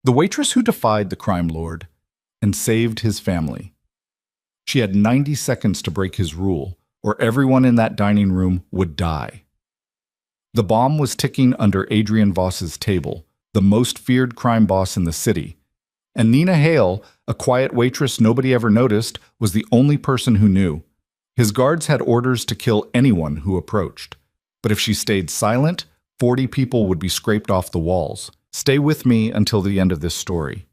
The waitress who defied the crime lord and saved his family. She had 90 seconds to break his rule, or everyone in that dining room would die. The bomb was ticking under Adrian Voss's table, the most feared crime boss in the city. And Nina Hale, a quiet waitress nobody ever noticed, was the only person who knew. His guards had orders to kill anyone who approached. But if she stayed silent, 40 people would be scraped off the walls. Stay with me until the end of this story.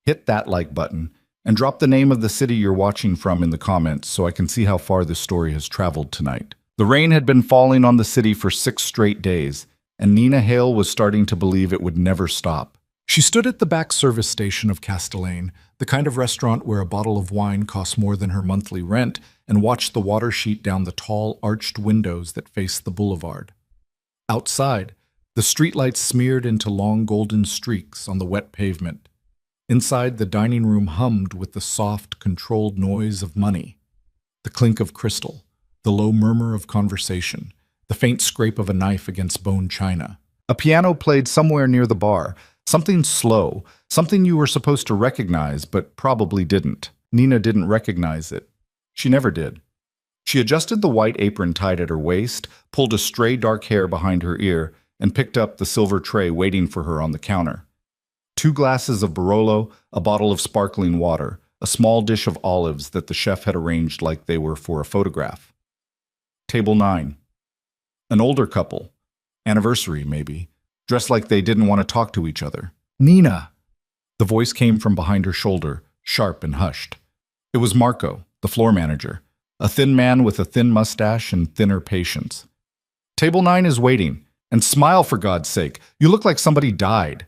Hit that like button, and drop the name of the city you're watching from in the comments so I can see how far this story has traveled tonight. The rain had been falling on the city for 6 straight days, and Nina Hale was starting to believe it would never stop. She stood at the back service station of Castellane, the kind of restaurant where a bottle of wine costs more than her monthly rent, and watched the water sheet down the tall, arched windows that faced the boulevard. Outside, the streetlights smeared into long golden streaks on the wet pavement. Inside, the dining room hummed with the soft, controlled noise of money, the clink of crystal, the low murmur of conversation, the faint scrape of a knife against bone china. A piano played somewhere near the bar, something slow, something you were supposed to recognize but probably didn't. Nina didn't recognize it. She never did. She adjusted the white apron tied at her waist, pulled a stray dark hair behind her ear, and picked up the silver tray waiting for her on the counter. 2 glasses of Barolo, a bottle of sparkling water, a small dish of olives that the chef had arranged like they were for a photograph. Table 9. An older couple, anniversary maybe, dressed like they didn't want to talk to each other. "Nina!" The voice came from behind her shoulder, sharp and hushed. It was Marco, the floor manager, a thin man with a thin mustache and thinner patience. "Table 9 is waiting. And smile, for God's sake. You look like somebody died."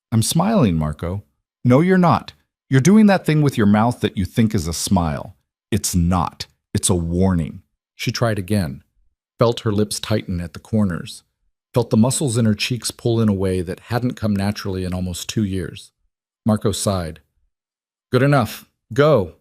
"I'm smiling, Marco." "No, you're not. You're doing that thing with your mouth that you think is a smile. It's not. It's a warning." She tried again, felt her lips tighten at the corners, felt the muscles in her cheeks pull in a way that hadn't come naturally in almost 2 years. Marco sighed. "Good enough. Go."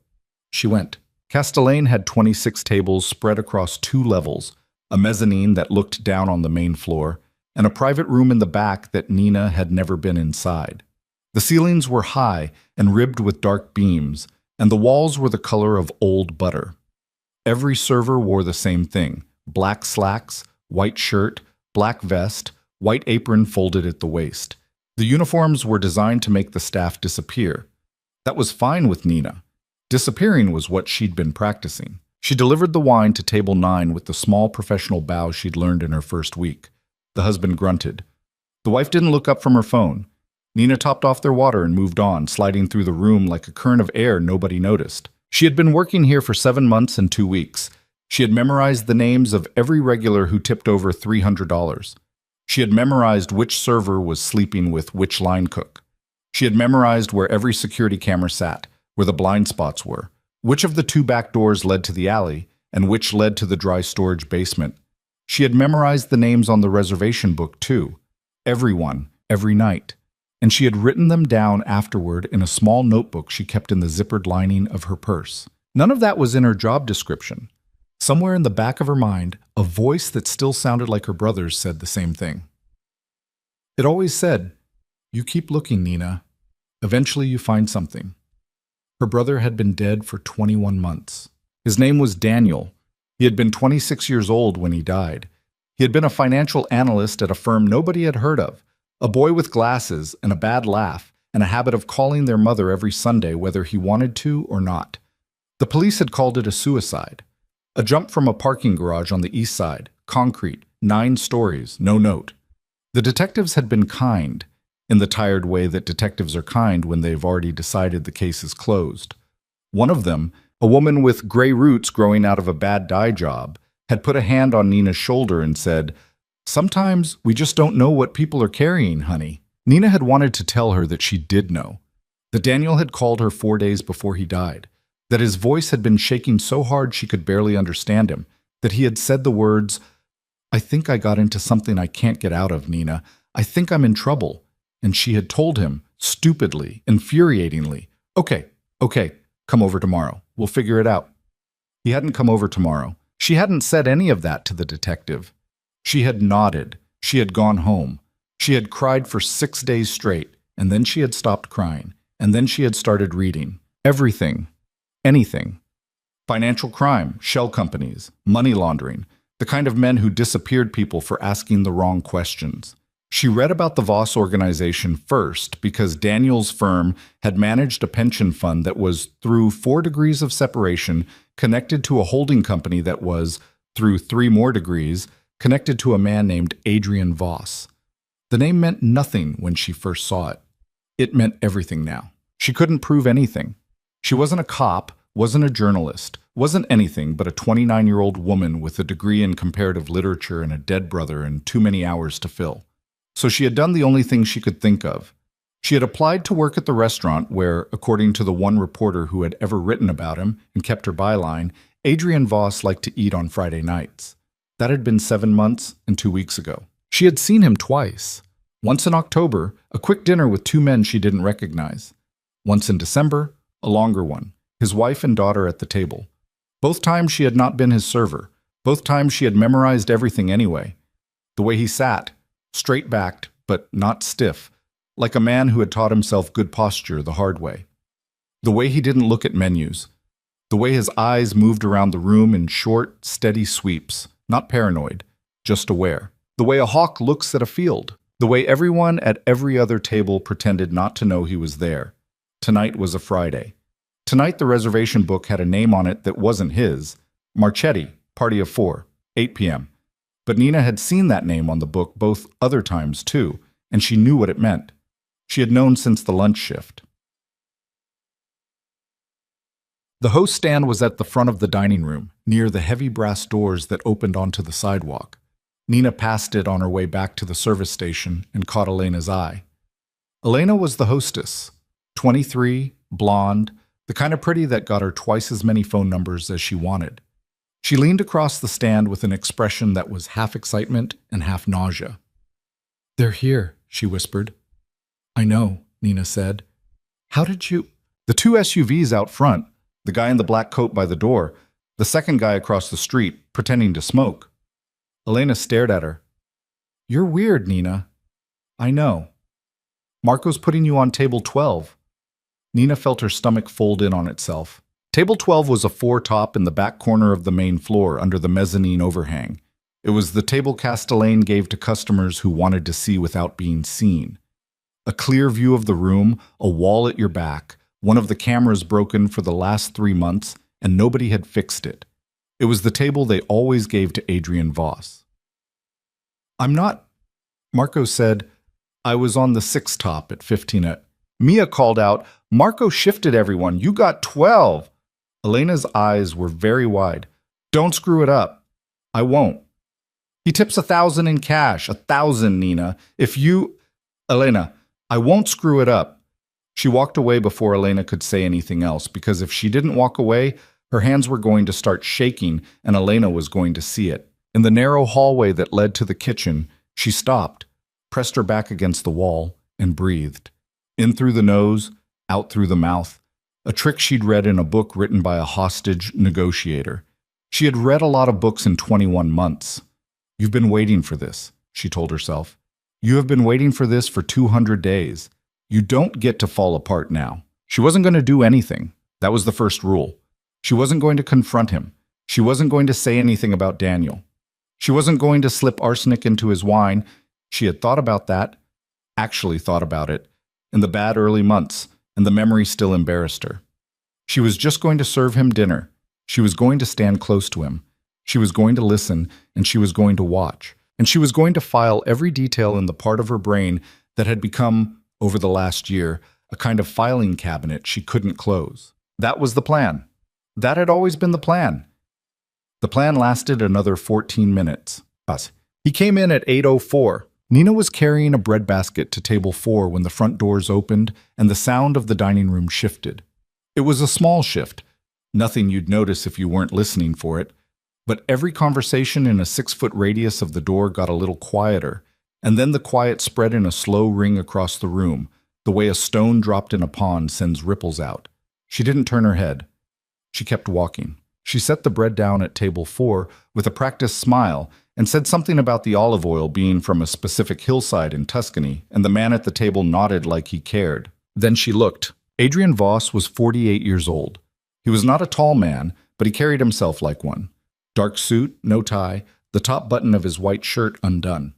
She went. Castellane had 26 tables spread across 2 levels, a mezzanine that looked down on the main floor, and a private room in the back that Nina had never been inside. The ceilings were high and ribbed with dark beams, and the walls were the color of old butter. Every server wore the same thing: black slacks, white shirt, black vest, white apron folded at the waist. The uniforms were designed to make the staff disappear. That was fine with Nina. Disappearing was what she'd been practicing. She delivered the wine to table 9 with the small professional bow she'd learned in her first week. The husband grunted. The wife didn't look up from her phone. Nina topped off their water and moved on, sliding through the room like a current of air nobody noticed. She had been working here for 7 months and 2 weeks. She had memorized the names of every regular who tipped over $300. She had memorized which server was sleeping with which line cook. She had memorized where every security camera sat, where the blind spots were, which of the 2 back doors led to the alley, and which led to the dry storage basement. She had memorized the names on the reservation book, too. Everyone, every night. And she had written them down afterward in a small notebook she kept in the zippered lining of her purse. None of that was in her job description. Somewhere in the back of her mind, a voice that still sounded like her brother's said the same thing. It always said, "You keep looking, Nina. Eventually you find something." Her brother had been dead for 21 months. His name was Daniel. He had been 26 years old when he died. He had been a financial analyst at a firm nobody had heard of, a boy with glasses and a bad laugh, and a habit of calling their mother every Sunday whether he wanted to or not. The police had called it a suicide. A jump from a parking garage on the east side, concrete, 9 stories, no note. The detectives had been kind, in the tired way that detectives are kind when they've already decided the case is closed. One of them, a woman with gray roots growing out of a bad dye job, had put a hand on Nina's shoulder and said, "Sometimes we just don't know what people are carrying, honey." Nina had wanted to tell her that she did know, that Daniel had called her 4 days before he died, that his voice had been shaking so hard she could barely understand him, that he had said the words, "I think I got into something I can't get out of, Nina. I think I'm in trouble." And she had told him, stupidly, infuriatingly, okay, come over tomorrow. We'll figure it out." He hadn't come over tomorrow. She hadn't said any of that to the detective. She had nodded. She had gone home. She had cried for 6 days straight, and then she had stopped crying, and then she had started reading. Everything. Anything. Financial crime, shell companies, money laundering, the kind of men who disappeared people for asking the wrong questions. She read about the Voss organization first because Daniel's firm had managed a pension fund that was, through 4 degrees of separation, connected to a holding company that was, through 3 more degrees, connected to a man named Adrian Voss. The name meant nothing when she first saw it. It meant everything now. She couldn't prove anything. She wasn't a cop, wasn't a journalist, wasn't anything but a 29-year-old woman with a degree in comparative literature and a dead brother and too many hours to fill. So she had done the only thing she could think of. She had applied to work at the restaurant where, according to the one reporter who had ever written about him and kept her byline, Adrian Voss liked to eat on Friday nights. That had been 7 months and 2 weeks ago. She had seen him twice. Once in October, a quick dinner with 2 men she didn't recognize. Once in December, a longer one, his wife and daughter at the table. Both times she had not been his server. Both times she had memorized everything anyway. The way he sat, straight-backed, but not stiff, like a man who had taught himself good posture the hard way. The way he didn't look at menus. The way his eyes moved around the room in short, steady sweeps, not paranoid, just aware. The way a hawk looks at a field. The way everyone at every other table pretended not to know he was there. Tonight was a Friday. Tonight the reservation book had a name on it that wasn't his. Marchetti, Party of 4, 8 p.m. But Nina had seen that name on the book both other times too, and she knew what it meant. She had known since the lunch shift. The host stand was at the front of the dining room, near the heavy brass doors that opened onto the sidewalk. Nina passed it on her way back to the service station and caught Elena's eye. Elena was the hostess, 23, blonde, the kind of pretty that got her twice as many phone numbers as she wanted. She leaned across the stand with an expression that was half excitement and half nausea. "They're here," she whispered. "I know," Nina said. "How did you—" "The 2 SUVs out front, the guy in the black coat by the door, the second guy across the street, pretending to smoke." Elena stared at her. "You're weird, Nina." "I know." "Marco's putting you on table 12. Nina felt her stomach fold in on itself. Table 12 was a 4-top in the back corner of the main floor under the mezzanine overhang. It was the table Castellane gave to customers who wanted to see without being seen. A clear view of the room, a wall at your back, one of the cameras broken for the last 3 months, and nobody had fixed it. It was the table they always gave to Adrian Voss. "I'm not," Marco said. "I was on the 6 top at 15 at." Mia called out, "Marco shifted everyone. You got 12. Elena's eyes were very wide. "Don't screw it up." "I won't." "He tips 1,000 in cash. 1,000, Nina. If you—" "Elena, I won't screw it up." She walked away before Elena could say anything else, because if she didn't walk away, her hands were going to start shaking and Elena was going to see it. In the narrow hallway that led to the kitchen, she stopped, pressed her back against the wall, and breathed. In through the nose, out through the mouth. A trick she'd read in a book written by a hostage negotiator. She had read a lot of books in 21 months. "You've been waiting for this," she told herself. "You have been waiting for this for 200 days. You don't get to fall apart now." She wasn't going to do anything. That was the first rule. She wasn't going to confront him. She wasn't going to say anything about Daniel. She wasn't going to slip arsenic into his wine. She had thought about that, actually thought about it, in the bad early months, and the memory still embarrassed her. She was just going to serve him dinner. She was going to stand close to him. She was going to listen, and she was going to watch. And she was going to file every detail in the part of her brain that had become, over the last year, a kind of filing cabinet she couldn't close. That was the plan. That had always been the plan. The plan lasted another 14 minutes. He came in at 8:04. Nina was carrying a breadbasket to table 4 when the front doors opened and the sound of the dining room shifted. It was a small shift, nothing you'd notice if you weren't listening for it, but every conversation in a 6-foot radius of the door got a little quieter, and then the quiet spread in a slow ring across the room, the way a stone dropped in a pond sends ripples out. She didn't turn her head. She kept walking. She set the bread down at table 4 with a practiced smile and said something about the olive oil being from a specific hillside in Tuscany, and the man at the table nodded like he cared. Then she looked. Adrian Voss was 48 years old. He was not a tall man, but he carried himself like one. Dark suit, no tie, the top button of his white shirt undone.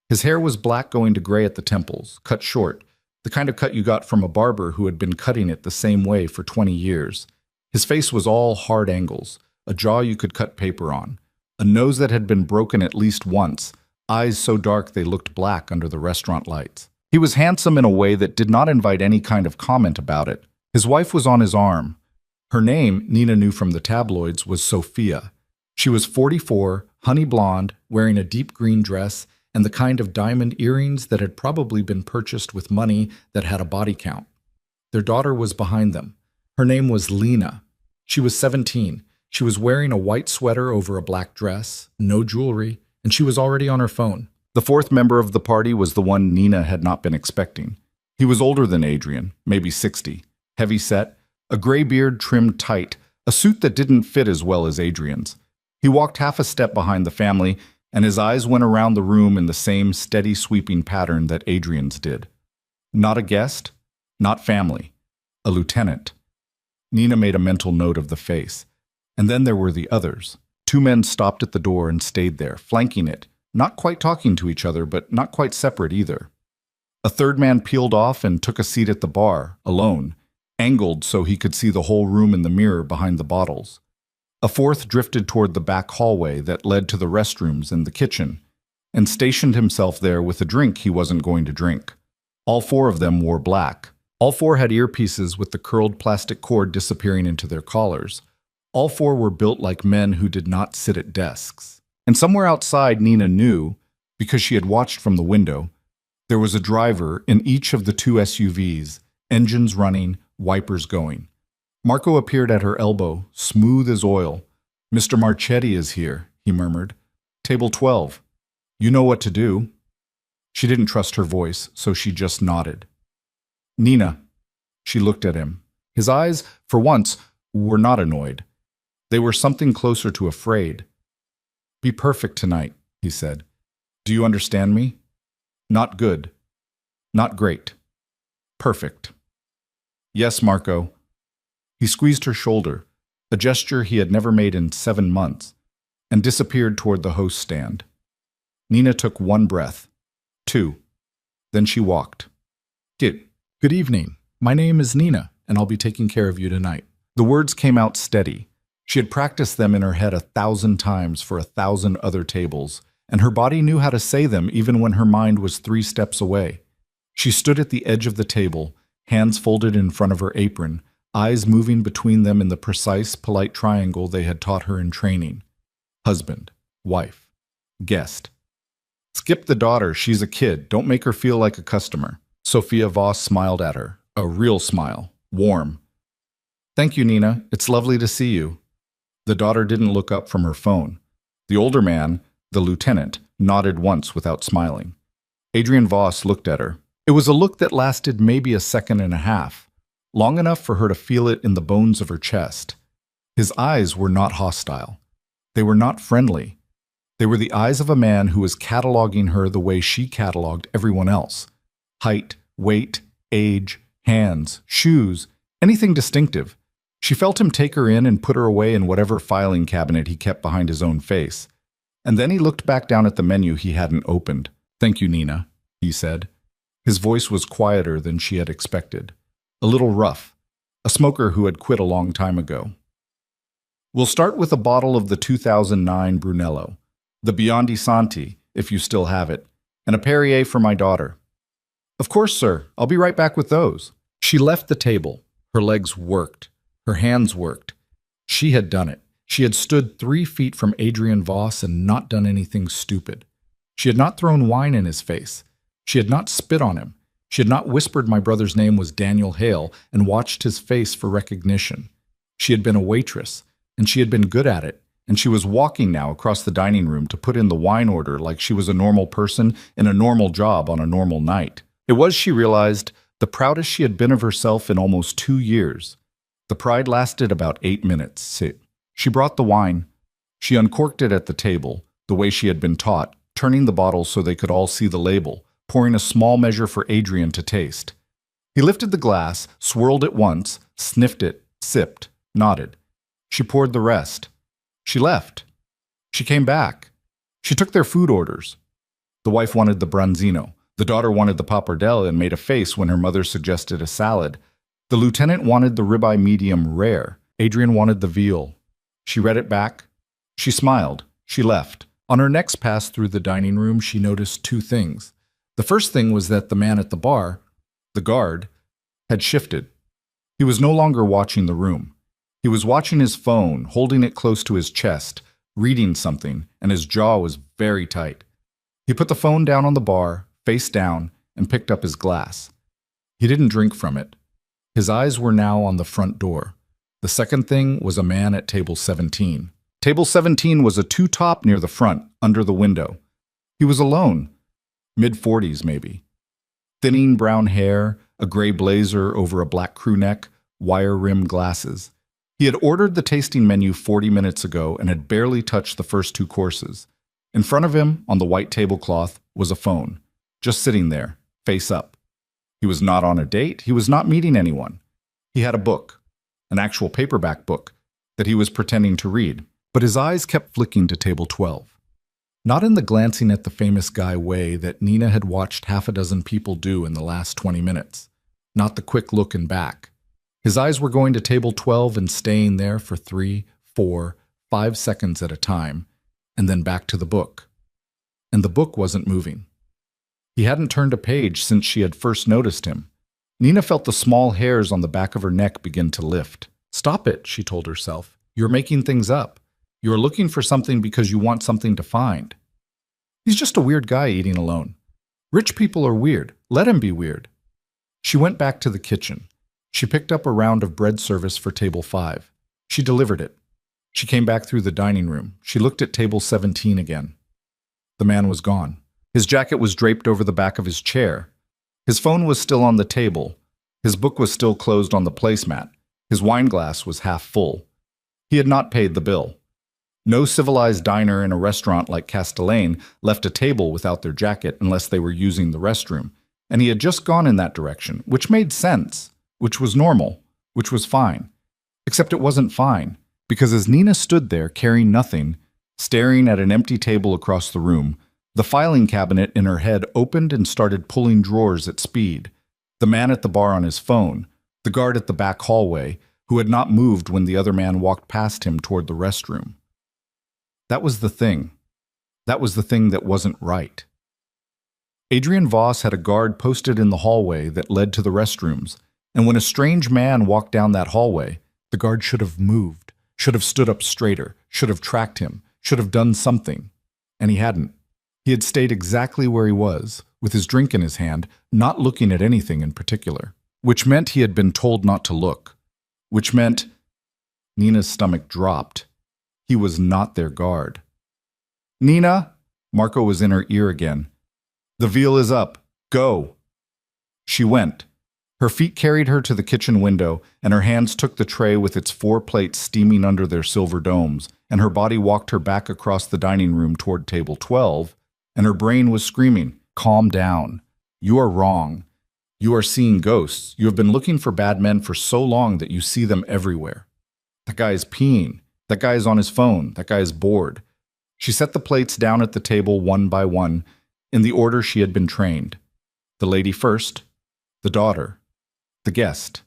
His hair was black going to gray at the temples, cut short, the kind of cut you got from a barber who had been cutting it the same way for 20 years. His face was all hard angles, a jaw you could cut paper on, a nose that had been broken at least once, eyes so dark they looked black under the restaurant lights. He was handsome in a way that did not invite any kind of comment about it. His wife was on his arm. Her name, Nina knew from the tabloids, was Sophia. She was 44, honey blonde, wearing a deep green dress and the kind of diamond earrings that had probably been purchased with money that had a body count. Their daughter was behind them. Her name was Lena. She was 17. She was wearing a white sweater over a black dress, no jewelry, and she was already on her phone. The fourth member of the party was the one Nina had not been expecting. He was older than Adrian, maybe 60, heavy set, a gray beard trimmed tight, a suit that didn't fit as well as Adrian's. He walked half a step behind the family, and his eyes went around the room in the same steady sweeping pattern that Adrian's did. Not a guest, not family, a lieutenant. Nina made a mental note of the face. And then there were the others. Two men stopped at the door and stayed there, flanking it, not quite talking to each other, but not quite separate either. A third man peeled off and took a seat at the bar, alone, angled so he could see the whole room in the mirror behind the bottles. A fourth drifted toward the back hallway that led to the restrooms and the kitchen, and stationed himself there with a drink he wasn't going to drink. All four of them wore black. All four had earpieces with the curled plastic cord disappearing into their collars. All four were built like men who did not sit at desks. And somewhere outside, Nina knew, because she had watched from the window, there was a driver in each of the two SUVs, engines running, wipers going. Marco appeared at her elbow, smooth as oil. "Mr. Marchetti is here," he murmured. "Table 12. You know what to do." She didn't trust her voice, so she just nodded. "Nina." She looked at him. His eyes, for once, were not annoyed. They were something closer to afraid. "Be perfect tonight," he said. "Do you understand me? Not good. Not great. Perfect." "Yes, Marco." He squeezed her shoulder, a gesture he had never made in 7 months, and disappeared toward the host stand. Nina took one breath, 2. Then she walked. Good evening. My name is Nina, and I'll be taking care of you tonight." The words came out steady. She had practiced them in her head 1,000 times for 1,000 other tables, and her body knew how to say them even when her mind was 3 steps away. She stood at the edge of the table, hands folded in front of her apron, eyes moving between them in the precise, polite triangle they had taught her in training. Husband, wife, guest. "Skip the daughter, she's a kid. Don't make her feel like a customer." Sophia Voss smiled at her, a real smile, warm. "Thank you, Nina. It's lovely to see you." The daughter didn't look up from her phone. The older man, the lieutenant, nodded once without smiling. Adrian Voss looked at her. It was a look that lasted maybe a second and a half, long enough for her to feel it in the bones of her chest. His eyes were not hostile. They were not friendly. They were the eyes of a man who was cataloging her the way she cataloged everyone else. Height, weight, age, hands, shoes, anything distinctive. She felt him take her in and put her away in whatever filing cabinet he kept behind his own face. And then he looked back down at the menu he hadn't opened. "Thank you, Nina," he said. His voice was quieter than she had expected. A little rough. A smoker who had quit a long time ago. "We'll start with a bottle of the 2009 Brunello. The Biondi Santi, if you still have it. And a Perrier for my daughter." "Of course, sir. I'll be right back with those." She left the table. Her legs worked. Her hands worked. She had done it. She had stood 3 feet from Adrian Voss and not done anything stupid. She had not thrown wine in his face. She had not spit on him. She had not whispered my brother's name was Daniel Hale and watched his face for recognition. She had been a waitress, and she had been good at it, and she was walking now across the dining room to put in the wine order like she was a normal person in a normal job on a normal night. It was, she realized, the proudest she had been of herself in almost 2 years. The pride lasted about 8 minutes. She brought the wine. She uncorked it at the table, the way she had been taught, turning the bottle so they could all see the label, pouring a small measure for Adrian to taste. He lifted the glass, swirled it once, sniffed it, sipped, nodded. She poured the rest. She left. She came back. She took their food orders. The wife wanted the branzino. The daughter wanted the pappardelle and made a face when her mother suggested a salad. The lieutenant wanted the ribeye medium rare. Adrian wanted the veal. She read it back. She smiled. She left. On her next pass through the dining room, she noticed two things. The first thing was that the man at the bar, the guard, had shifted. He was no longer watching the room. He was watching his phone, holding it close to his chest, reading something, and his jaw was very tight. He put the phone down on the bar, face down, and picked up his glass. He didn't drink from it. His eyes were now on the front door. The second thing was a man at table 17. Table 17 was a two-top near the front, under the window. He was alone, mid-40s maybe. Thinning brown hair, a gray blazer over a black crew neck, wire-rimmed glasses. He had ordered the tasting menu 40 minutes ago and had barely touched the first two courses. In front of him, on the white tablecloth, was a phone, just sitting there, face up. He was not on a date. He was not meeting anyone. He had a book, an actual paperback book, that he was pretending to read. But his eyes kept flicking to table 12. Not in the glancing at the famous guy way that Nina had watched half a dozen people do in the last 20 minutes. Not the quick look and back. His eyes were going to table 12 and staying there for 3, 4, 5 seconds at a time, and then back to the book. And the book wasn't moving. He hadn't turned a page since she had first noticed him. Nina felt the small hairs on the back of her neck begin to lift. "Stop it," she told herself. "You're making things up. You're looking for something because you want something to find. He's just a weird guy eating alone. Rich people are weird. Let him be weird." She went back to the kitchen. She picked up a round of bread service for table 5. She delivered it. She came back through the dining room. She looked at table 17 again. The man was gone. His jacket was draped over the back of his chair. His phone was still on the table. His book was still closed on the placemat. His wine glass was half full. He had not paid the bill. No civilized diner in a restaurant like Castellane left a table without their jacket unless they were using the restroom, and he had just gone in that direction, which made sense, which was normal, which was fine. Except it wasn't fine, because as Nina stood there carrying nothing, staring at an empty table across the room, the filing cabinet in her head opened and started pulling drawers at speed. The man at the bar on his phone, the guard at the back hallway, who had not moved when the other man walked past him toward the restroom. That was the thing. That was the thing that wasn't right. Adrian Voss had a guard posted in the hallway that led to the restrooms, and when a strange man walked down that hallway, the guard should have moved, should have stood up straighter, should have tracked him, should have done something. And he hadn't. He had stayed exactly where he was, with his drink in his hand, not looking at anything in particular, which meant he had been told not to look, which meant Nina's stomach dropped. He was not their guard. "Nina!" Marco was in her ear again. "The veal is up. Go!" She went. Her feet carried her to the kitchen window, and her hands took the tray with its 4 plates steaming under their silver domes, and her body walked her back across the dining room toward table 12, and her brain was screaming, "Calm down. You are wrong. You are seeing ghosts. You have been looking for bad men for so long that you see them everywhere. That guy is peeing. That guy is on his phone. That guy is bored." She set the plates down at the table one by one, in the order she had been trained. The lady first, the daughter, the guest,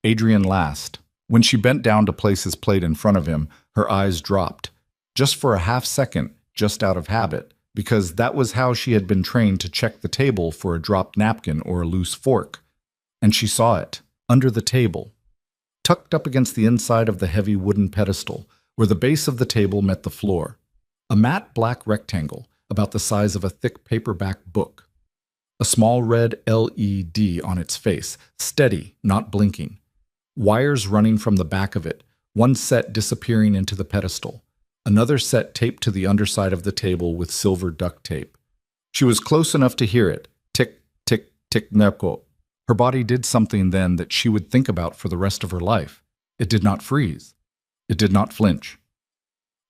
Adrian last. When she bent down to place his plate in front of him, her eyes dropped, just for a half second, just out of habit, because that was how she had been trained to check the table for a dropped napkin or a loose fork. And she saw it, under the table, tucked up against the inside of the heavy wooden pedestal, where the base of the table met the floor. A matte black rectangle, about the size of a thick paperback book. A small red LED on its face, steady, not blinking. Wires running from the back of it, one set disappearing into the pedestal, another set taped to the underside of the table with silver duct tape. She was close enough to hear it, tick, tick, tick, neko. Her body did something then that she would think about for the rest of her life. It did not freeze. It did not flinch.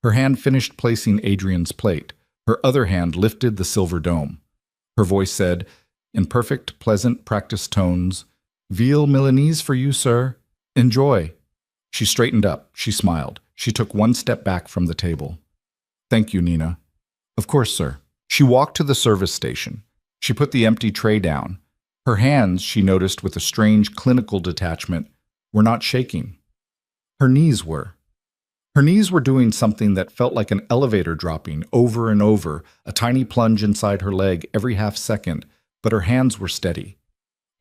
Her hand finished placing Adrian's plate. Her other hand lifted the silver dome. Her voice said, in perfect, pleasant practice tones, "Veal Milanese for you, sir. Enjoy." She straightened up. She smiled. She took one step back from the table. "Thank you, Nina." "Of course, sir." She walked to the service station. She put the empty tray down. Her hands, she noticed with a strange clinical detachment, were not shaking. Her knees were. Her knees were doing something that felt like an elevator dropping over and over, a tiny plunge inside her leg every half second, but her hands were steady.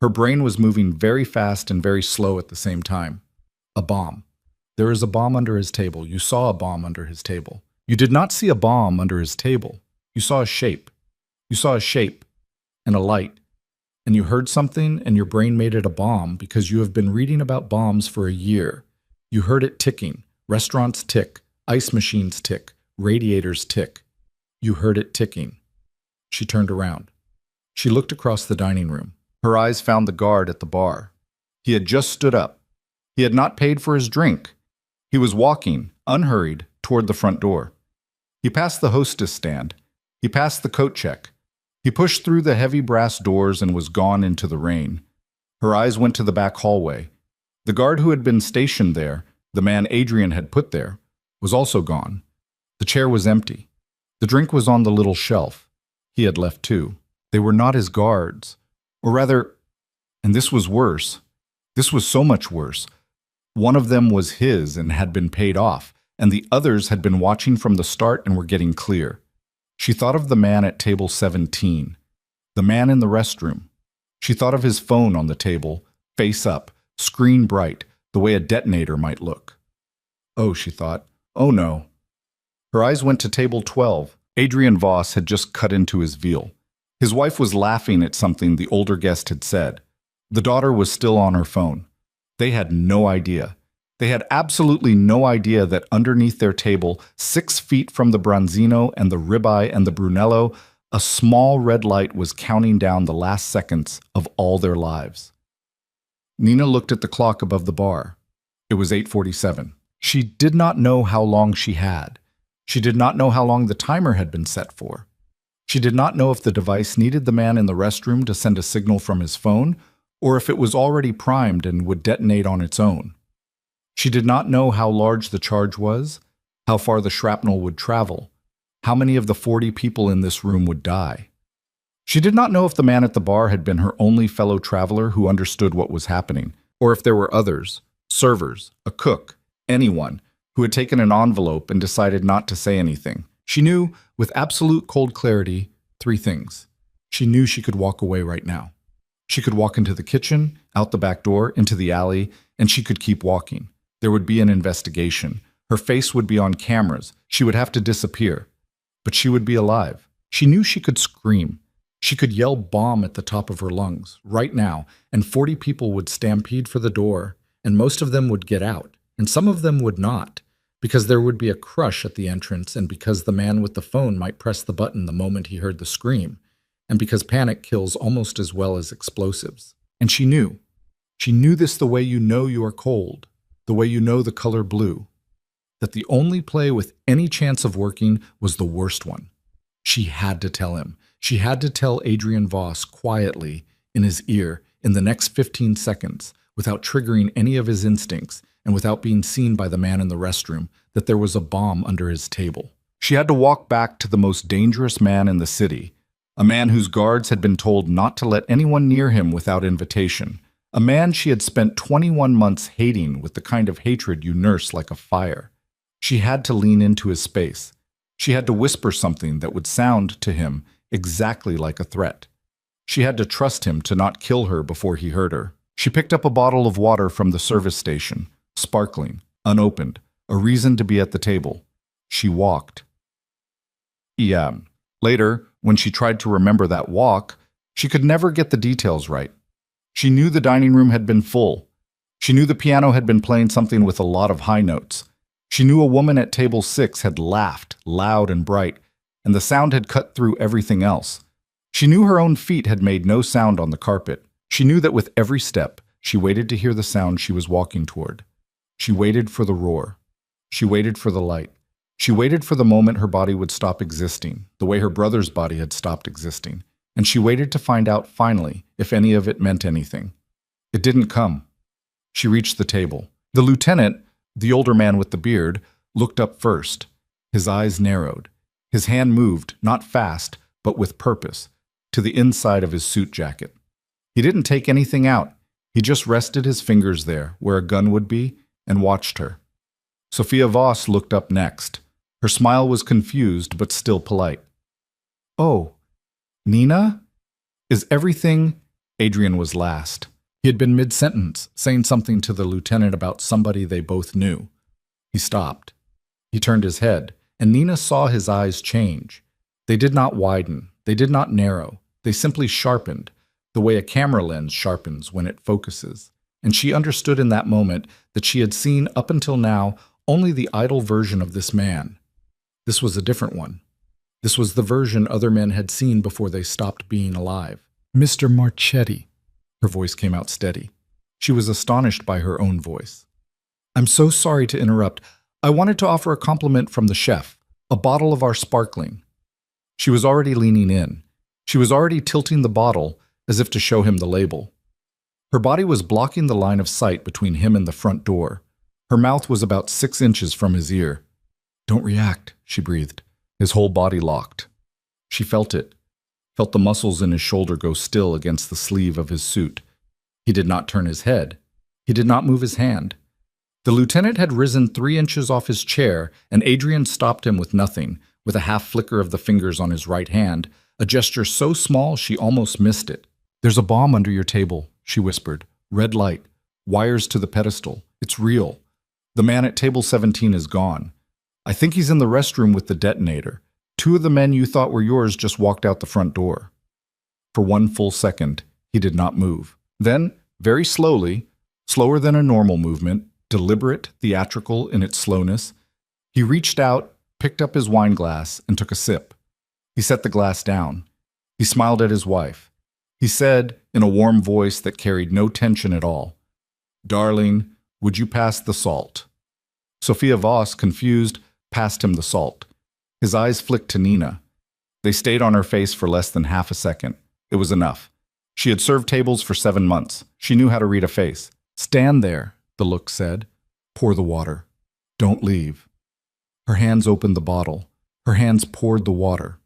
Her brain was moving very fast and very slow at the same time. A bomb. There is a bomb under his table. You saw a bomb under his table. You did not see a bomb under his table. You saw a shape. You saw a shape and a light. And you heard something and your brain made it a bomb because you have been reading about bombs for a year. You heard it ticking. Restaurants tick. Ice machines tick. Radiators tick. You heard it ticking. She turned around. She looked across the dining room. Her eyes found the guard at the bar. He had just stood up. He had not paid for his drink. He was walking, unhurried, toward the front door. He passed the hostess stand. He passed the coat check. He pushed through the heavy brass doors and was gone into the rain. Her eyes went to the back hallway. The guard who had been stationed there, the man Adrian had put there, was also gone. The chair was empty. The drink was on the little shelf. He had left too. They were not his guards. Or rather, and this was worse. This was so much worse. One of them was his and had been paid off, and the others had been watching from the start and were getting clear. She thought of the man at table 17, the man in the restroom. She thought of his phone on the table, face up, screen bright, the way a detonator might look. Oh, she thought, oh no. Her eyes went to table 12. Adrian Voss had just cut into his veal. His wife was laughing at something the older guest had said. The daughter was still on her phone. They had no idea. They had absolutely no idea that underneath their table, 6 feet from the branzino and the ribeye and the brunello, a small red light was counting down the last seconds of all their lives. Nina looked at the clock above the bar. It was 8:47. She did not know how long she had. She did not know how long the timer had been set for. She did not know if the device needed the man in the restroom to send a signal from his phone, or if it was already primed and would detonate on its own. She did not know how large the charge was, how far the shrapnel would travel, how many of the 40 people in this room would die. She did not know if the man at the bar had been her only fellow traveler who understood what was happening, or if there were others, servers, a cook, anyone, who had taken an envelope and decided not to say anything. She knew, with absolute cold clarity, 3 things. She knew she could walk away right now. She could walk into the kitchen, out the back door, into the alley, and she could keep walking. There would be an investigation. Her face would be on cameras. She would have to disappear. But she would be alive. She knew she could scream. She could yell bomb at the top of her lungs, right now, and 40 people would stampede for the door, and most of them would get out, and some of them would not, because there would be a crush at the entrance, and because the man with the phone might press the button the moment he heard the scream, and because panic kills almost as well as explosives. And she knew. She knew this the way you know you are cold, the way you know the color blue, that the only play with any chance of working was the worst one. She had to tell him. She had to tell Adrian Voss quietly in his ear in the next 15 seconds, without triggering any of his instincts and without being seen by the man in the restroom, that there was a bomb under his table. She had to walk back to the most dangerous man in the city, a man whose guards had been told not to let anyone near him without invitation, a man she had spent 21 months hating with the kind of hatred you nurse like a fire. She had to lean into his space. She had to whisper something that would sound to him exactly like a threat. She had to trust him to not kill her before he hurt her. She picked up a bottle of water from the service station, sparkling, unopened, a reason to be at the table. She walked. Later, when she tried to remember that walk, she could never get the details right. She knew the dining room had been full. She knew the piano had been playing something with a lot of high notes. She knew a woman at table 6 had laughed, loud and bright, and the sound had cut through everything else. She knew her own feet had made no sound on the carpet. She knew that with every step, she waited to hear the sound she was walking toward. She waited for the roar. She waited for the light. She waited for the moment her body would stop existing, the way her brother's body had stopped existing, and she waited to find out finally if any of it meant anything. It didn't come. She reached the table. The lieutenant, the older man with the beard, looked up first. His eyes narrowed. His hand moved, not fast, but with purpose, to the inside of his suit jacket. He didn't take anything out. He just rested his fingers there, where a gun would be, and watched her. Sophia Voss looked up next. Her smile was confused, but still polite. "Oh, Nina? Is everything—" Adrian was last. He had been mid-sentence, saying something to the lieutenant about somebody they both knew. He stopped. He turned his head, and Nina saw his eyes change. They did not widen. They did not narrow. They simply sharpened, the way a camera lens sharpens when it focuses. And she understood in that moment that she had seen up until now only the idle version of this man. This was a different one. This was the version other men had seen before they stopped being alive. "Mr. Marchetti." Her voice came out steady. She was astonished by her own voice. "I'm so sorry to interrupt. I wanted to offer a compliment from the chef, a bottle of our sparkling." She was already leaning in. She was already tilting the bottle as if to show him the label. Her body was blocking the line of sight between him and the front door. Her mouth was about 6 inches from his ear. "Don't react," she breathed. His whole body locked. She felt it, felt the muscles in his shoulder go still against the sleeve of his suit. He did not turn his head. He did not move his hand. The lieutenant had risen 3 inches off his chair, and Adrian stopped him with nothing, with a half flicker of the fingers on his right hand, a gesture so small she almost missed it. "There's a bomb under your table," she whispered. "Red light. Wires to the pedestal. It's real. The man at table 17 is gone. I think he's in the restroom with the detonator. 2 of the men you thought were yours just walked out the front door." For 1 full second, he did not move. Then, very slowly, slower than a normal movement, deliberate, theatrical in its slowness, he reached out, picked up his wine glass, and took a sip. He set the glass down. He smiled at his wife. He said, in a warm voice that carried no tension at all, "Darling, would you pass the salt?" Sophia Voss, confused, passed him the salt. His eyes flicked to Nina. They stayed on her face for less than half a second. It was enough. She had served tables for 7 months. She knew how to read a face. "Stand there," the look said. "Pour the water. Don't leave." Her hands opened the bottle. Her hands poured the water.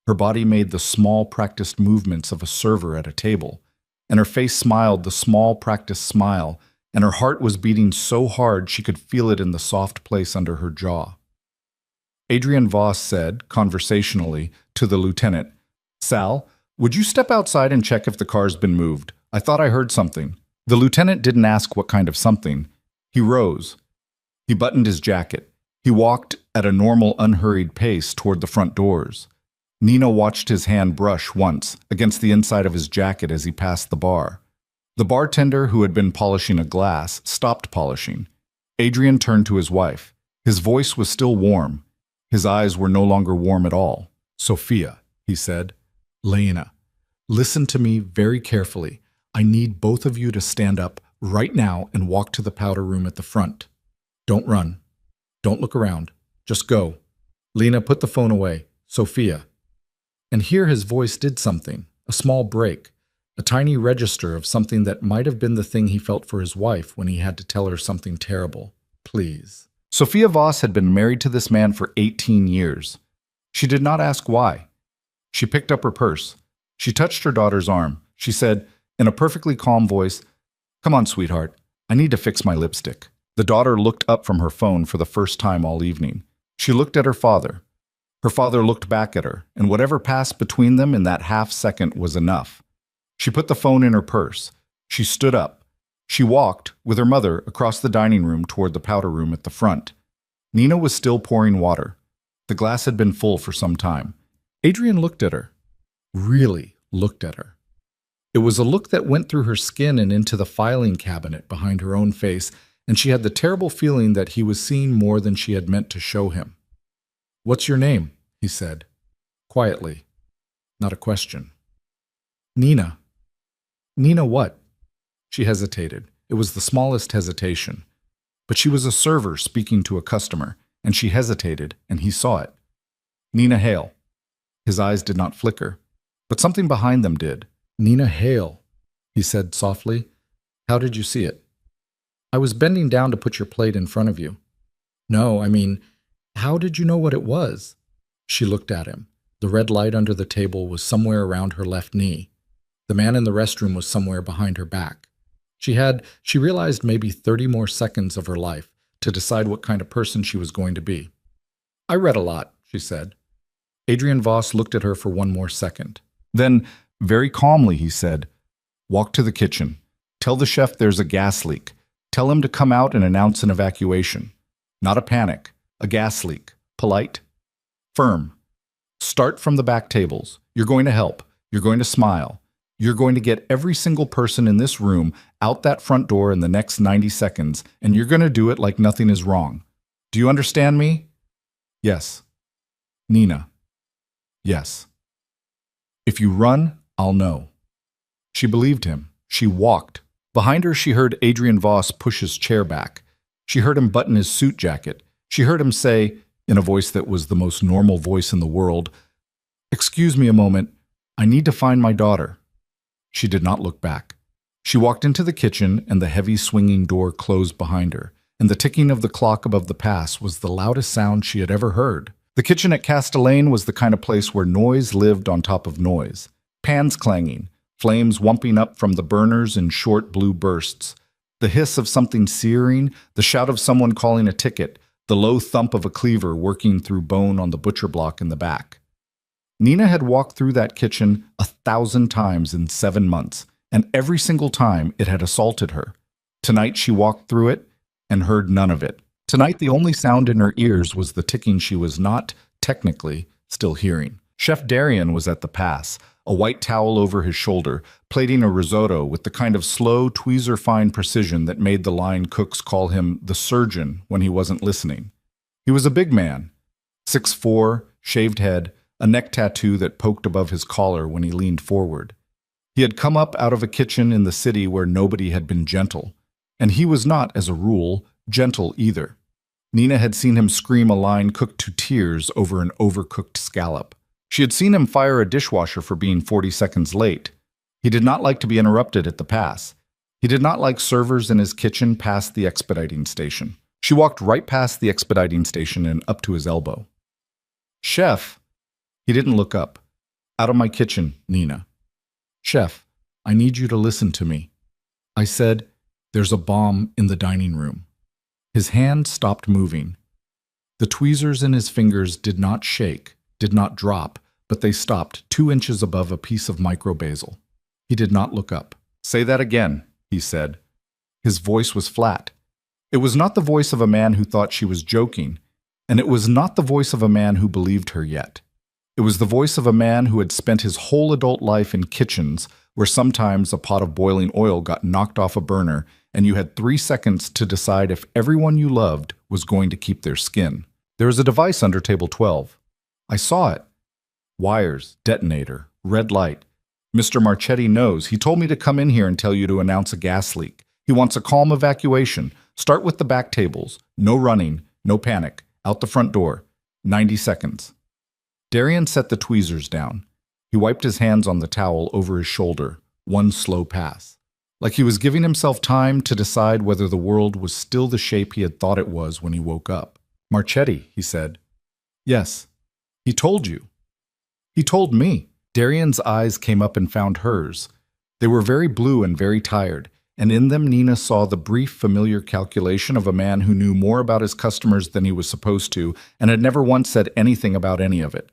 Her body made the small, practiced movements of a server at a table, and her face smiled the small, practiced smile, and her heart was beating so hard she could feel it in the soft place under her jaw. Adrian Voss said, conversationally, to the lieutenant, "Sal, would you step outside and check if the car's been moved? I thought I heard something." The lieutenant didn't ask what kind of something. He rose. He buttoned his jacket. He walked at a normal, unhurried pace toward the front doors. Nina watched his hand brush once against the inside of his jacket as he passed the bar. The bartender, who had been polishing a glass, stopped polishing. Adrian turned to his wife. His voice was still warm. His eyes were no longer warm at all. "Sophia," he said. "Lena, listen to me very carefully. I need both of you to stand up right now and walk to the powder room at the front. Don't run. Don't look around. Just go. Lena, put the phone away. Sophia." And here his voice did something, a small break, a tiny register of something that might have been the thing he felt for his wife when he had to tell her something terrible. "Please." Sophia Voss had been married to this man for 18 years. She did not ask why. She picked up her purse. She touched her daughter's arm. She said, in a perfectly calm voice, "Come on, sweetheart. I need to fix my lipstick." The daughter looked up from her phone for the first time all evening. She looked at her father. Her father looked back at her, and whatever passed between them in that half second was enough. She put the phone in her purse. She stood up. She walked, with her mother, across the dining room toward the powder room at the front. Nina was still pouring water. The glass had been full for some time. Adrian looked at her. Really looked at her. It was a look that went through her skin and into the filing cabinet behind her own face, and she had the terrible feeling that he was seeing more than she had meant to show him. "What's your name?" he said, quietly, not a question. "Nina." "Nina what?" She hesitated. It was the smallest hesitation. But she was a server speaking to a customer. and she hesitated, and he saw it. Nina Hale. His eyes did not flicker, but something behind them did. Nina Hale, he said softly. How did you see it? I was bending down to put your plate in front of you. No, I mean, how did you know what it was? She looked at him. The red light under the table was somewhere around her left knee. The man in the restroom was somewhere behind her back. She realized maybe 30 more seconds of her life to decide what kind of person she was going to be. I read a lot, she said. Adrian Voss looked at her for one more second. Then, very calmly, he said, walk to the kitchen. Tell the chef there's a gas leak. Tell him to come out and announce an evacuation. Not a panic, a gas leak. Polite. Firm. Start from the back tables. You're going to help. You're going to smile. You're going to get every single person in this room out that front door in the next 90 seconds, and you're going to do it like nothing is wrong. Do you understand me? Yes. Nina. Yes. If you run, I'll know. She believed him. She walked. Behind her, she heard Adrian Voss push his chair back. She heard him button his suit jacket. She heard him say, in a voice that was the most normal voice in the world, "Excuse me a moment. I need to find my daughter." She did not look back. She walked into the kitchen, and the heavy swinging door closed behind her, and the ticking of the clock above the pass was the loudest sound she had ever heard. The kitchen at Castellane was the kind of place where noise lived on top of noise. Pans clanging, flames wumping up from the burners in short blue bursts, the hiss of something searing, the shout of someone calling a ticket, the low thump of a cleaver working through bone on the butcher block in the back. Nina had walked through that kitchen 1,000 times in 7 months, and every single time it had assaulted her. Tonight she walked through it and heard none of it. Tonight the only sound in her ears was the ticking she was not, technically, still hearing. Chef Darian was at the pass, a white towel over his shoulder, plating a risotto with the kind of slow, tweezer-fine precision that made the line cooks call him the surgeon when he wasn't listening. He was a big man, 6'4", shaved head, a neck tattoo that poked above his collar when he leaned forward. He had come up out of a kitchen in the city where nobody had been gentle, and he was not, as a rule, gentle either. Nina had seen him scream a line cooked to tears over an overcooked scallop. She had seen him fire a dishwasher for being 40 seconds late. He did not like to be interrupted at the pass. He did not like servers in his kitchen past the expediting station. She walked right past the expediting station and up to his elbow. "Chef!" He didn't look up. "Out of my kitchen, Nina." "Chef, I need you to listen to me." I said, "There's a bomb in the dining room." His hand stopped moving. The tweezers in his fingers did not shake, did not drop, but they stopped 2 inches above a piece of micro-basil. He did not look up. "Say that again," he said. His voice was flat. It was not the voice of a man who thought she was joking, and it was not the voice of a man who believed her yet. It was the voice of a man who had spent his whole adult life in kitchens where sometimes a pot of boiling oil got knocked off a burner and you had 3 seconds to decide if everyone you loved was going to keep their skin. "There is a device under table 12. I saw it. Wires, detonator, red light. Mr. Marchetti knows. He told me to come in here and tell you to announce a gas leak. He wants a calm evacuation. Start with the back tables. No running, no panic. Out the front door. 90 seconds. Darian set the tweezers down. He wiped his hands on the towel over his shoulder, one slow pass. Like he was giving himself time to decide whether the world was still the shape he had thought it was when he woke up. "Marchetti," he said. "Yes." "He told you." "He told me." Darian's eyes came up and found hers. They were very blue and very tired, and in them Nina saw the brief, familiar calculation of a man who knew more about his customers than he was supposed to and had never once said anything about any of it.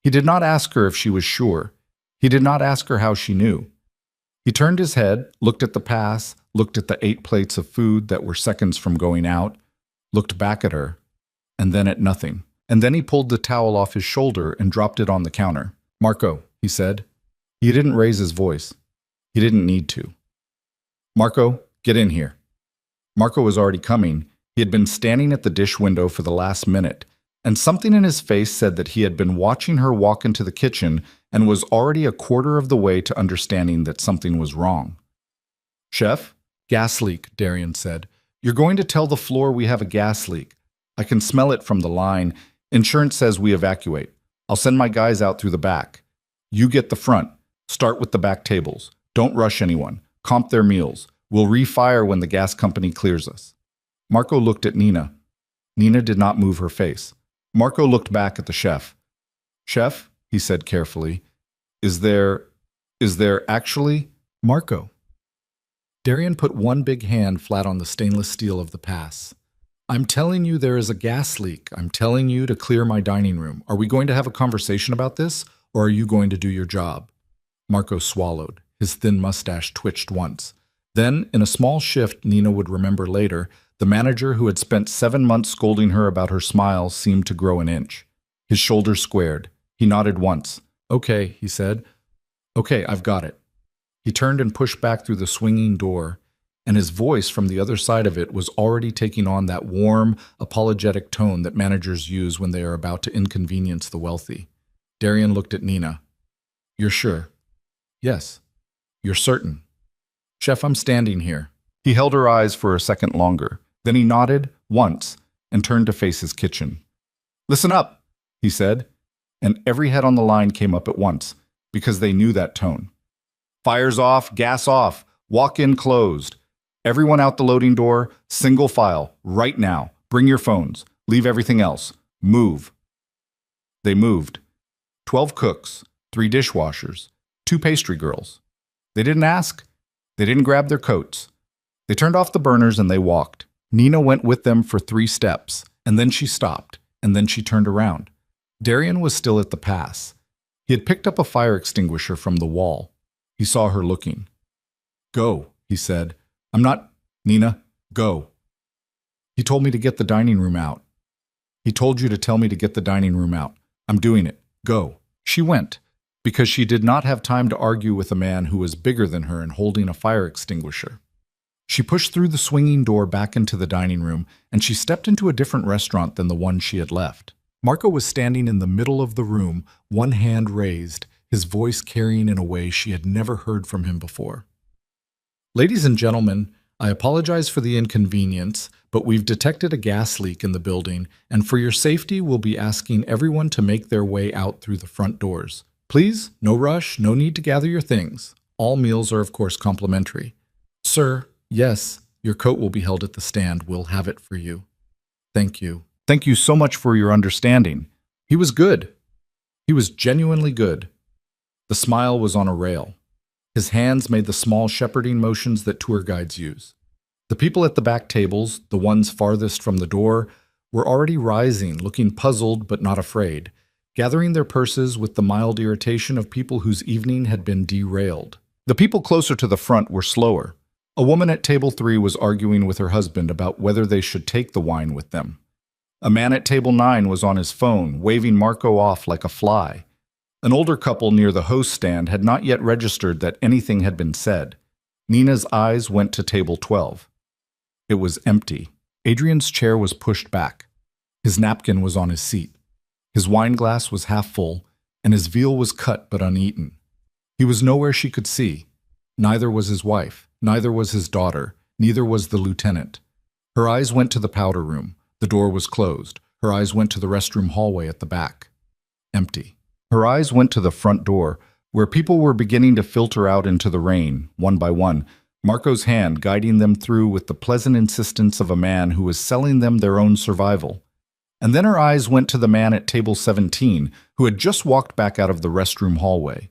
He did not ask her if she was sure. He did not ask her how she knew. He turned his head, looked at the pass, looked at the 8 plates of food that were seconds from going out, looked back at her, and then at nothing. And then he pulled the towel off his shoulder and dropped it on the counter. "Marco," he said. He didn't raise his voice. He didn't need to. "Marco, get in here." Marco was already coming. He had been standing at the dish window for the last minute, and something in his face said that he had been watching her walk into the kitchen and was already a quarter of the way to understanding that something was wrong. "Chef?" "Gas leak," Darian said. "You're going to tell the floor we have a gas leak. I can smell it from the line. Insurance says we evacuate. I'll send my guys out through the back. You get the front. Start with the back tables. Don't rush anyone. Comp their meals. We'll refire when the gas company clears us." Marco looked at Nina. Nina did not move her face. Marco looked back at the chef. "Chef," he said carefully, is there actually—" "Marco." Darian put one big hand flat on the stainless steel of the pass. "I'm telling you there is a gas leak. I'm telling you to clear my dining room. Are we going to have a conversation about this, or are you going to do your job?" Marco swallowed. His thin mustache twitched once. Then, in a small shift Nina would remember later, the manager who had spent 7 months scolding her about her smile seemed to grow an inch. His shoulders squared. He nodded once. "Okay," he said. "Okay, I've got it." He turned and pushed back through the swinging door, and his voice from the other side of it was already taking on that warm, apologetic tone that managers use when they are about to inconvenience the wealthy. Darian looked at Nina. "You're sure?" "Yes." "You're certain?" "Chef, I'm standing here." He held her eyes for a second longer. Then he nodded once and turned to face his kitchen. "Listen up," he said, and every head on the line came up at once, because they knew that tone. "Fires off, gas off, walk-in closed. Everyone out the loading door, single file, right now. Bring your phones. Leave everything else. Move." They moved. 12 cooks, 3 dishwashers, 2 pastry girls. They didn't ask. They didn't grab their coats. They turned off the burners and they walked. Nina went with them for 3 steps, and then she stopped, and then she turned around. Darian was still at the pass. He had picked up a fire extinguisher from the wall. He saw her looking. "Go," he said. "I'm not—" "Nina, go." "He told me to get the dining room out." "He told you to tell me to get the dining room out. I'm doing it. Go." She went, because she did not have time to argue with a man who was bigger than her and holding a fire extinguisher. She pushed through the swinging door back into the dining room, and she stepped into a different restaurant than the one she had left. Marco was standing in the middle of the room, one hand raised, his voice carrying in a way she had never heard from him before. "Ladies and gentlemen, I apologize for the inconvenience, but we've detected a gas leak in the building, and for your safety, we'll be asking everyone to make their way out through the front doors. Please, no rush, no need to gather your things. All meals are, of course, complimentary. Sir, yes, your coat will be held at the stand. We'll have it for you. Thank you. Thank you so much for your understanding." He was good. He was genuinely good. The smile was on a rail. His hands made the small shepherding motions that tour guides use. The people at the back tables, the ones farthest from the door, were already rising, looking puzzled but not afraid, gathering their purses with the mild irritation of people whose evening had been derailed. The people closer to the front were slower. A woman at table 3 was arguing with her husband about whether they should take the wine with them. A man at table 9 was on his phone, waving Marco off like a fly. An older couple near the host stand had not yet registered that anything had been said. Nina's eyes went to table 12. It was empty. Adrian's chair was pushed back. His napkin was on his seat. His wine glass was half full, and his veal was cut but uneaten. He was nowhere she could see. Neither was his wife. Neither was his daughter. Neither was the lieutenant. Her eyes went to the powder room. The door was closed. Her eyes went to the restroom hallway at the back. Empty. Her eyes went to the front door, where people were beginning to filter out into the rain, one by one, Marco's hand guiding them through with the pleasant insistence of a man who was selling them their own survival. And then her eyes went to the man at table 17, who had just walked back out of the restroom hallway.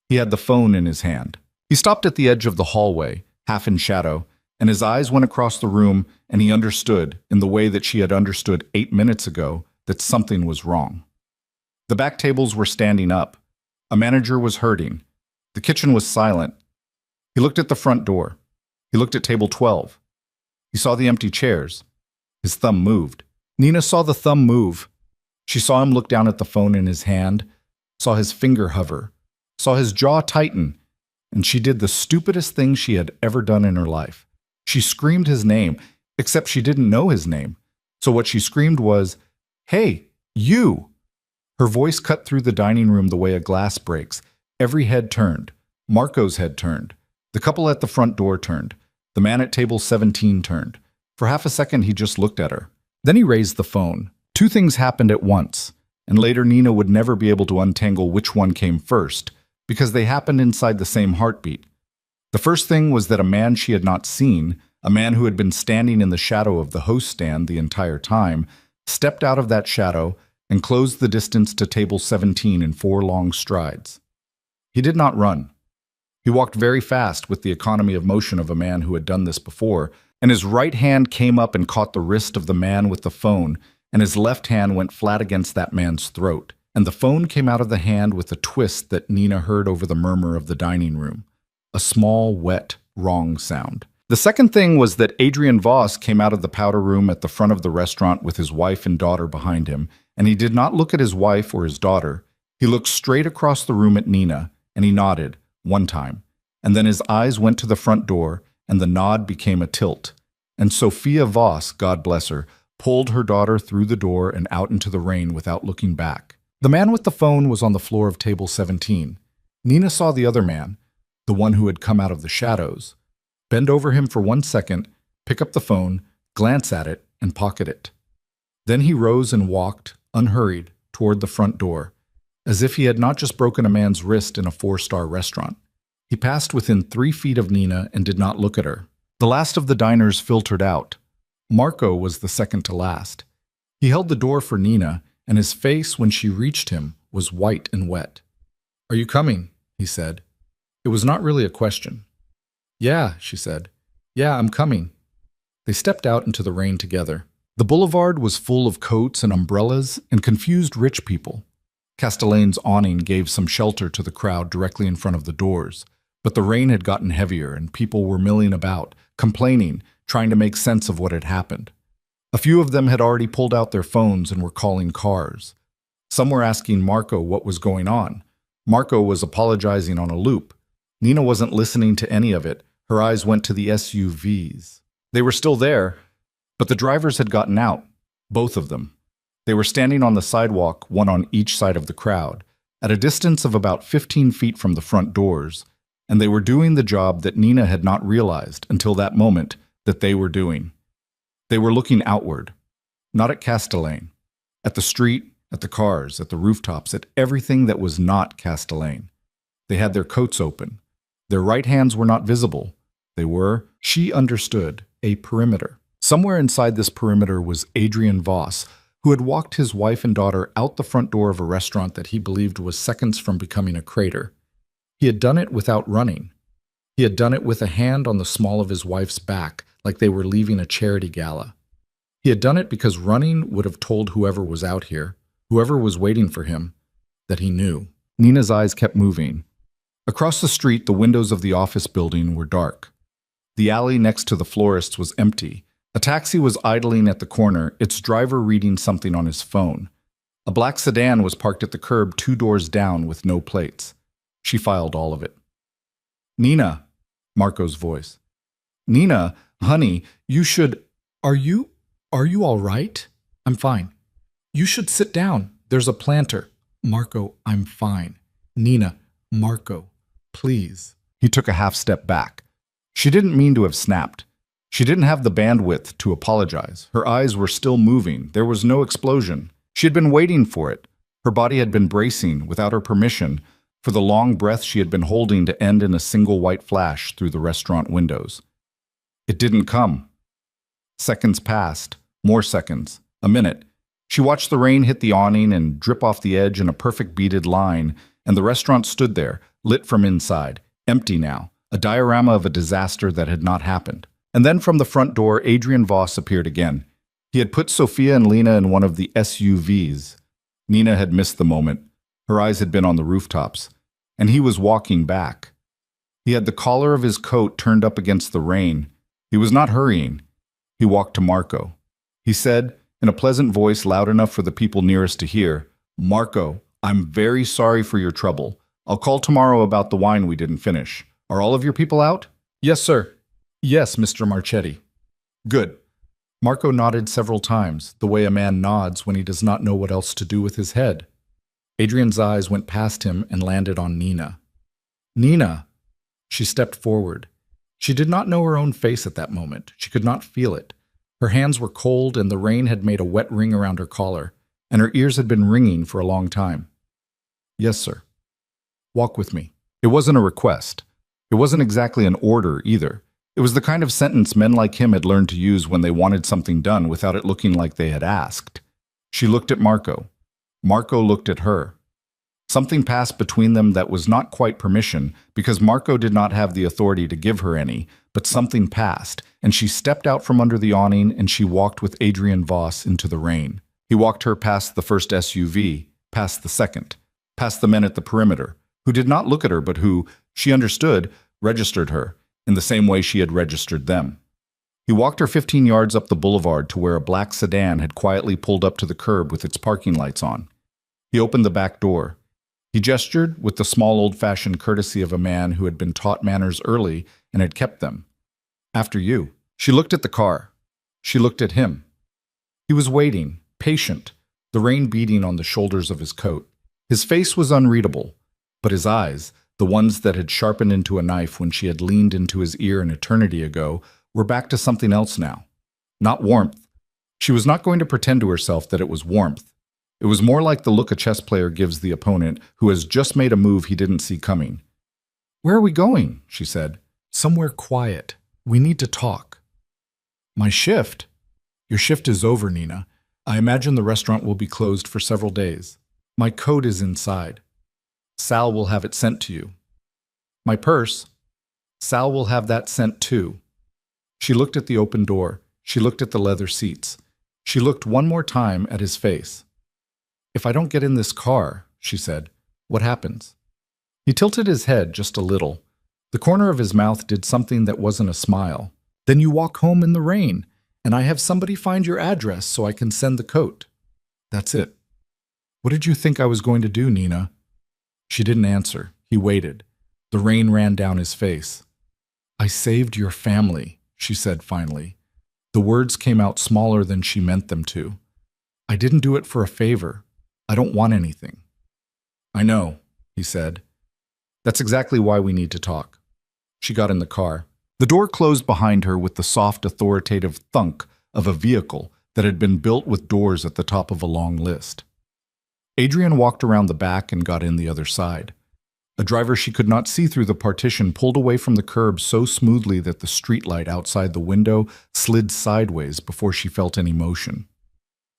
He had the phone in his hand. He stopped at the edge of the hallway, half in shadow, and his eyes went across the room, and he understood, in the way that she had understood 8 minutes ago, that something was wrong. The back tables were standing up. A manager was hurting. The kitchen was silent. He looked at the front door. He looked at table 12. He saw the empty chairs. His thumb moved. Nina saw the thumb move. She saw him look down at the phone in his hand, saw his finger hover, saw his jaw tighten, and she did the stupidest thing she had ever done in her life. She screamed his name, except she didn't know his name. So what she screamed was, "Hey, you!" Her voice cut through the dining room the way a glass breaks. Every head turned. Marco's head turned. The couple at the front door turned. The man at table 17 turned. For half a second he just looked at her. Then he raised the phone. Two things happened at once, and later Nina would never be able to untangle which one came first, because they happened inside the same heartbeat. The first thing was that a man she had not seen, a man who had been standing in the shadow of the host stand the entire time, stepped out of that shadow and closed the distance to table 17 in 4 long strides. He did not run. He walked very fast with the economy of motion of a man who had done this before, and his right hand came up and caught the wrist of the man with the phone, and his left hand went flat against that man's throat, and the phone came out of the hand with a twist that Nina heard over the murmur of the dining room. A small, wet, wrong sound. The second thing was that Adrian Voss came out of the powder room at the front of the restaurant with his wife and daughter behind him, and he did not look at his wife or his daughter. He looked straight across the room at Nina, and he nodded, one time, and then his eyes went to the front door, and the nod became a tilt. And Sophia Voss, God bless her, pulled her daughter through the door and out into the rain without looking back. The man with the phone was on the floor of table 17. Nina saw the other man, the one who had come out of the shadows, bend over him for 1 second, pick up the phone, glance at it, and pocket it. Then he rose and walked, unhurried, toward the front door, as if he had not just broken a man's wrist in a 4-star restaurant. He passed within 3 feet of Nina and did not look at her. The last of the diners filtered out. Marco was the second to last. He held the door for Nina, and his face, when she reached him, was white and wet. "Are you coming?" he said. It was not really a question. "Yeah," she said. "Yeah, I'm coming." They stepped out into the rain together. The boulevard was full of coats and umbrellas and confused rich people. Castellane's awning gave some shelter to the crowd directly in front of the doors, but the rain had gotten heavier and people were milling about, complaining, trying to make sense of what had happened. A few of them had already pulled out their phones and were calling cars. Some were asking Marco what was going on. Marco was apologizing on a loop. Nina wasn't listening to any of it. Her eyes went to the SUVs. They were still there, but the drivers had gotten out, both of them. They were standing on the sidewalk, one on each side of the crowd, at a distance of about 15 feet from the front doors, and they were doing the job that Nina had not realized until that moment that they were doing. They were looking outward, not at Castelaine, at the street, at the cars, at the rooftops, at everything that was not Castelaine. They had their coats open. Their right hands were not visible. They were, she understood, a perimeter. Somewhere inside this perimeter was Adrian Voss, who had walked his wife and daughter out the front door of a restaurant that he believed was seconds from becoming a crater. He had done it without running. He had done it with a hand on the small of his wife's back, like they were leaving a charity gala. He had done it because running would have told whoever was out here, whoever was waiting for him, that he knew. Nina's eyes kept moving. Across the street, the windows of the office building were dark. The alley next to the florist's was empty. A taxi was idling at the corner, its driver reading something on his phone. A black sedan was parked at the curb 2 doors down with no plates. She filed all of it. "Nina," Marco's voice. "Nina, honey, you should... Are you all right?" "I'm fine." "You should sit down. There's a planter." "Marco, I'm fine." "Nina, Marco, please." He took a half step back. She didn't mean to have snapped. She didn't have the bandwidth to apologize. Her eyes were still moving. There was no explosion. She had been waiting for it. Her body had been bracing, without her permission, for the long breath she had been holding to end in a single white flash through the restaurant windows. It didn't come. Seconds passed. More seconds. A minute. She watched the rain hit the awning and drip off the edge in a perfect beaded line, and the restaurant stood there, lit from inside, empty now, a diorama of a disaster that had not happened. And then from the front door, Adrian Voss appeared again. He had put Sophia and Lena in one of the SUVs. Nina had missed the moment. Her eyes had been on the rooftops. And he was walking back. He had the collar of his coat turned up against the rain. He was not hurrying. He walked to Marco. He said, in a pleasant voice loud enough for the people nearest to hear, "Marco, I'm very sorry for your trouble. I'll call tomorrow about the wine we didn't finish. Are all of your people out?" "Yes, sir." "Yes, Mr. Marchetti." "Good." Marco nodded several times, the way a man nods when he does not know what else to do with his head. Adrian's eyes went past him and landed on Nina. "Nina!" She stepped forward. She did not know her own face at that moment. She could not feel it. Her hands were cold and the rain had made a wet ring around her collar, and her ears had been ringing for a long time. "Yes, sir." "Walk with me." It wasn't a request. It wasn't exactly an order either. It was the kind of sentence men like him had learned to use when they wanted something done without it looking like they had asked. She looked at Marco. Marco looked at her. Something passed between them that was not quite permission, because Marco did not have the authority to give her any, but something passed, and she stepped out from under the awning and she walked with Adrian Voss into the rain. He walked her past the first SUV, past the second, past the men at the perimeter, who did not look at her but who, she understood, registered her, in the same way she had registered them. He walked her 15 yards up the boulevard to where a black sedan had quietly pulled up to the curb with its parking lights on. He opened the back door. He gestured with the small old-fashioned courtesy of a man who had been taught manners early and had kept them. "After you." She looked at the car. She looked at him. He was waiting, patient, the rain beating on the shoulders of his coat. His face was unreadable, but his eyes, the ones that had sharpened into a knife when she had leaned into his ear an eternity ago, were back to something else now. Not warmth. She was not going to pretend to herself that it was warmth. It was more like the look a chess player gives the opponent who has just made a move he didn't see coming. "Where are we going?" she said. "Somewhere quiet. We need to talk." "My shift?" "Your shift is over, Nina. I imagine the restaurant will be closed for several days. My coat is inside. Sal will have it sent to you." "My purse?" "Sal will have that sent too." She looked at the open door. She looked at the leather seats. She looked one more time at his face. "If I don't get in this car," she said, "what happens?" He tilted his head just a little. The corner of his mouth did something that wasn't a smile. "Then you walk home in the rain, and I have somebody find your address so I can send the coat. That's it." "What did you think I was going to do, Nina?" She didn't answer. He waited. The rain ran down his face. "I saved your family," she said finally. The words came out smaller than she meant them to. "I didn't do it for a favor. I don't want anything." "I know," he said. "That's exactly why we need to talk." She got in the car. The door closed behind her with the soft, authoritative thunk of a vehicle that had been built with doors at the top of a long list. Adrian walked around the back and got in the other side. A driver she could not see through the partition pulled away from the curb so smoothly that the streetlight outside the window slid sideways before she felt any motion.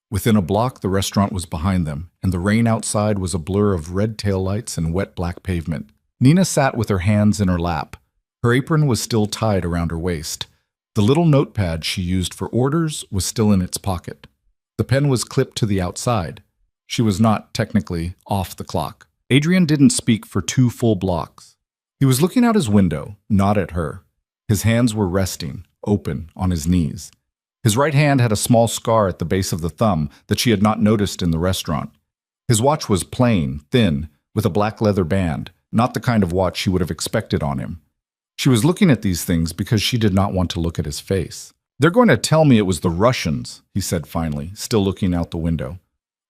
Within a block, the restaurant was behind them, and the rain outside was a blur of red taillights and wet black pavement. Nina sat with her hands in her lap. Her apron was still tied around her waist. The little notepad she used for orders was still in its pocket. The pen was clipped to the outside. She was not, technically, off the clock. Adrian didn't speak for 2 full blocks. He was looking out his window, not at her. His hands were resting, open, on his knees. His right hand had a small scar at the base of the thumb that she had not noticed in the restaurant. His watch was plain, thin, with a black leather band, not the kind of watch she would have expected on him. She was looking at these things because she did not want to look at his face. "They're going to tell me it was the Russians," he said finally, still looking out the window.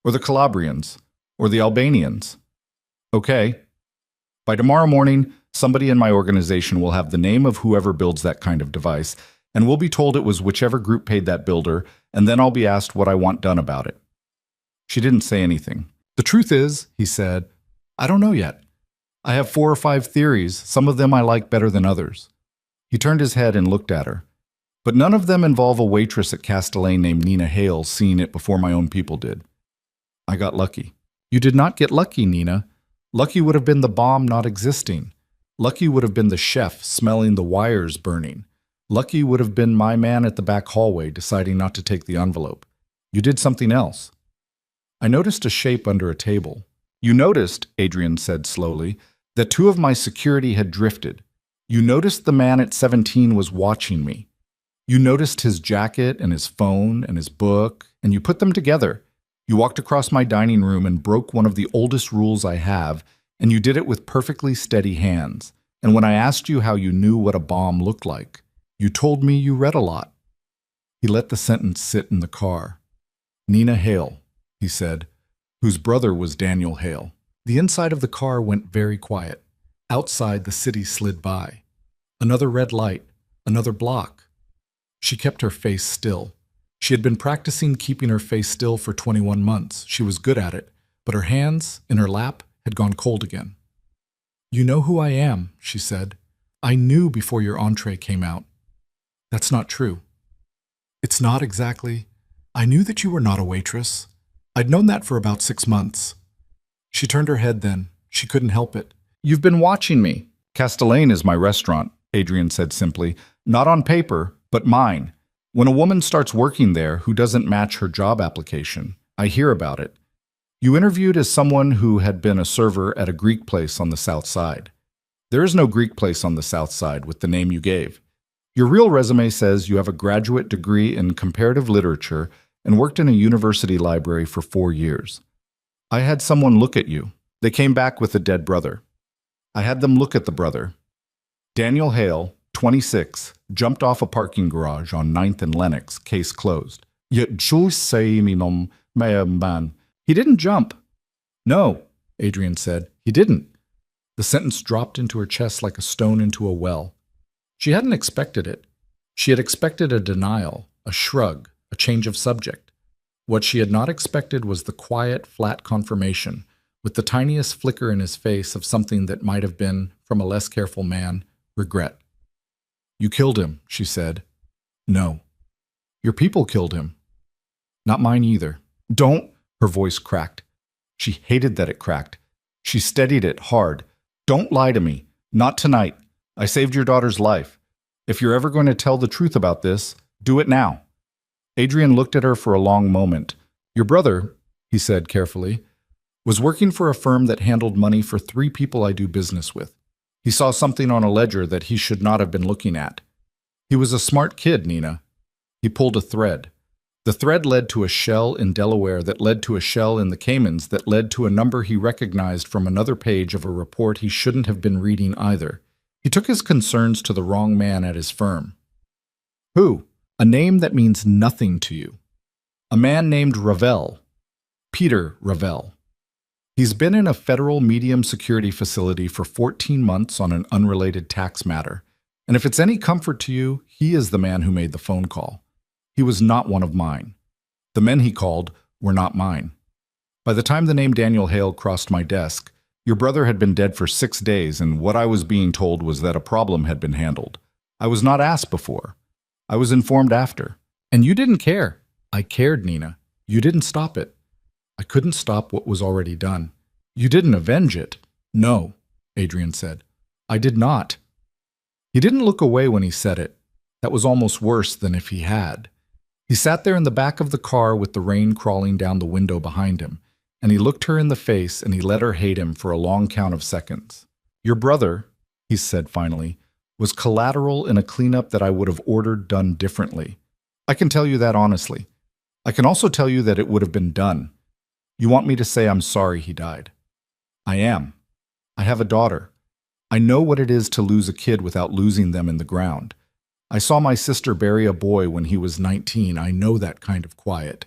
"Or the Calabrians. Or the Albanians. Okay. By tomorrow morning, somebody in my organization will have the name of whoever builds that kind of device, and we'll be told it was whichever group paid that builder, and then I'll be asked what I want done about it." She didn't say anything. "The truth is," he said, "I don't know yet. I have 4 or 5 theories, some of them I like better than others." He turned his head and looked at her. "But none of them involve a waitress at Castellane named Nina Hale seeing it before my own people did. I got lucky." "You did not get lucky, Nina. Lucky would have been the bomb not existing. Lucky would have been the chef smelling the wires burning. Lucky would have been my man at the back hallway deciding not to take the envelope. You did something else." "I noticed a shape under a table." "You noticed," Adrian said slowly, "that 2 of my security had drifted. You noticed the man at 17 was watching me. You noticed his jacket and his phone and his book, and you put them together. You walked across my dining room and broke one of the oldest rules I have, and you did it with perfectly steady hands. And when I asked you how you knew what a bomb looked like, you told me you read a lot." He let the sentence sit in the car. "Nina Hale," he said, "whose brother was Daniel Hale." The inside of the car went very quiet. Outside, the city slid by. Another red light, another block. She kept her face still. She had been practicing keeping her face still for 21 months. She was good at it, but her hands, in her lap, had gone cold again. "You know who I am," she said. "I knew before your entree came out." "That's not true." "It's not exactly. I knew that you were not a waitress. I'd known that for about 6 months." She turned her head then. She couldn't help it. "You've been watching me. Castellane is my restaurant," Adrian said simply. "Not on paper, but mine. When a woman starts working there who doesn't match her job application, I hear about it. You interviewed as someone who had been a server at a Greek place on the South Side. There is no Greek place on the South Side with the name you gave. Your real resume says you have a graduate degree in comparative literature and worked in a university library for 4 years. I had someone look at you. They came back with a dead brother. I had them look at the brother. Daniel Hale, 26, jumped off a parking garage on 9th and Lenox, case closed. Yet Jules say man. He didn't jump." "No," Adrian said. "He didn't." The sentence dropped into her chest like a stone into a well. She hadn't expected it. She had expected a denial, a shrug, a change of subject. What she had not expected was the quiet, flat confirmation, with the tiniest flicker in his face of something that might have been, from a less careful man, regret. "You killed him," she said. "No." "Your people killed him." "Not mine either." "Don't—" Her voice cracked. She hated that it cracked. She steadied it hard. "Don't lie to me. Not tonight. I saved your daughter's life. If you're ever going to tell the truth about this, do it now." Adrian looked at her for a long moment. "Your brother," he said carefully, "was working for a firm that handled money for 3 people I do business with. He saw something on a ledger that he should not have been looking at. He was a smart kid, Nina." He pulled a thread. The thread led to a shell in Delaware that led to a shell in the Caymans that led to a number he recognized from another page of a report he shouldn't have been reading either. He took his concerns to the wrong man at his firm. "Who?" "A name that means nothing to you. A man named Ravel. Peter Ravel. He's been in a federal medium security facility for 14 months on an unrelated tax matter. And if it's any comfort to you, he is the man who made the phone call. He was not one of mine. The men he called were not mine. By the time the name Daniel Hale crossed my desk, your brother had been dead for 6 days, and what I was being told was that a problem had been handled. I was not asked before. I was informed after. And you didn't care." "I cared, Nina. You didn't stop it." "I couldn't stop what was already done." "You didn't avenge it." "No," Adrian said. "I did not." He didn't look away when he said it. That was almost worse than if he had. He sat there in the back of the car with the rain crawling down the window behind him, and he looked her in the face and he let her hate him for a long count of seconds. "Your brother," he said finally, "was collateral in a cleanup that I would have ordered done differently. I can tell you that honestly. I can also tell you that it would have been done. You want me to say I'm sorry he died? I am. I have a daughter. I know what it is to lose a kid without losing them in the ground. I saw my sister bury a boy when he was 19. I know that kind of quiet.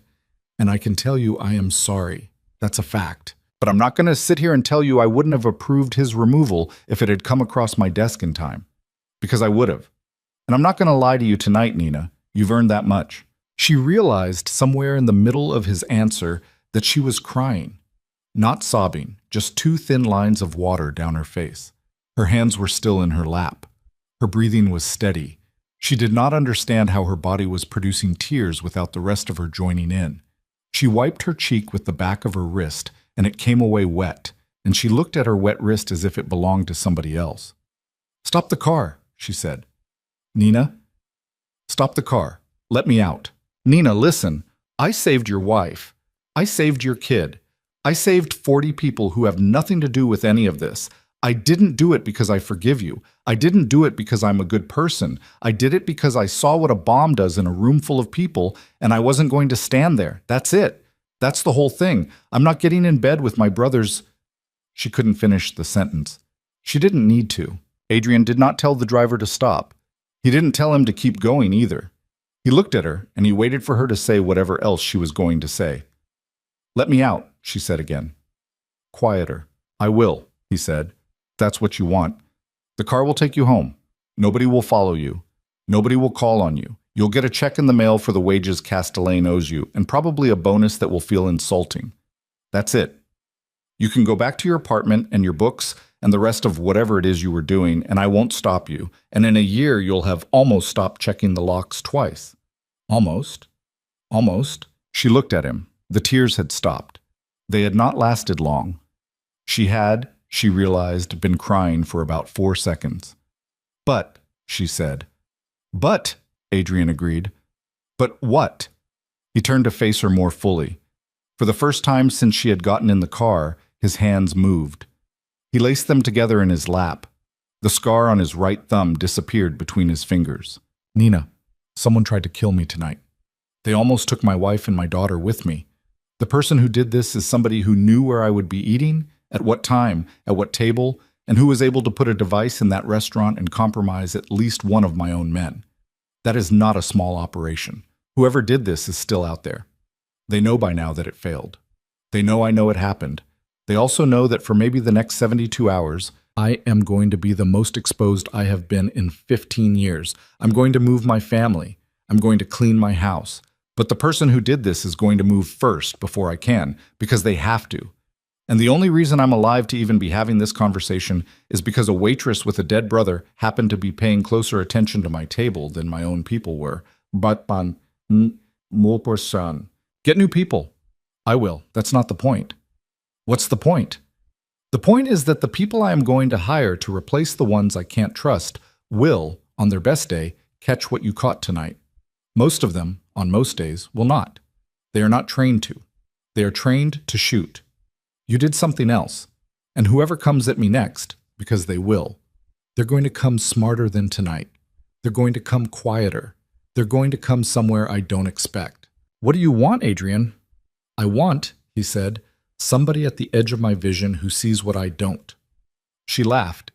And I can tell you I am sorry. That's a fact. But I'm not going to sit here and tell you I wouldn't have approved his removal if it had come across my desk in time. Because I would have. And I'm not going to lie to you tonight, Nina. You've earned that much." She realized somewhere in the middle of his answer that she was crying. Not sobbing, just 2 thin lines of water down her face. Her hands were still in her lap. Her breathing was steady. She did not understand how her body was producing tears without the rest of her joining in. She wiped her cheek with the back of her wrist, and it came away wet, and she looked at her wet wrist as if it belonged to somebody else. "Stop the car," she said. "Nina? Stop the car. Let me out. Nina, listen. I saved your wife. I saved your kid. I saved 40 people who have nothing to do with any of this. I didn't do it because I forgive you. I didn't do it because I'm a good person. I did it because I saw what a bomb does in a room full of people, and I wasn't going to stand there. That's it. That's the whole thing. I'm not getting in bed with my brothers." She couldn't finish the sentence. She didn't need to. Adrian did not tell the driver to stop. He didn't tell him to keep going either. He looked at her, and he waited for her to say whatever else she was going to say. "Let me out," she said again. Quieter. "I will," he said. "That's what you want. The car will take you home. Nobody will follow you. Nobody will call on you. You'll get a check in the mail for the wages Castellane owes you, and probably a bonus that will feel insulting. That's it. You can go back to your apartment and your books and the rest of whatever it is you were doing, and I won't stop you. And in a year, you'll have almost stopped checking the locks twice. Almost. Almost. She looked at him. The tears had stopped. They had not lasted long. She had, she realized, been crying for about 4 seconds. But, she said. But, Adrian agreed. But what? He turned to face her more fully. For the first time since she had gotten in the car, his hands moved. He laced them together in his lap. The scar on his right thumb disappeared between his fingers. Nina, someone tried to kill me tonight. They almost took my wife and my daughter with me. The person who did this is somebody who knew where I would be eating, at what time, at what table, and who was able to put a device in that restaurant and compromise at least one of my own men. That is not a small operation. Whoever did this is still out there. They know by now that it failed. They know I know it happened. They also know that for maybe the next 72 hours, I am going to be the most exposed I have been in 15 years. I'm going to move my family. I'm going to clean my house. But the person who did this is going to move first before I can, because they have to. And the only reason I'm alive to even be having this conversation is because a waitress with a dead brother happened to be paying closer attention to my table than my own people were. But more person. Get new people. I will. That's not the point. What's the point? The point is that the people I am going to hire to replace the ones I can't trust will, on their best day, catch what you caught tonight. Most of them, on most days, will not. They are not trained to. They are trained to shoot. You did something else. And whoever comes at me next, because they will, they're going to come smarter than tonight. They're going to come quieter. They're going to come somewhere I don't expect. What do you want, Adrian? I want, he said, somebody at the edge of my vision who sees what I don't. She laughed.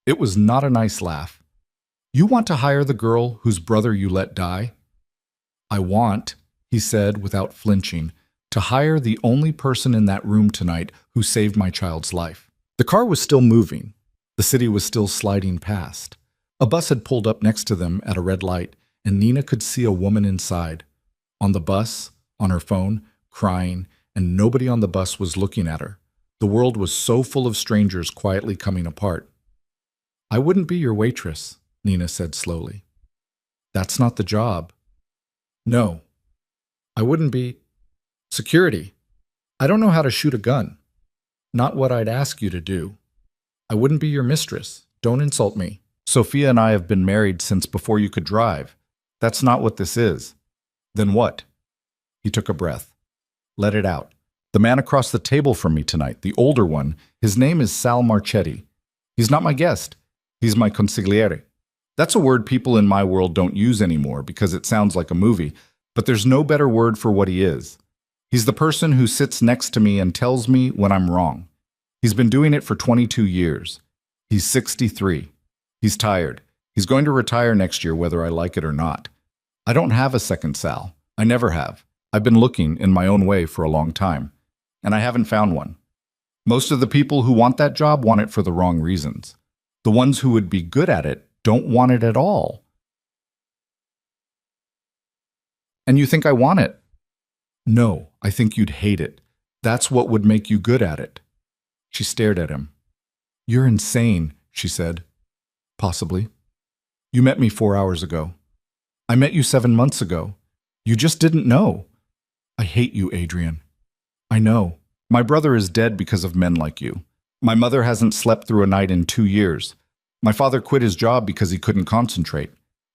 It was not a nice laugh. You want to hire the girl whose brother you let die? I want, he said without flinching, to hire the only person in that room tonight who saved my child's life. The car was still moving. The city was still sliding past. A bus had pulled up next to them at a red light, and Nina could see a woman inside. On the bus, on her phone, crying, and nobody on the bus was looking at her. The world was so full of strangers quietly coming apart. I wouldn't be your waitress, Nina said slowly. That's not the job. No, I wouldn't be. Security. I don't know how to shoot a gun. Not what I'd ask you to do. I wouldn't be your mistress. Don't insult me. Sophia and I have been married since before you could drive. That's not what this is. Then what? He took a breath. Let it out. The man across the table from me tonight, the older one, his name is Sal Marchetti. He's not my guest. He's my consigliere. That's a word people in my world don't use anymore because it sounds like a movie, but there's no better word for what he is. He's the person who sits next to me and tells me when I'm wrong. He's been doing it for 22 years. He's 63. He's tired. He's going to retire next year whether I like it or not. I don't have a second Sal. I never have. I've been looking in my own way for a long time, and I haven't found one. Most of the people who want that job want it for the wrong reasons. The ones who would be good at it don't want it at all. And you think I want it? No, I think you'd hate it. That's what would make you good at it. She stared at him. You're insane, she said. Possibly. You met me 4 hours ago. I met you 7 months ago. You just didn't know. I hate you, Adrian. I know. My brother is dead because of men like you. My mother hasn't slept through a night in 2 years. My father quit his job because he couldn't concentrate.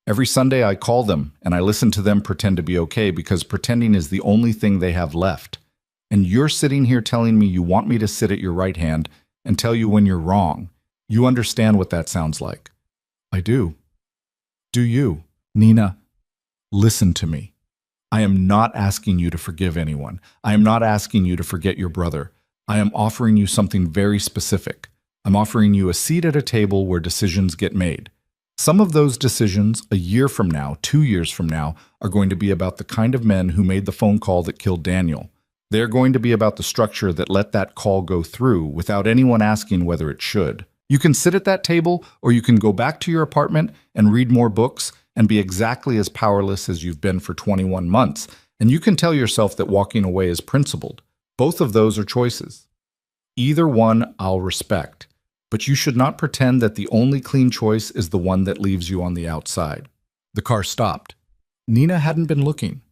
Every Sunday I call them and I listen to them pretend to be okay because pretending is the only thing they have left. And you're sitting here telling me you want me to sit at your right hand and tell you when you're wrong. You understand what that sounds like. I do. Do you? Nina, listen to me. I am not asking you to forgive anyone. I am not asking you to forget your brother. I am offering you something very specific. I'm offering you a seat at a table where decisions get made. Some of those decisions, a year from now, 2 years from now, are going to be about the kind of men who made the phone call that killed Daniel. They're going to be about the structure that let that call go through without anyone asking whether it should. You can sit at that table, or you can go back to your apartment and read more books and be exactly as powerless as you've been for 21 months, and you can tell yourself that walking away is principled. Both of those are choices. Either one I'll respect, but you should not pretend that the only clean choice is the one that leaves you on the outside. The car stopped. Nina hadn't been looking.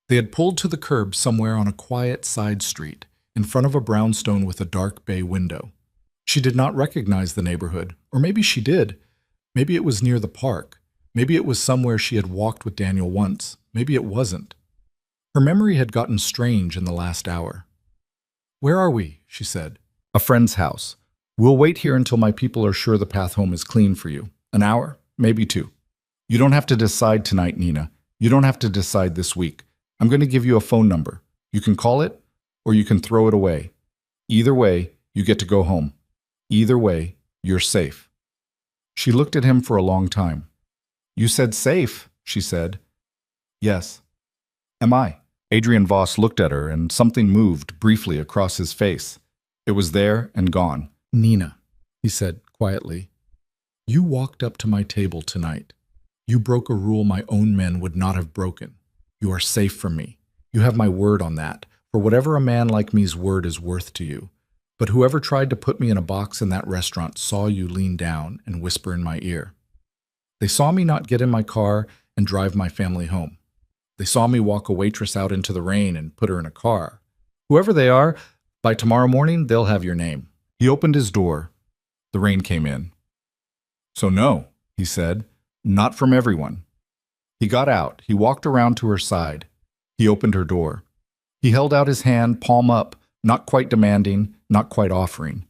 They had pulled to the curb somewhere on a quiet side street, in front of a brownstone with a dark bay window. She did not recognize the neighborhood, or maybe she did. Maybe it was near the park. Maybe it was somewhere she had walked with Daniel once. Maybe it wasn't. Her memory had gotten strange in the last hour. "Where are we?" she said. "A friend's house. We'll wait here until my people are sure the path home is clean for you. An hour, maybe 2. You don't have to decide tonight, Nina. You don't have to decide this week. I'm going to give you a phone number. You can call it, or you can throw it away. Either way, you get to go home. Either way, you're safe." She looked at him for a long time. "You said safe," she said. "Yes." "Am I?" Adrian Voss looked at her, and something moved briefly across his face. It was there and gone. "Nina," he said quietly, "you walked up to my table tonight. You broke a rule my own men would not have broken. You are safe from me. You have my word on that, for whatever a man like me's word is worth to you. But whoever tried to put me in a box in that restaurant saw you lean down and whisper in my ear. They saw me not get in my car and drive my family home. They saw me walk a waitress out into the rain and put her in a car. Whoever they are, by tomorrow morning, they'll have your name." He opened his door. The rain came in. "So no," he said, "not from everyone." He got out. He walked around to her side. He opened her door. He held out his hand, palm up, not quite demanding, not quite offering.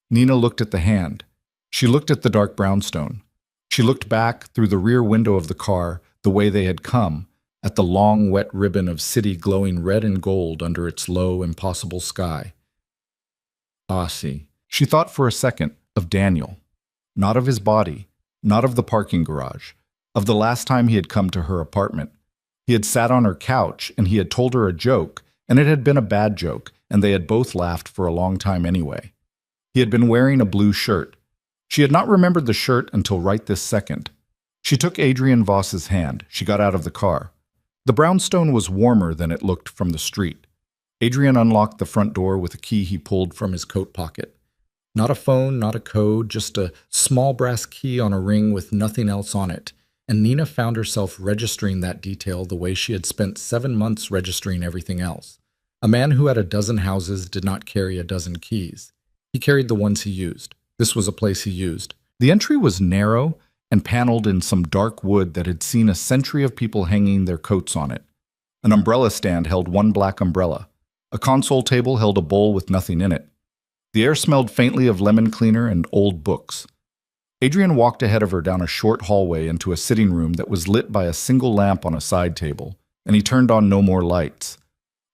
Nina looked at the hand. She looked at the dark brownstone. She looked back through the rear window of the car, the way they had come, at the long, wet ribbon of city glowing red and gold under its low, impossible sky. Ah, see. She thought for a second of Daniel. Not of his body, not of the parking garage, of the last time he had come to her apartment. He had sat on her couch, and he had told her a joke, and it had been a bad joke, and they had both laughed for a long time anyway. He had been wearing a blue shirt. She had not remembered the shirt until right this second. She took Adrian Voss's hand. She got out of the car. The brownstone was warmer than it looked from the street. Adrian unlocked the front door with a key he pulled from his coat pocket. Not a phone, not a code, just a small brass key on a ring with nothing else on it. And Nina found herself registering that detail the way she had spent 7 months registering everything else. A man who had a dozen houses did not carry a dozen keys. He carried the ones he used. This was a place he used. The entry was narrow and paneled in some dark wood that had seen a century of people hanging their coats on it. An umbrella stand held one black umbrella. A console table held a bowl with nothing in it. The air smelled faintly of lemon cleaner and old books. Adrian walked ahead of her down a short hallway into a sitting room that was lit by a single lamp on a side table, and he turned on no more lights.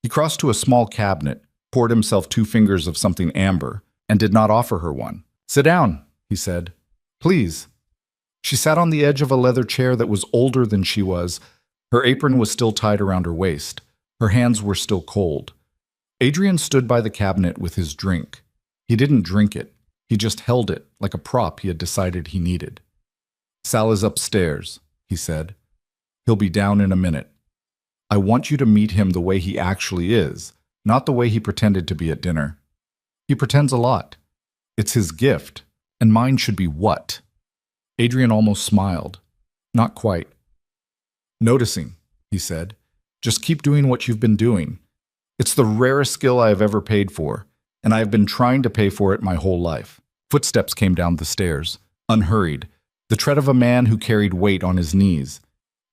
He crossed to a small cabinet, poured himself 2 fingers of something amber, and did not offer her one. "Sit down," he said. "Please." She sat on the edge of a leather chair that was older than she was. Her apron was still tied around her waist. Her hands were still cold. Adrian stood by the cabinet with his drink. He didn't drink it. He just held it, like a prop he had decided he needed. "Sal is upstairs," he said. "He'll be down in a minute. I want you to meet him the way he actually is, not the way he pretended to be at dinner. He pretends a lot. It's his gift, and mine should be what?" Adrian almost smiled. Not quite. "Noticing," he said. "Just keep doing what you've been doing. It's the rarest skill I have ever paid for, and I have been trying to pay for it my whole life." Footsteps came down the stairs, unhurried, the tread of a man who carried weight on his knees.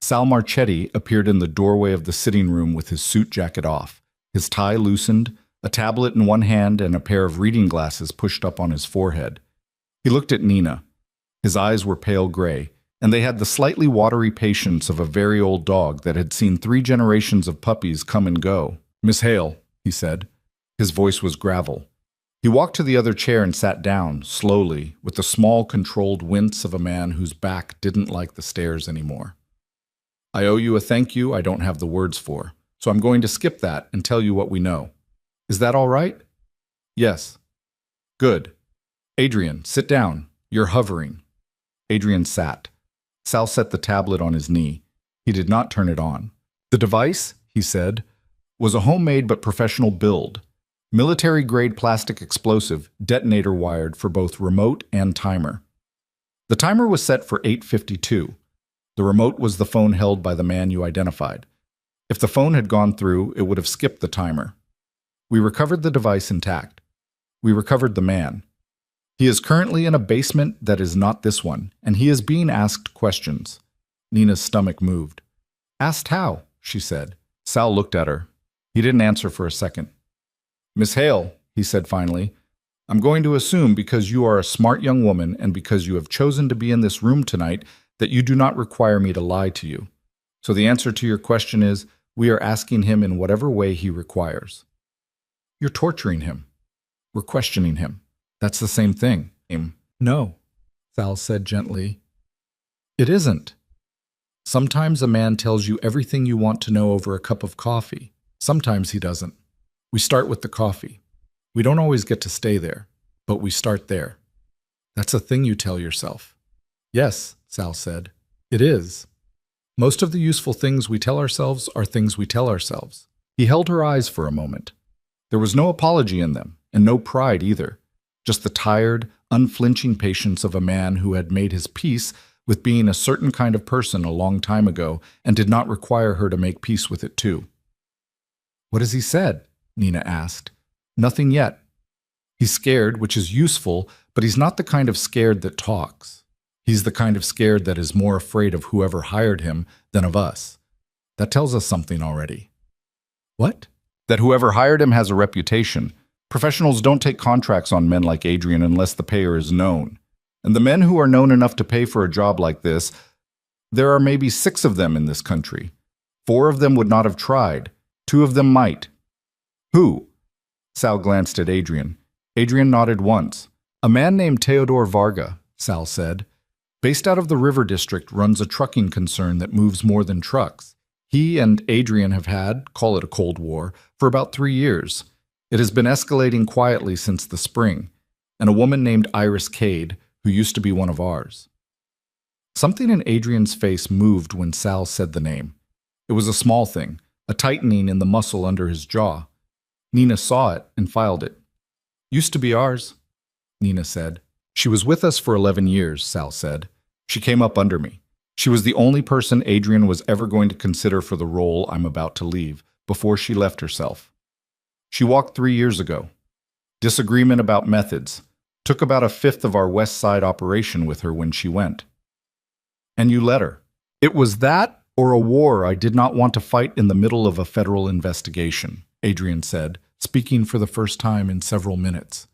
Sal Marchetti appeared in the doorway of the sitting room with his suit jacket off, his tie loosened, a tablet in one hand and a pair of reading glasses pushed up on his forehead. He looked at Nina. His eyes were pale gray, and they had the slightly watery patience of a very old dog that had seen 3 generations of puppies come and go. "Miss Hale," he said. His voice was gravel. He walked to the other chair and sat down, slowly, with the small, controlled wince of a man whose back didn't like the stairs anymore. "I owe you a thank you I don't have the words for, so I'm going to skip that and tell you what we know. Is that all right?" "Yes." "Good. Adrian, sit down. You're hovering." Adrian sat. Sal set the tablet on his knee. He did not turn it on. The device, he said, was a homemade but professional build. Military-grade plastic explosive, detonator wired for both remote and timer. The timer was set for 8:52. The remote was the phone held by the man you identified. If the phone had gone through, it would have skipped the timer. We recovered the device intact. We recovered the man. He is currently in a basement that is not this one, and he is being asked questions. Nina's stomach moved. Asked how, she said. Sal looked at her. He didn't answer for a second. Miss Hale, he said finally, I'm going to assume because you are a smart young woman and because you have chosen to be in this room tonight that you do not require me to lie to you. So the answer to your question is, we are asking him in whatever way he requires. You're torturing him. We're questioning him. That's the same thing. No, Sal said gently. It isn't. Sometimes a man tells you everything you want to know over a cup of coffee. Sometimes he doesn't. We start with the coffee. We don't always get to stay there, but we start there. That's a thing you tell yourself. Yes, Sal said. It is. Most of the useful things we tell ourselves are things we tell ourselves. He held her eyes for a moment. There was no apology in them, and no pride either. Just the tired, unflinching patience of a man who had made his peace with being a certain kind of person a long time ago and did not require her to make peace with it too. What has he said? Nina asked. Nothing yet. He's scared, which is useful, but he's not the kind of scared that talks. He's the kind of scared that is more afraid of whoever hired him than of us. That tells us something already. What? That whoever hired him has a reputation. Professionals don't take contracts on men like Adrian unless the payer is known. And the men who are known enough to pay for a job like this, there are maybe 6 of them in this country. 4 of them would not have tried. 2 of them might. Who? Sal glanced at Adrian. Adrian nodded once. A man named Teodor Varga, Sal said. Based out of the River District, runs a trucking concern that moves more than trucks. He and Adrian have had, call it a Cold War, for about 3 years. It has been escalating quietly since the spring, and a woman named Iris Cade, who used to be one of ours. Something in Adrian's face moved when Sal said the name. It was a small thing, a tightening in the muscle under his jaw. Nina saw it and filed it. Used to be ours, Nina said. She was with us for 11 years, Sal said. She came up under me. She was the only person Adrian was ever going to consider for the role I'm about to leave, before she left herself. She walked 3 years ago. Disagreement about methods. Took about 1/5 of our West Side operation with her when she went. And you let her. It was that or a war I did not want to fight in the middle of a federal investigation, Adrian said, speaking for the first time in several minutes.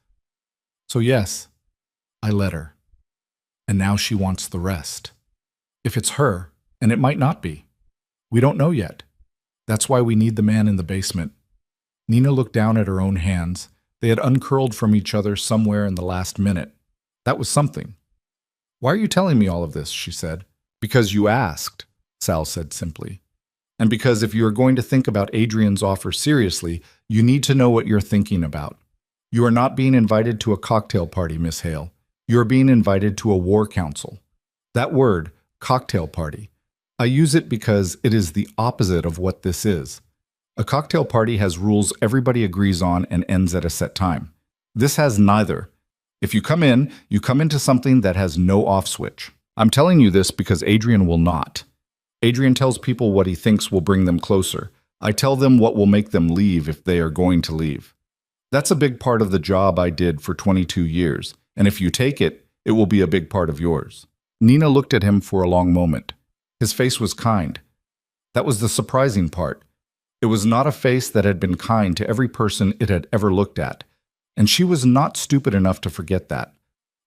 So yes, I let her. And now she wants the rest. If it's her, and it might not be. We don't know yet. That's why we need the man in the basement. Nina looked down at her own hands. They had uncurled from each other somewhere in the last minute. That was something. Why are you telling me all of this? She said. Because you asked, Sal said simply. And because if you are going to think about Adrian's offer seriously, you need to know what you're thinking about. You are not being invited to a cocktail party, Miss Hale. You are being invited to a war council. That word, cocktail party, I use it because it is the opposite of what this is. A cocktail party has rules everybody agrees on and ends at a set time. This has neither. If you come into something that has no off switch. I'm telling you this because Adrian will not. Adrian tells people what he thinks will bring them closer. I tell them what will make them leave if they are going to leave. That's a big part of the job I did for 22 years, and if you take it, it will be a big part of yours. Nina looked at him for a long moment. His face was kind. That was the surprising part. It was not a face that had been kind to every person it had ever looked at, and she was not stupid enough to forget that.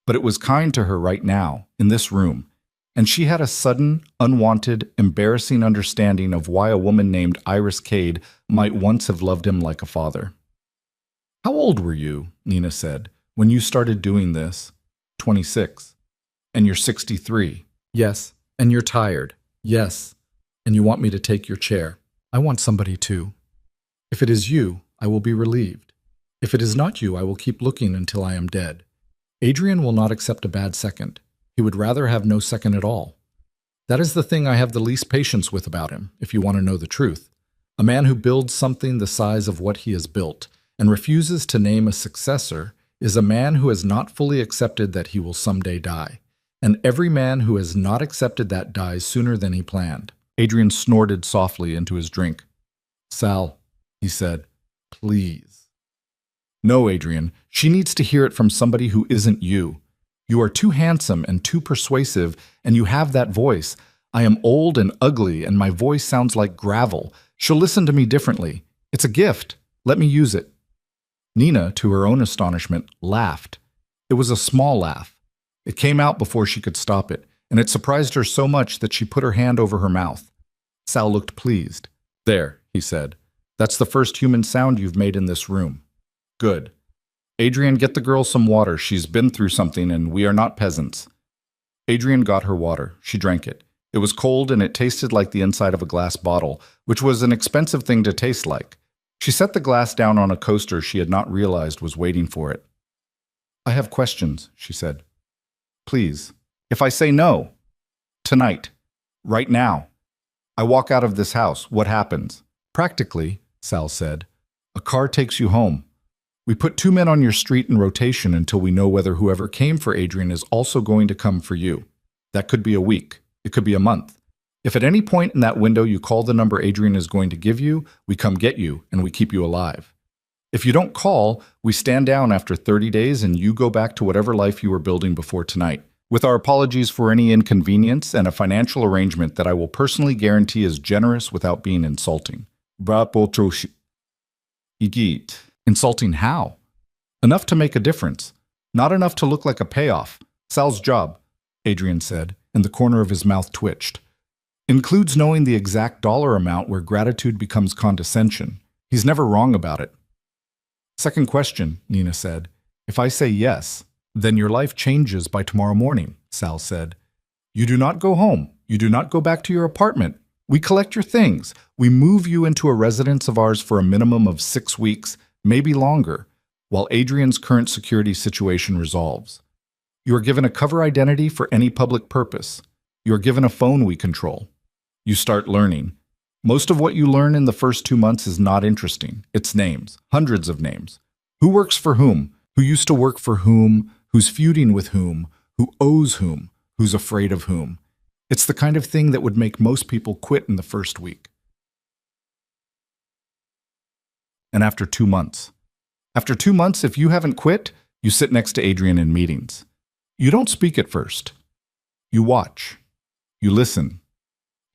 But it was kind to her right now, in this room, and she had a sudden, unwanted, embarrassing understanding of why a woman named Iris Cade might once have loved him like a father. How old were you, Nina said, when you started doing this? 26. And you're 63. Yes. And you're tired. Yes. And you want me to take your chair. I want somebody to. If it is you, I will be relieved. If it is not you, I will keep looking until I am dead. Adrian will not accept a bad second. He would rather have no second at all. That is the thing I have the least patience with about him, if you want to know the truth. A man who builds something the size of what he has built and refuses to name a successor is a man who has not fully accepted that he will someday die. And every man who has not accepted that dies sooner than he planned. Adrian snorted softly into his drink. Sal, he said, please. No, Adrian, she needs to hear it from somebody who isn't you. You are too handsome and too persuasive, and you have that voice. I am old and ugly, and my voice sounds like gravel. She'll listen to me differently. It's a gift. Let me use it. Nina, to her own astonishment, laughed. It was a small laugh. It came out before she could stop it, and it surprised her so much that she put her hand over her mouth. Sal looked pleased. There, he said. That's the first human sound you've made in this room. Good. Adrian, get the girl some water. She's been through something, and we are not peasants. Adrian got her water. She drank it. It was cold, and it tasted like the inside of a glass bottle, which was an expensive thing to taste like. She set the glass down on a coaster she had not realized was waiting for it. I have questions, she said. Please. If I say no, tonight, right now, I walk out of this house, what happens? Practically, Sal said, a car takes you home. We put 2 men on your street in rotation until we know whether whoever came for Adrian is also going to come for you. That could be a week. It could be a month. If at any point in that window you call the number Adrian is going to give you, we come get you and we keep you alive. If you don't call, we stand down after 30 days and you go back to whatever life you were building before tonight, with our apologies for any inconvenience and a financial arrangement that I will personally guarantee is generous without being insulting. Insulting how? Enough to make a difference. Not enough to look like a payoff. Sal's job, Adrian said, and the corner of his mouth twitched. Includes knowing the exact dollar amount where gratitude becomes condescension. He's never wrong about it. Second question, Nina said. If I say yes, then your life changes by tomorrow morning, Sal said. You do not go home. You do not go back to your apartment. We collect your things. We move you into a residence of ours for a minimum of 6 weeks, maybe longer, while Adrian's current security situation resolves. You are given a cover identity for any public purpose. You are given a phone we control. You start learning. Most of what you learn in the first 2 months is not interesting. It's names, hundreds of names. Who works for whom? Who used to work for whom? Who's feuding with whom? Who owes whom? Who's afraid of whom? It's the kind of thing that would make most people quit in the first week. And after 2 months. After 2 months, if you haven't quit, you sit next to Adrian in meetings. You don't speak at first. You watch. You listen.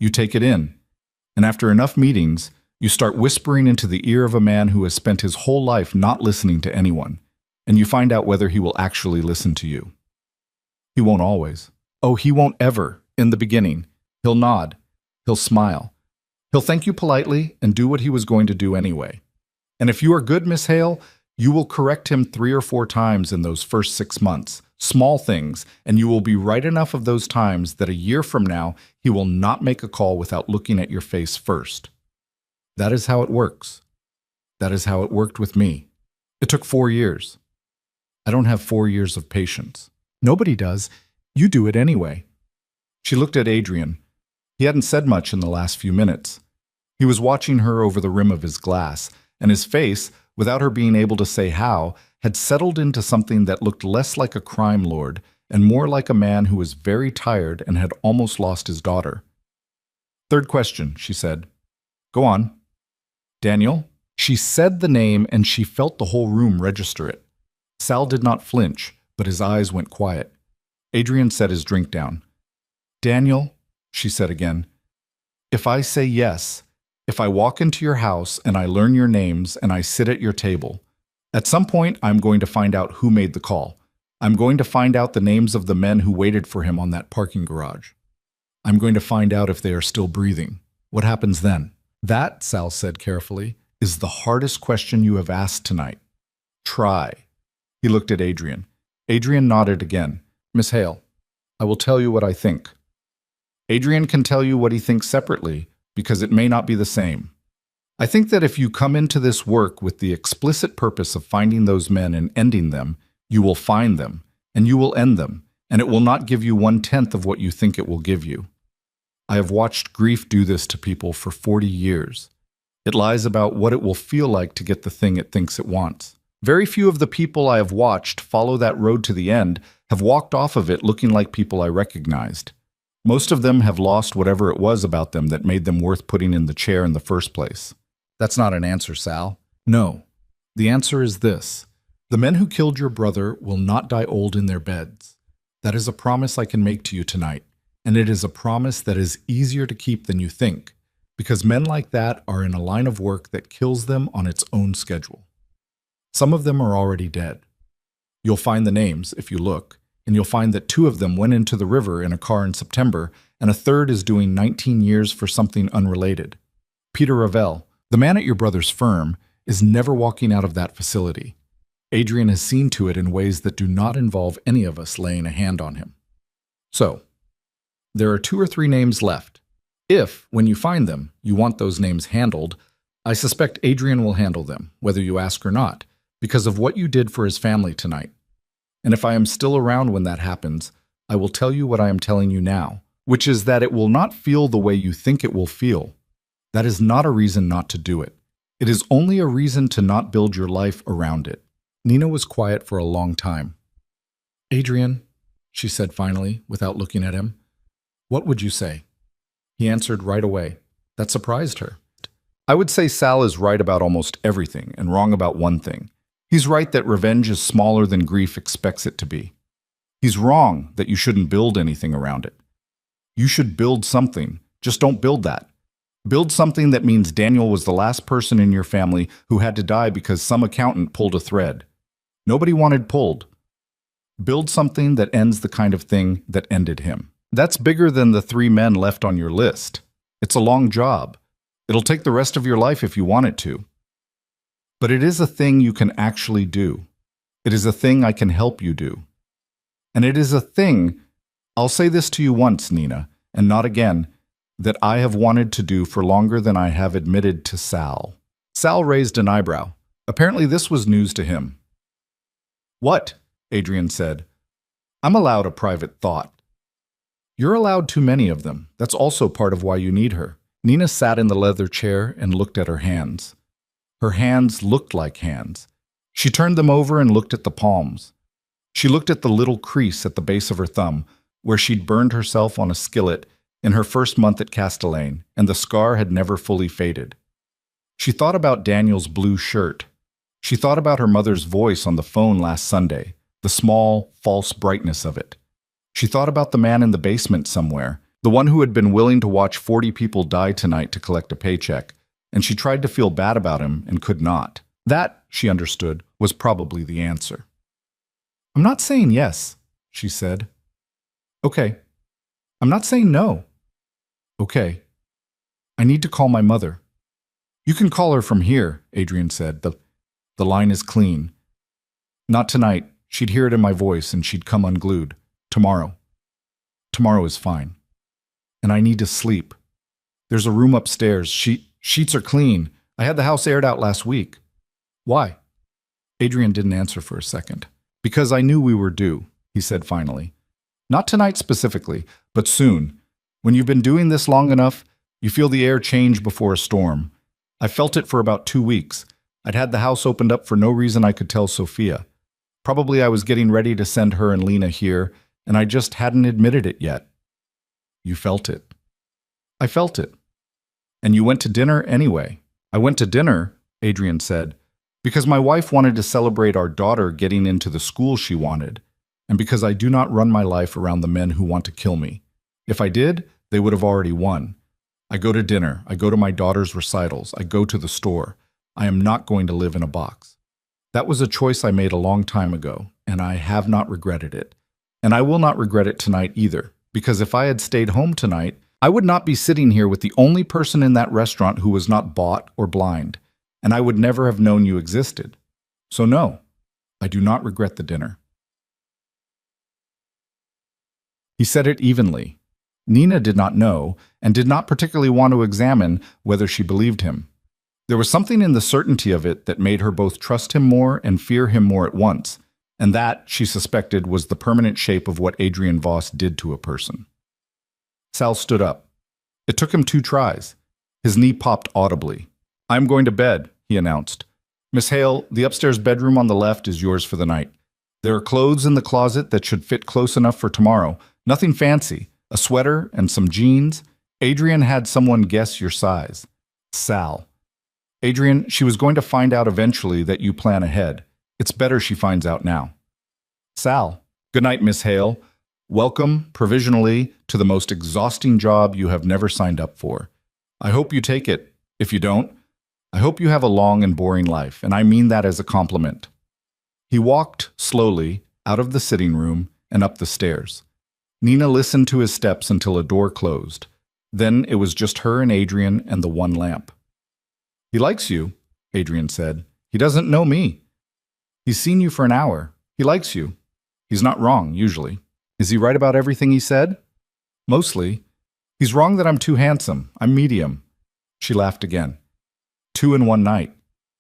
You take it in. And after enough meetings, you start whispering into the ear of a man who has spent his whole life not listening to anyone, and you find out whether he will actually listen to you. He won't always. Oh, he won't ever, in the beginning. He'll nod. He'll smile. He'll thank you politely and do what he was going to do anyway. And if you are good, Miss Hale, you will correct him 3 or 4 times in those first 6 months. Small things, and you will be right enough of those times that a year from now, he will not make a call without looking at your face first. That is how it works. That is how it worked with me. It took 4 years. I don't have 4 years of patience. Nobody does. You do it anyway. She looked at Adrian. He hadn't said much in the last few minutes. He was watching her over the rim of his glass, and his face, without her being able to say how, had settled into something that looked less like a crime lord and more like a man who was very tired and had almost lost his daughter. Third question, she said. Go on. Daniel? She said the name and she felt the whole room register it. Sal did not flinch, but his eyes went quiet. Adrian set his drink down. Daniel, she said again, if I say yes, if I walk into your house and I learn your names and I sit at your table, at some point I'm going to find out who made the call. I'm going to find out the names of the men who waited for him on that parking garage. I'm going to find out if they are still breathing. What happens then? That, Sal said carefully, is the hardest question you have asked tonight. Try. He looked at Adrian. Adrian nodded again. Miss Hale, I will tell you what I think. Adrian can tell you what he thinks separately, because it may not be the same. I think that if you come into this work with the explicit purpose of finding those men and ending them, you will find them, and you will end them, and it will not give you 1/10 of what you think it will give you. I have watched grief do this to people for 40 years. It lies about what it will feel like to get the thing it thinks it wants. Very few of the people I have watched follow that road to the end have walked off of it looking like people I recognized. Most of them have lost whatever it was about them that made them worth putting in the chair in the first place. That's not an answer, Sal. No. The answer is this. The men who killed your brother will not die old in their beds. That is a promise I can make to you tonight, and it is a promise that is easier to keep than you think, because men like that are in a line of work that kills them on its own schedule. Some of them are already dead. You'll find the names if you look, and you'll find that 2 of them went into the river in a car in September, and a third is doing 19 years for something unrelated. Peter Ravel, the man at your brother's firm, is never walking out of that facility. Adrian has seen to it in ways that do not involve any of us laying a hand on him. So, there are 2 or 3 names left. If, when you find them, you want those names handled, I suspect Adrian will handle them, whether you ask or not, because of what you did for his family tonight. And if I am still around when that happens, I will tell you what I am telling you now, which is that it will not feel the way you think it will feel. That is not a reason not to do it. It is only a reason to not build your life around it. Nina was quiet for a long time. Adrian, she said finally, without looking at him, what would you say? He answered right away. That surprised her. I would say Sal is right about almost everything and wrong about one thing. He's right that revenge is smaller than grief expects it to be. He's wrong that you shouldn't build anything around it. You should build something, just don't build that. Build something that means Daniel was the last person in your family who had to die because some accountant pulled a thread. Nobody wanted pulled. Build something that ends the kind of thing that ended him. That's bigger than the 3 men left on your list. It's a long job. It'll take the rest of your life if you want it to. But it is a thing you can actually do. It is a thing I can help you do. And it is a thing, I'll say this to you once, Nina, and not again, that I have wanted to do for longer than I have admitted to Sal. Sal raised an eyebrow. Apparently this was news to him. What? Adrian said. I'm allowed a private thought. You're allowed too many of them. That's also part of why you need her. Nina sat in the leather chair and looked at her hands. Her hands looked like hands. She turned them over and looked at the palms. She looked at the little crease at the base of her thumb, where she'd burned herself on a skillet in her first month at Castellane, and the scar had never fully faded. She thought about Daniel's blue shirt. She thought about her mother's voice on the phone last Sunday, the small, false brightness of it. She thought about the man in the basement somewhere, the one who had been willing to watch 40 people die tonight to collect a paycheck, and she tried to feel bad about him and could not. That, she understood, was probably the answer. I'm not saying yes, she said. Okay. I'm not saying no. Okay. I need to call my mother. You can call her from here, Adrian said. The line is clean. Not tonight. She'd hear it in my voice and she'd come unglued. Tomorrow. Tomorrow is fine. And I need to sleep. There's a room upstairs. Sheets are clean. I had the house aired out last week. Why? Adrian didn't answer for a second. Because I knew we were due, he said finally. Not tonight specifically, but soon. When you've been doing this long enough, you feel the air change before a storm. I felt it for about 2 weeks. I'd had the house opened up for no reason I could tell Sophia. Probably I was getting ready to send her and Lena here, and I just hadn't admitted it yet. You felt it. I felt it. And you went to dinner anyway. I went to dinner, Adrian said, because my wife wanted to celebrate our daughter getting into the school she wanted, and because I do not run my life around the men who want to kill me. If I did, they would have already won. I go to dinner. I go to my daughter's recitals. I go to the store. I am not going to live in a box. That was a choice I made a long time ago, and I have not regretted it. And I will not regret it tonight either, because if I had stayed home tonight, I would not be sitting here with the only person in that restaurant who was not bought or blind, and I would never have known you existed. So no, I do not regret the dinner. He said it evenly. Nina did not know, and did not particularly want to examine whether she believed him. There was something in the certainty of it that made her both trust him more and fear him more at once, and that, she suspected, was the permanent shape of what Adrian Voss did to a person. Sal stood up. It took him 2 tries. His knee popped audibly. "I'm going to bed," he announced. "Miss Hale, the upstairs bedroom on the left is yours for the night. There are clothes in the closet that should fit close enough for tomorrow. Nothing fancy. A sweater and some jeans. Adrian had someone guess your size. Sal. Adrian, she was going to find out eventually that you plan ahead. It's better she finds out now. Sal. Good night, Miss Hale. Welcome, provisionally, to the most exhausting job you have never signed up for. I hope you take it. If you don't, I hope you have a long and boring life, and I mean that as a compliment." He walked slowly out of the sitting room and up the stairs. Nina listened to his steps until a door closed. Then it was just her and Adrian and the one lamp. "He likes you," Adrian said. "He doesn't know me. He's seen you for an hour. He likes you. He's not wrong, usually. Is he right about everything he said?" "Mostly. He's wrong that I'm too handsome. I'm medium." She laughed again. 2 in one night.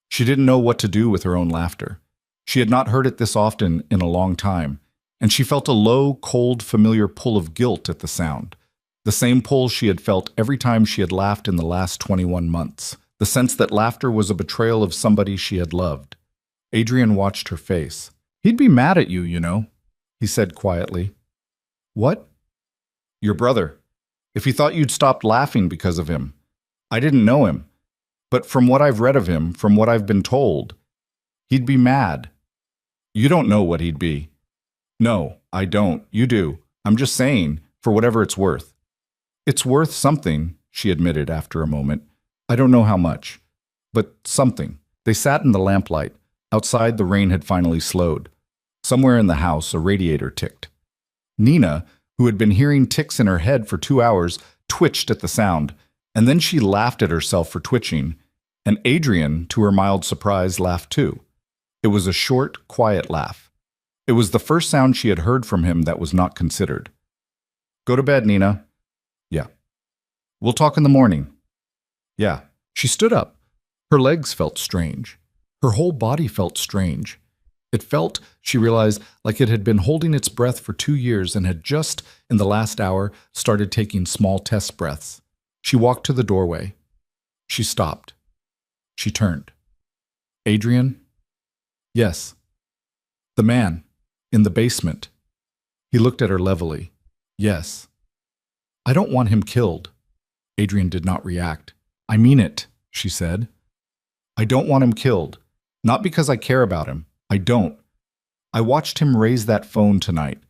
She didn't know what to do with her own laughter. She had not heard it this often in a long time, and she felt a low, cold, familiar pull of guilt at the sound. The same pull she had felt every time she had laughed in the last 21 months. The sense that laughter was a betrayal of somebody she had loved. Adrian watched her face. "He'd be mad at you, you know," he said quietly. "What?" "Your brother. If he thought you'd stopped laughing because of him. I didn't know him. But from what I've read of him, from what I've been told, he'd be mad." "You don't know what he'd be." "No, I don't. You do. I'm just saying, for whatever it's worth." "It's worth something," she admitted after a moment. "I don't know how much. But something." They sat in the lamplight. Outside, the rain had finally slowed. Somewhere in the house, a radiator ticked. Nina, who had been hearing ticks in her head for 2 hours, twitched at the sound, and then she laughed at herself for twitching, and Adrian, to her mild surprise, laughed too. It was a short, quiet laugh. It was the first sound she had heard from him that was not considered. "Go to bed, Nina." "Yeah." "We'll talk in the morning." "Yeah." She stood up. Her legs felt strange. Her whole body felt strange. It felt, she realized, like it had been holding its breath for 2 years and had just, in the last hour, started taking small test breaths. She walked to the doorway. She stopped. She turned. "Adrian?" "Yes." "The man, in the basement." He looked at her levelly. "Yes." "I don't want him killed." Adrian did not react. "I mean it," she said. "I don't want him killed. Not because I care about him. I don't. I watched him raise that phone tonight.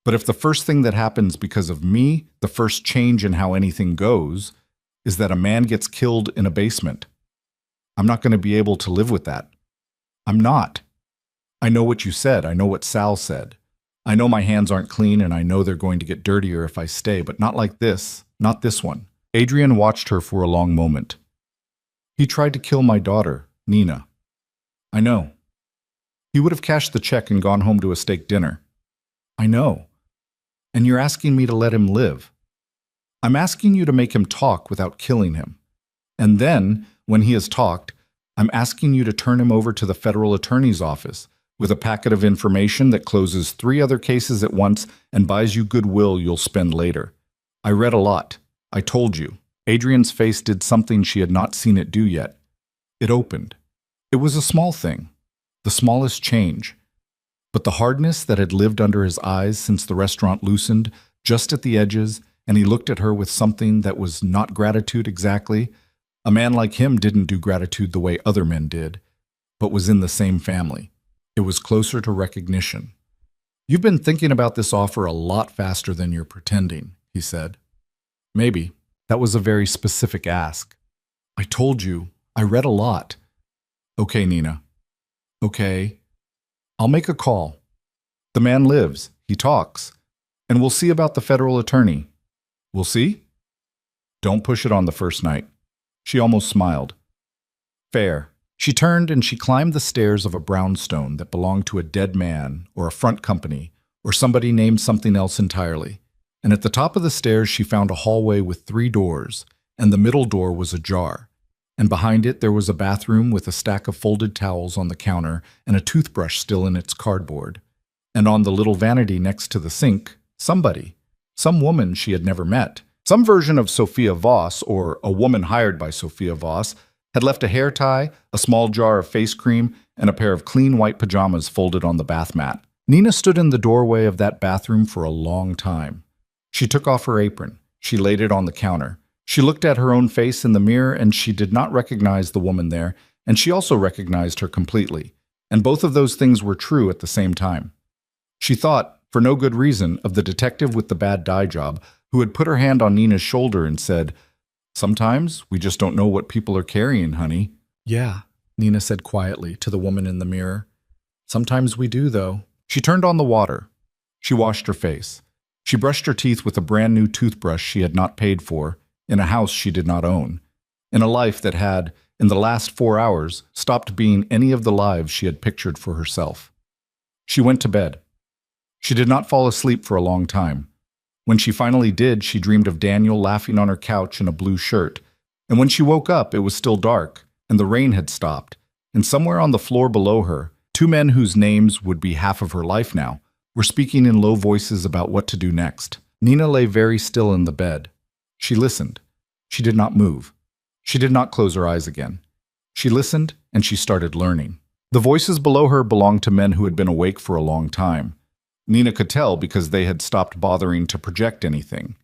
But if the first thing that happens because of me, the first change in how anything goes, is that a man gets killed in a basement, I'm not going to be able to live with that. I'm not. I know what you said. I know what Sal said. I know my hands aren't clean and I know they're going to get dirtier if I stay, but not like this. Not this one." Adrian watched her for a long moment. "He tried to kill my daughter, Nina." "I know." "He would have cashed the check and gone home to a steak dinner." "I know. And you're asking me to let him live. I'm asking you to make him talk without killing him. And then, when he has talked, I'm asking you to turn him over to the federal attorney's office with a packet of information that closes 3 other cases at once and buys you goodwill you'll spend later. I read a lot. I told you." Adrian's face did something she had not seen it do yet. It opened. It was a small thing. The smallest change. But the hardness that had lived under his eyes since the restaurant loosened, just at the edges, and he looked at her with something that was not gratitude exactly. A man like him didn't do gratitude the way other men did, but was in the same family. It was closer to recognition. "You've been thinking about this offer a lot faster than you're pretending," he said. "Maybe. That was a very specific ask." "I told you. I read a lot." "Okay, Nina. Okay. I'll make a call. The man lives. He talks. And we'll see about the federal attorney. We'll see? Don't push it on the first night." She almost smiled. "Fair." She turned and she climbed the stairs of a brownstone that belonged to a dead man or a front company or somebody named something else entirely. And at the top of the stairs she found a hallway with 3 doors, and the middle door was ajar. And behind it there was a bathroom with a stack of folded towels on the counter and a toothbrush still in its cardboard. And on the little vanity next to the sink, somebody, some woman she had never met, Some version of Sophia Voss, or a woman hired by Sophia Voss, had left a hair tie, a small jar of face cream, and a pair of clean white pajamas folded on the bath mat. Nina stood in the doorway of that bathroom for a long time. She took off her apron. She laid it on the counter. She looked at her own face in the mirror, and she did not recognize the woman there, and she also recognized her completely. And both of those things were true at the same time. She thought, for no good reason, of the detective with the bad dye job who had put her hand on Nina's shoulder and said, "Sometimes we just don't know what people are carrying, honey." "Yeah," Nina said quietly to the woman in the mirror. "Sometimes we do, though." She turned on the water. She washed her face. She brushed her teeth with a brand new toothbrush she had not paid for, in a house she did not own, in a life that had, in the last 4 hours, stopped being any of the lives she had pictured for herself. She went to bed. She did not fall asleep for a long time. When she finally did, she dreamed of Daniel laughing on her couch in a blue shirt, and when she woke up, it was still dark, and the rain had stopped, and somewhere on the floor below her, 2 men whose names would be half of her life now, were speaking in low voices about what to do next. Nina lay very still in the bed. She listened. She did not move. She did not close her eyes again. She listened, and she started learning. The voices below her belonged to men who had been awake for a long time. Nina could tell because they had stopped bothering to project anything.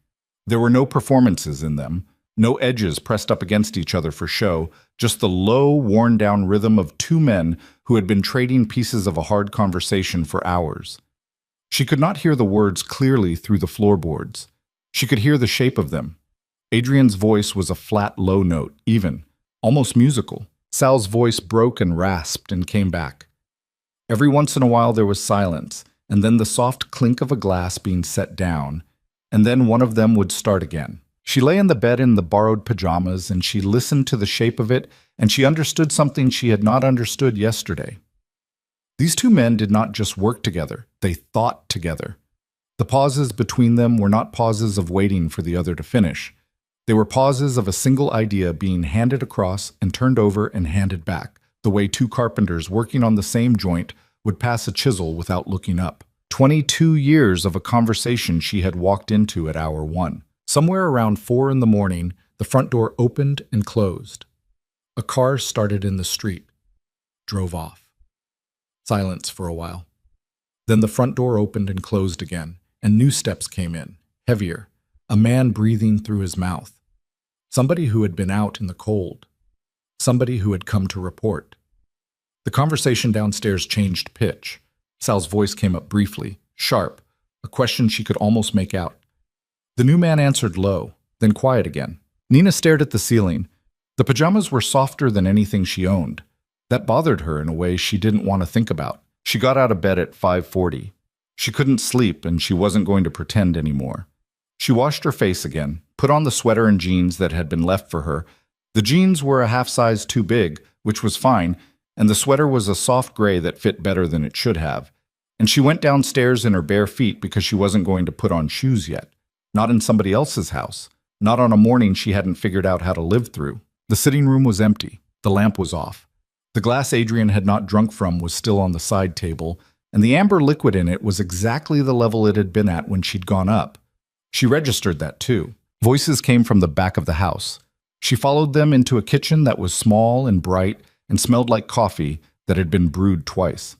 There were no performances in them, no edges pressed up against each other for show, just the low, worn-down rhythm of 2 men who had been trading pieces of a hard conversation for hours. She could not hear the words clearly through the floorboards. She could hear the shape of them. Adrian's voice was a flat, low note, even, almost musical. Sal's voice broke and rasped and came back. Every once in a while there was silence, and then the soft clink of a glass being set down, and then one of them would start again. She lay in the bed in the borrowed pajamas, and she listened to the shape of it, and she understood something she had not understood yesterday. These 2 men did not just work together, they thought together. The pauses between them were not pauses of waiting for the other to finish. They were pauses of a single idea being handed across and turned over and handed back, the way 2 carpenters working on the same joint would pass a chisel without looking up. 22 years of a conversation she had walked into at hour 1. Somewhere around 4 in the morning, the front door opened and closed. A car started in the street, drove off. Silence for a while. Then the front door opened and closed again, and new steps came in, heavier, a man breathing through his mouth. Somebody who had been out in the cold. Somebody who had come to report. The conversation downstairs changed pitch. Sal's voice came up briefly, sharp, a question she could almost make out. The new man answered low, then quiet again. Nina stared at the ceiling. The pajamas were softer than anything she owned. That bothered her in a way she didn't want to think about. She got out of bed at 5:40. She couldn't sleep, and she wasn't going to pretend anymore. She washed her face again, put on the sweater and jeans that had been left for her. The jeans were a half size too big, which was fine, and the sweater was a soft gray that fit better than it should have. And she went downstairs in her bare feet because she wasn't going to put on shoes yet. Not in somebody else's house. Not on a morning she hadn't figured out how to live through. The sitting room was empty. The lamp was off. The glass Adrian had not drunk from was still on the side table, and the amber liquid in it was exactly the level it had been at when she'd gone up. She registered that too. Voices came from the back of the house. She followed them into a kitchen that was small and bright and smelled like coffee that had been brewed twice.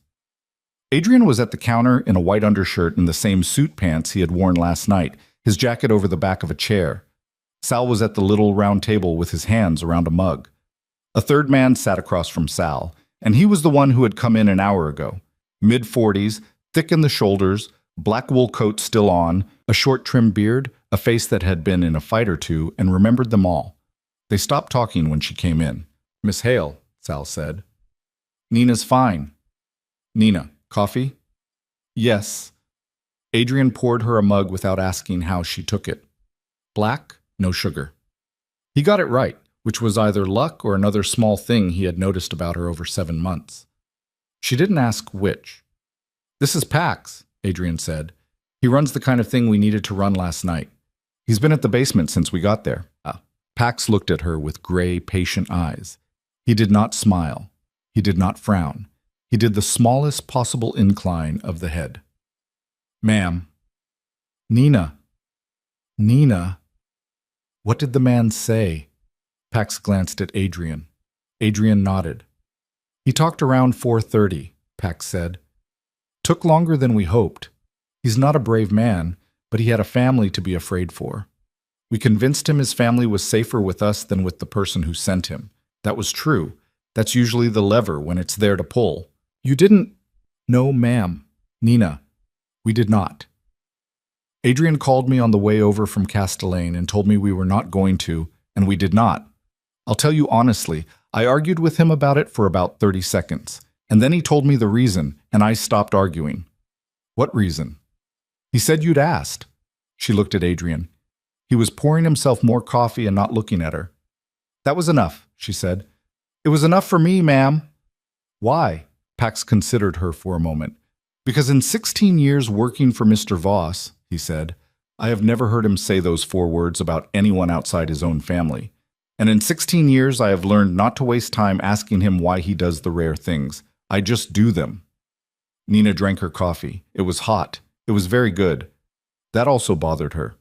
Adrian was at the counter in a white undershirt and the same suit pants he had worn last night, his jacket over the back of a chair. Sal was at the little round table with his hands around a mug. A third man sat across from Sal, and he was the one who had come in an hour ago. Mid-40s, thick in the shoulders, black wool coat still on, a short trim beard, a face that had been in a fight or two, and remembered them all. They stopped talking when she came in. "Miss Hale," Sal said. "Nina's fine." "Nina, coffee?" "Yes." Adrian poured her a mug without asking how she took it. Black, no sugar. He got it right, which was either luck or another small thing he had noticed about her over 7 months. She didn't ask which. "This is Pax," Adrian said. "He runs the kind of thing we needed to run last night. He's been at the basement since we got there." Pax looked at her with gray, patient eyes. He did not smile. He did not frown. He did the smallest possible incline of the head. "Ma'am." "Nina." "Nina." What did the man say? Pax glanced at Adrian. Adrian nodded. He talked around 4:30, Pax said. Took longer than we hoped. He's not a brave man, but he had a family to be afraid for. We convinced him his family was safer with us than with the person who sent him. That was true. That's usually the lever when it's there to pull. You didn't? No, ma'am. Nina, we did not. Adrian called me on the way over from Castellane and told me we were not going to, and we did not. I'll tell you honestly, I argued with him about it for about 30 seconds, and then he told me the reason, and I stopped arguing. What reason? He said you'd asked. She looked at Adrian. He was pouring himself more coffee and not looking at her. That was enough, she said. It was enough for me, ma'am. Why? Pax considered her for a moment. Because in 16 years working for Mr. Voss, he said, I have never heard him say those 4 words about anyone outside his own family. And in 16 years I have learned not to waste time asking him why he does the rare things. I just do them. Nina drank her coffee. It was hot. It was very good. That also bothered her.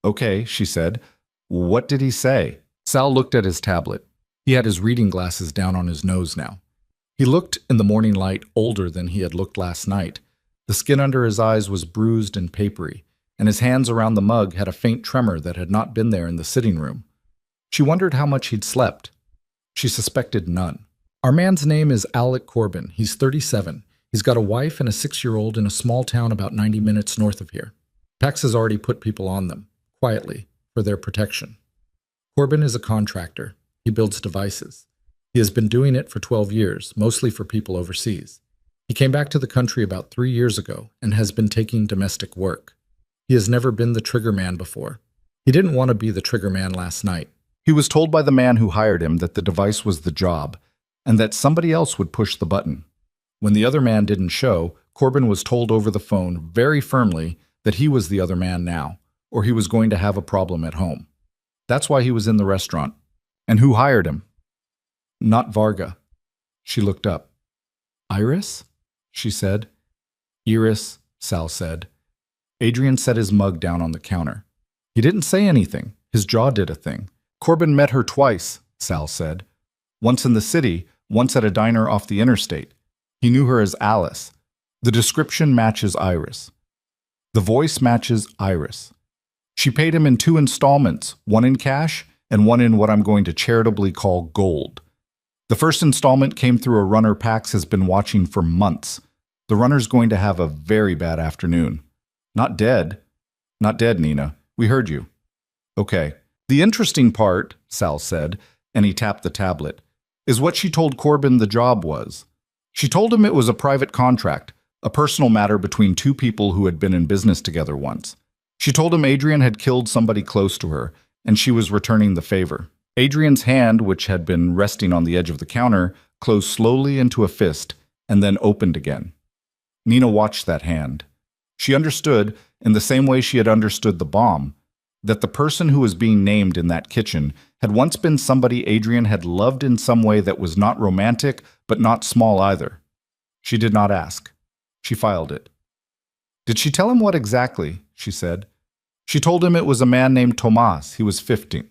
Okay, she said. What did he say? Sal looked at his tablet. He had his reading glasses down on his nose now. He looked, in the morning light, older than he had looked last night. The skin under his eyes was bruised and papery, and his hands around the mug had a faint tremor that had not been there in the sitting room. She wondered how much he'd slept. She suspected none. Our man's name is Alec Corbin. He's 37. He's got a wife and a 6-year-old in a small town about 90 minutes north of here. Pax has already put people on them, quietly, for their protection. Corbin is a contractor. He builds devices. He has been doing it for 12 years, mostly for people overseas. He came back to the country about 3 years ago and has been taking domestic work. He has never been the trigger man before. He didn't want to be the trigger man last night. He was told by the man who hired him that the device was the job, and that somebody else would push the button. When the other man didn't show, Corbin was told over the phone very firmly that he was the other man now, or he was going to have a problem at home. That's why he was in the restaurant. And who hired him? Not Varga. She looked up. Iris? She said. Iris, Sal said. Adrian set his mug down on the counter. He didn't say anything. His jaw did a thing. Corbin met her twice, Sal said. Once in the city, once at a diner off the interstate. He knew her as Alice. The description matches Iris. The voice matches Iris. She paid him in 2 installments, one in cash and one in what I'm going to charitably call gold. The first installment came through a runner Pax has been watching for months. The runner's going to have a very bad afternoon. Not dead. Not dead, Nina. We heard you. Okay. The interesting part, Sal said, and he tapped the tablet, is what she told Corbin the job was. She told him it was a private contract, a personal matter between 2 people who had been in business together once. She told him Adrian had killed somebody close to her, and she was returning the favor. Adrian's hand, which had been resting on the edge of the counter, closed slowly into a fist and then opened again. Nina watched that hand. She understood, in the same way she had understood the bomb, that the person who was being named in that kitchen had once been somebody Adrian had loved in some way that was not romantic, but not small either. She did not ask. She filed it. Did she tell him what exactly? She said. She told him it was a man named Tomas. He was 15.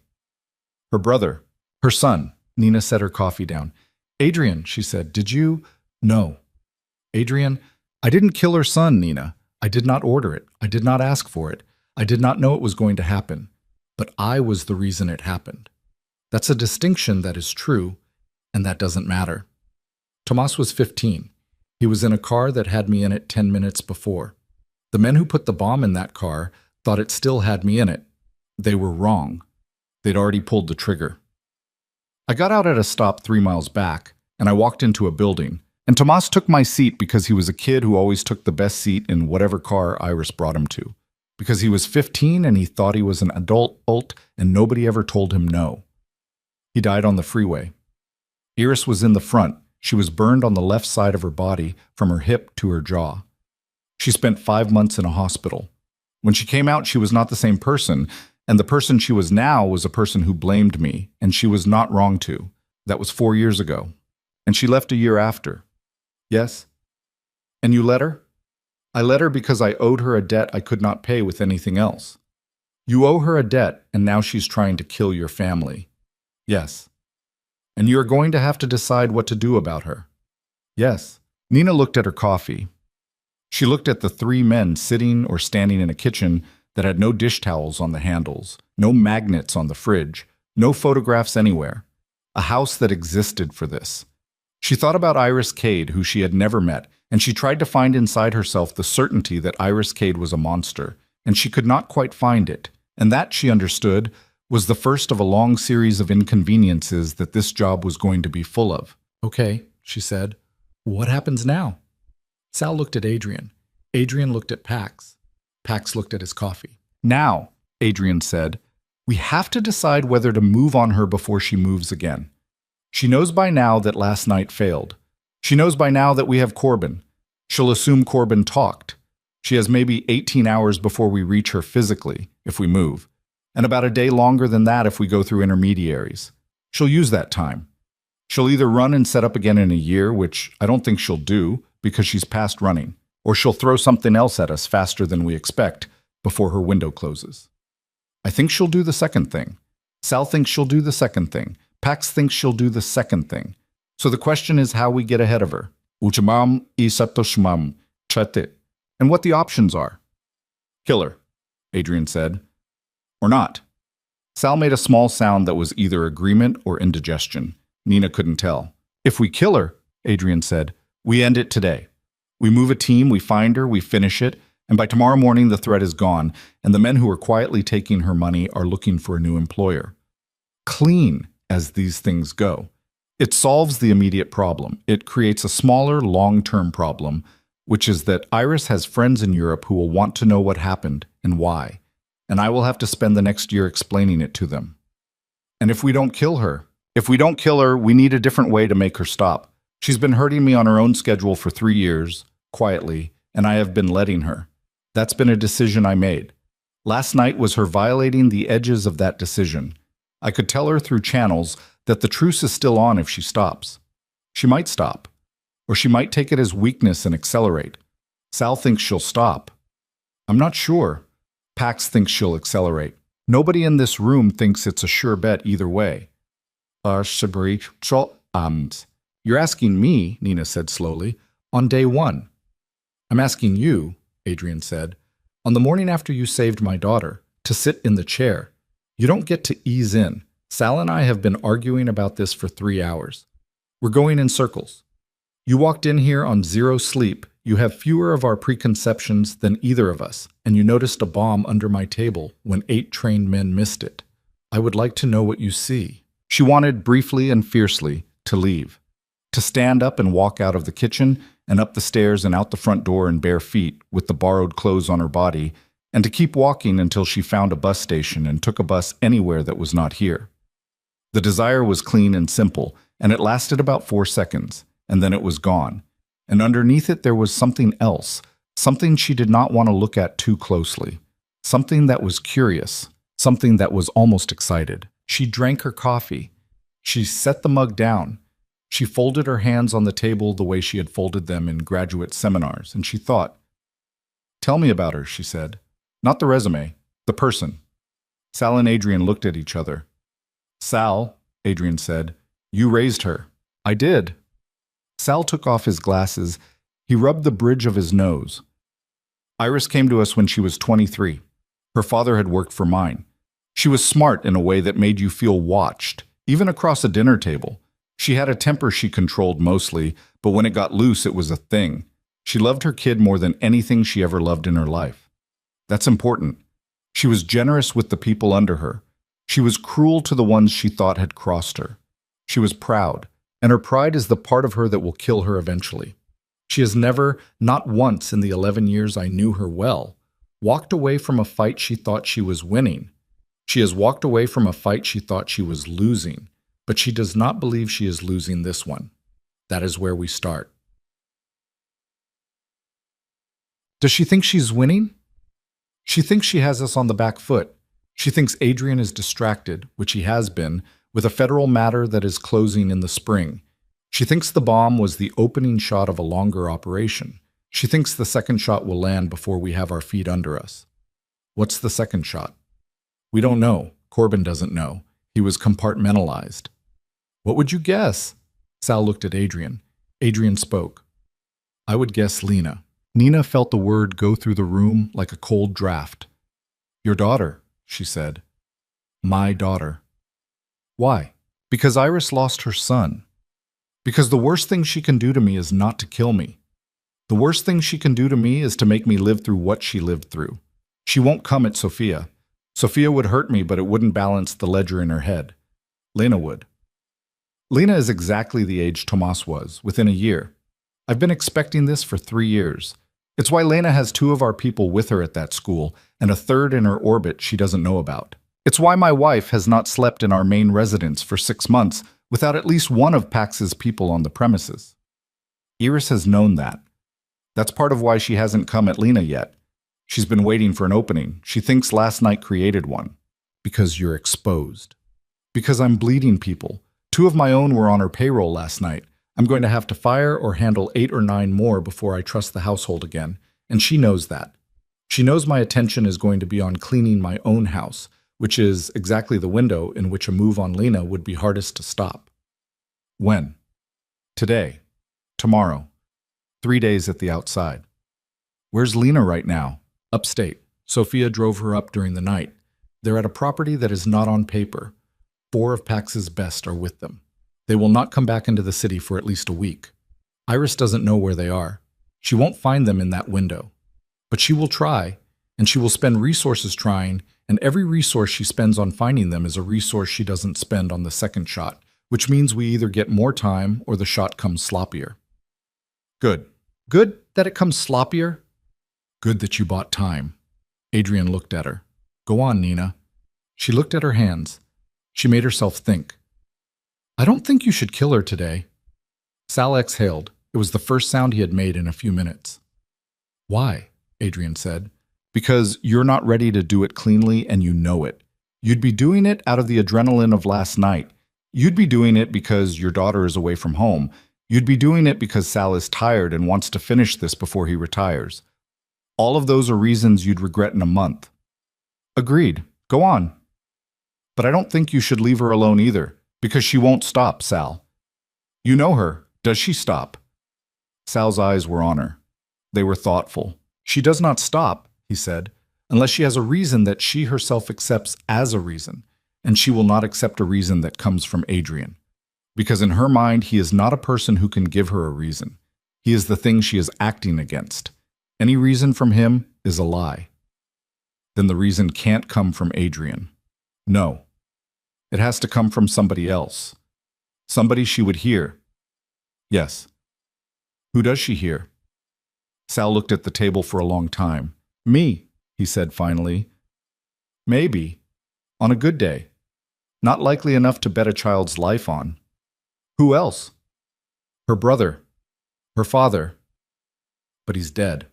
Her brother. Her son. Nina set her coffee down. Adrian, she said, did you? No. Adrian, I didn't kill her son, Nina. I did not order it. I did not ask for it. I did not know it was going to happen. But I was the reason it happened. That's a distinction that is true, and that doesn't matter. Tomas was 15. He was in a car that had me in it 10 minutes before. The men who put the bomb in that car thought it still had me in it. They were wrong. They'd already pulled the trigger. I got out at a stop 3 miles back, and I walked into a building, and Tomas took my seat because he was a kid who always took the best seat in whatever car Iris brought him to. Because he was 15 and he thought he was an adult and nobody ever told him no. He died on the freeway. Iris was in the front. She was burned on the left side of her body from her hip to her jaw. She spent 5 months in a hospital. When she came out, she was not the same person, and the person she was now was a person who blamed me, and she was not wrong to. That was 4 years ago. And she left a year after. Yes? And you let her? I let her because I owed her a debt I could not pay with anything else. You owe her a debt, and now she's trying to kill your family. Yes. And you're going to have to decide what to do about her. Yes. Nina looked at her coffee. She looked at the three men sitting or standing in a kitchen that had no dish towels on the handles, no magnets on the fridge, no photographs anywhere. A house that existed for this. She thought about Iris Cade, who she had never met, and she tried to find inside herself the certainty that Iris Cade was a monster, and she could not quite find it. And that, she understood, was the first of a long series of inconveniences that this job was going to be full of. Okay, she said. What happens now? Sal looked at Adrian. Adrian looked at Pax. Pax looked at his coffee. Now, Adrian said, we have to decide whether to move on her before she moves again. She knows by now that last night failed. She knows by now that we have Corbin. She'll assume Corbin talked. She has maybe 18 hours before we reach her physically, if we move, and about a day longer than that if we go through intermediaries. She'll use that time. She'll either run and set up again in a year, which I don't think she'll do because she's past running, or she'll throw something else at us faster than we expect before her window closes. I think she'll do the second thing. Sal thinks she'll do the second thing. Pax thinks she'll do the second thing. So the question is how we get ahead of her. Uchamam isatoshmam chate. And what the options are. Kill her, Adrian said. Or not. Sal made a small sound that was either agreement or indigestion. Nina couldn't tell. If we kill her, Adrian said, we end it today. We move a team, we find her, we finish it, and by tomorrow morning the threat is gone, and the men who are quietly taking her money are looking for a new employer. Clean as these things go. It solves the immediate problem. It creates a smaller, long-term problem, which is that Iris has friends in Europe who will want to know what happened and why, and I will have to spend the next year explaining it to them. And if we don't kill her, we need a different way to make her stop. She's been hurting me on her own schedule for 3 years, quietly, and I have been letting her. That's been a decision I made. Last night was her violating the edges of that decision. I could tell her through channels that the truce is still on if she stops. She might stop. Or she might take it as weakness and accelerate. Sal thinks she'll stop. I'm not sure. Pax thinks she'll accelerate. Nobody in this room thinks it's a sure bet either way. You're asking me, Nina said slowly, on day one. I'm asking you, Adrian said, on the morning after you saved my daughter, to sit in the chair. You don't get to ease in. Sal and I have been arguing about this for 3 hours. We're going in circles. You walked in here on 0 sleep. You have fewer of our preconceptions than either of us, and you noticed a bomb under my table when 8 trained men missed it. I would like to know what you see. She wanted, briefly and fiercely, to leave. To stand up and walk out of the kitchen and up the stairs and out the front door in bare feet with the borrowed clothes on her body, and to keep walking until she found a bus station and took a bus anywhere that was not here. The desire was clean and simple, and it lasted about 4 seconds, and then it was gone. And underneath it there was something else, something she did not want to look at too closely, something that was curious, something that was almost excited. She drank her coffee. She set the mug down. She folded her hands on the table the way she had folded them in graduate seminars, and she thought. Tell me about her, she said. Not the resume, the person. Sal and Adrian looked at each other. Sal, Adrian said, you raised her. I did. Sal took off his glasses. He rubbed the bridge of his nose. Iris came to us when she was 23. Her father had worked for mine. She was smart in a way that made you feel watched, even across a dinner table. She had a temper she controlled mostly, but when it got loose, it was a thing. She loved her kid more than anything she ever loved in her life. That's important. She was generous with the people under her. She was cruel to the ones she thought had crossed her. She was proud, and her pride is the part of her that will kill her eventually. She has never, not once in the 11 years I knew her well, walked away from a fight she thought she was winning. She has walked away from a fight she thought she was losing, but she does not believe she is losing this one. That is where we start. Does she think she's winning? She thinks she has us on the back foot. She thinks Adrian is distracted, which he has been, with a federal matter that is closing in the spring. She thinks the bomb was the opening shot of a longer operation. She thinks the second shot will land before we have our feet under us. What's the second shot? We don't know. Corbin doesn't know. He was compartmentalized. What would you guess? Sal looked at Adrian. Adrian spoke. I would guess Lena. Nina felt the word go through the room like a cold draft. Your daughter, she said. My daughter. Why? Because Iris lost her son. Because the worst thing she can do to me is not to kill me. The worst thing she can do to me is to make me live through what she lived through. She won't come at Sophia. Sophia would hurt me, but it wouldn't balance the ledger in her head. Lena would. Lena is exactly the age Tomas was, within a year. I've been expecting this for 3 years. It's why Lena has 2 of our people with her at that school and a 3rd in her orbit she doesn't know about. It's why my wife has not slept in our main residence for 6 months without at least one of Pax's people on the premises. Iris has known that. That's part of why she hasn't come at Lena yet. She's been waiting for an opening. She thinks last night created one. Because you're exposed. Because I'm bleeding people. 2 of my own were on her payroll last night. I'm going to have to fire or handle 8 or 9 more before I trust the household again, and she knows that. She knows my attention is going to be on cleaning my own house, which is exactly the window in which a move on Lena would be hardest to stop. When? Today. Tomorrow. 3 days at the outside. Where's Lena right now? Upstate. Sophia drove her up during the night. They're at a property that is not on paper. 4 of Pax's best are with them. They will not come back into the city for at least a week. Iris doesn't know where they are. She won't find them in that window. But she will try, and she will spend resources trying, and every resource she spends on finding them is a resource she doesn't spend on the second shot, which means we either get more time or the shot comes sloppier. Good. Good that it comes sloppier? Good that you bought time. Adrian looked at her. Go on, Nina. She looked at her hands. She made herself think. I don't think you should kill her today. Sal exhaled. It was the first sound he had made in a few minutes. Why? Adrian said. Because you're not ready to do it cleanly and you know it. You'd be doing it out of the adrenaline of last night. You'd be doing it because your daughter is away from home. You'd be doing it because Sal is tired and wants to finish this before he retires. All of those are reasons you'd regret in a month. Agreed. Go on. But I don't think you should leave her alone either. Because she won't stop, Sal. You know her. Does she stop? Sal's eyes were on her. They were thoughtful. She does not stop, he said, unless she has a reason that she herself accepts as a reason, and she will not accept a reason that comes from Adrian. Because in her mind, he is not a person who can give her a reason. He is the thing she is acting against. Any reason from him is a lie. Then the reason can't come from Adrian. No. It has to come from somebody else. Somebody she would hear. Yes. Who does she hear? Sal looked at the table for a long time. Me, he said finally. Maybe. On a good day. Not likely enough to bet a child's life on. Who else? Her brother. Her father. But he's dead.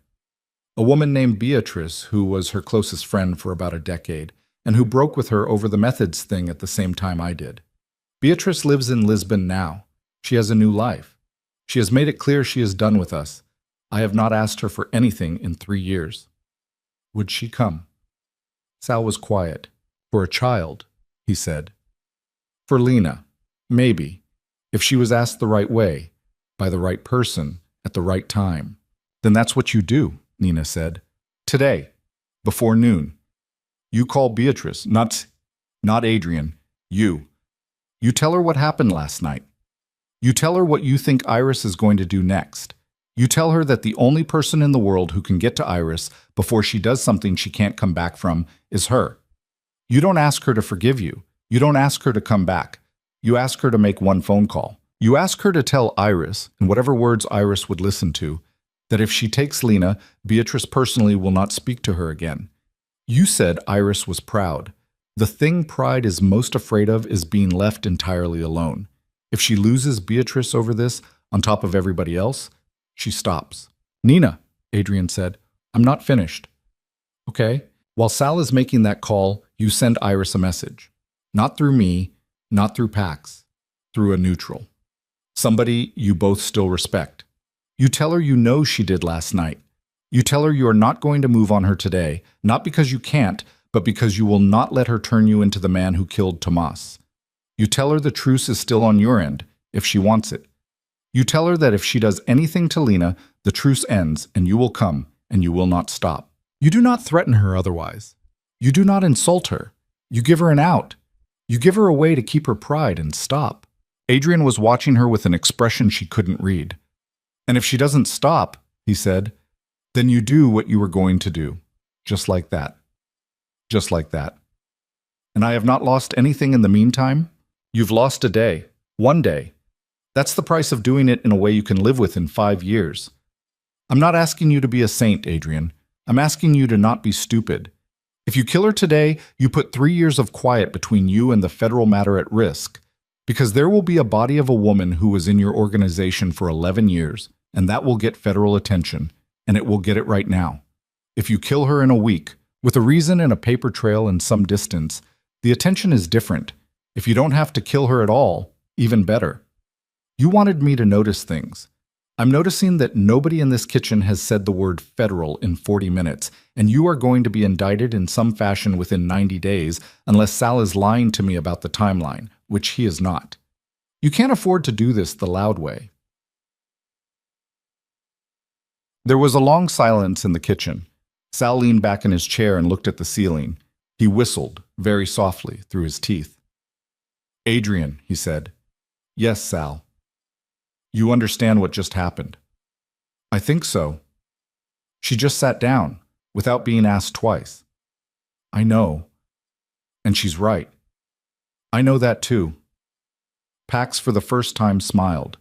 A woman named Beatrice, who was her closest friend for about a decade, and who broke with her over the methods thing at the same time I did. Beatrice lives in Lisbon now. She has a new life. She has made it clear she is done with us. I have not asked her for anything in 3 years. Would she come? Sal was quiet. For a child, he said. For Lena, maybe, if she was asked the right way, by the right person, at the right time. Then that's what you do, Nina said. Today, before noon. You call Beatrice, not Adrian, you. You tell her what happened last night. You tell her what you think Iris is going to do next. You tell her that the only person in the world who can get to Iris before she does something she can't come back from is her. You don't ask her to forgive you. You don't ask her to come back. You ask her to make one phone call. You ask her to tell Iris, in whatever words Iris would listen to, that if she takes Lena, Beatrice personally will not speak to her again. You said Iris was proud. The thing pride is most afraid of is being left entirely alone. If she loses Beatrice over this, on top of everybody else, she stops. Nina, Adrian said, I'm not finished. Okay. While Sal is making that call, you send Iris a message. Not through me, not through Pax, through a neutral. Somebody you both still respect. You tell her you know she did last night. You tell her you are not going to move on her today, not because you can't, but because you will not let her turn you into the man who killed Tomas. You tell her the truce is still on your end, if she wants it. You tell her that if she does anything to Lena, the truce ends, and you will come, and you will not stop. You do not threaten her otherwise. You do not insult her. You give her an out. You give her a way to keep her pride and stop. Adrian was watching her with an expression she couldn't read. And if she doesn't stop, he said, then you do what you were going to do. Just like that. Just like that. And I have not lost anything in the meantime? You've lost a day. 1 day. That's the price of doing it in a way you can live with in 5 years. I'm not asking you to be a saint, Adrian. I'm asking you to not be stupid. If you kill her today, you put 3 years of quiet between you and the federal matter at risk, because there will be a body of a woman who was in your organization for 11 years, and that will get federal attention, and it will get it right now. If you kill her in a week, with a reason and a paper trail and some distance, the attention is different. If you don't have to kill her at all, even better. You wanted me to notice things. I'm noticing that nobody in this kitchen has said the word federal in 40 minutes, and you are going to be indicted in some fashion within 90 days unless Sal is lying to me about the timeline, which he is not. You can't afford to do this the loud way. There was a long silence in the kitchen. Sal leaned back in his chair and looked at the ceiling. He whistled, very softly, through his teeth. Adrian, he said. Yes, Sal. You understand what just happened? I think so. She just sat down, without being asked twice. I know. And she's right. I know that too. Pax for the first time smiled.